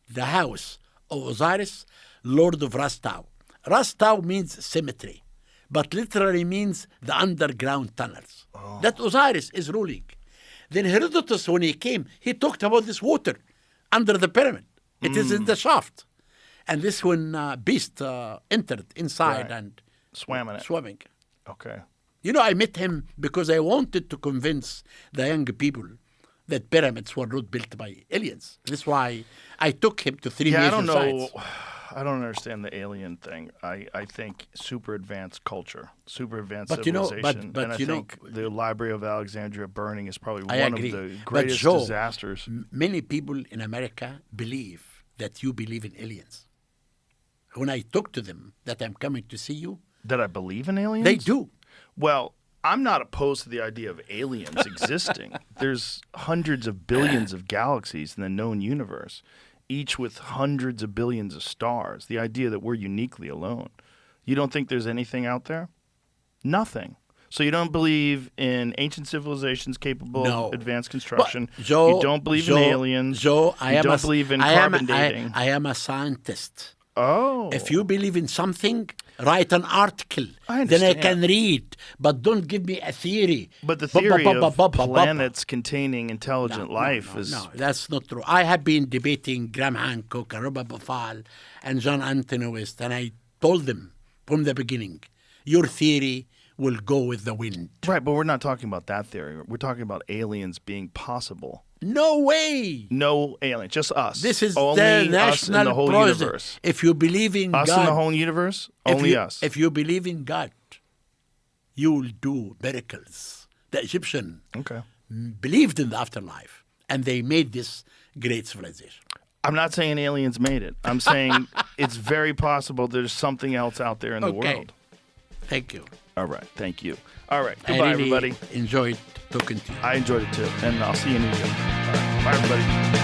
E: the house of Osiris, Lord of Rastau. Rastau means cemetery, but literally means the underground tunnels. That Osiris is ruling. Then Herodotus, when he came, he talked about this water under the pyramid. It is in the shaft. And this when Beast entered inside
D: Right.
E: and
D: Swam in it.
E: swimming.
D: Okay.
E: You know, I met him because I wanted to convince the young people that pyramids were not built by aliens. That's why I took him to 3
D: Yeah,
E: major
D: I don't know.
E: sites.
D: I don't understand the alien thing. I think super advanced culture, super advanced
E: But you know-
D: civilization.
E: but
D: and I
E: you know-
D: think the Library of Alexandria burning is probably
E: I
D: one
E: agree.
D: of the
E: But
D: greatest
E: Joe,
D: disasters.
E: Many people in America believe that you believe in aliens. When I talk to them that I'm coming to see you,
D: That I believe in aliens?
E: they do.
D: Well, I'm not opposed to the idea of aliens existing. There's hundreds of billions of galaxies in the known universe, each with hundreds of billions of stars. The idea that we're uniquely alone. You don't think there's anything out there? Nothing. So you don't believe in ancient civilizations capable
E: No.
D: of advanced construction.
E: But Joe,
D: you don't believe
E: Joe,
D: in aliens.
E: Joe,
D: you don't believe in carbon dating.
E: I am a scientist.
D: Oh.
E: If you believe in something, write an article.
D: I
E: Then I
D: understand.
E: can read. But don't give me a theory.
D: But the
E: Ba- ba-
D: theory
E: ba- ba-
D: of
E: ba- ba- ba-
D: planets containing intelligent life
E: no,
D: is...
E: No, that's not true. I have been debating Graham Hancock and Robert Bafal and John Anthony West, and I told them from the beginning, your theory will go with the wind.
D: Right, but we're not talking about that theory. We're talking about aliens being possible.
E: No way.
D: No alien, just us.
E: This is
D: only
E: the
D: us in
E: national
D: the whole
E: project.
D: universe.
E: If you believe in
D: Us
E: God,
D: in the whole universe,
E: if
D: only
E: you,
D: us.
E: If you believe in God, you will do miracles. The Egyptian
D: Okay.
E: believed in the afterlife, and they made this great civilization.
D: I'm not saying aliens made it. I'm saying it's very possible there's something else out there in the
E: Okay.
D: world.
E: Thank you.
D: All right, thank you. All right,
E: I
D: goodbye,
E: really
D: everybody.
E: enjoyed talking to you.
D: I enjoyed it too, and I'll see you in Egypt. All right, bye, everybody.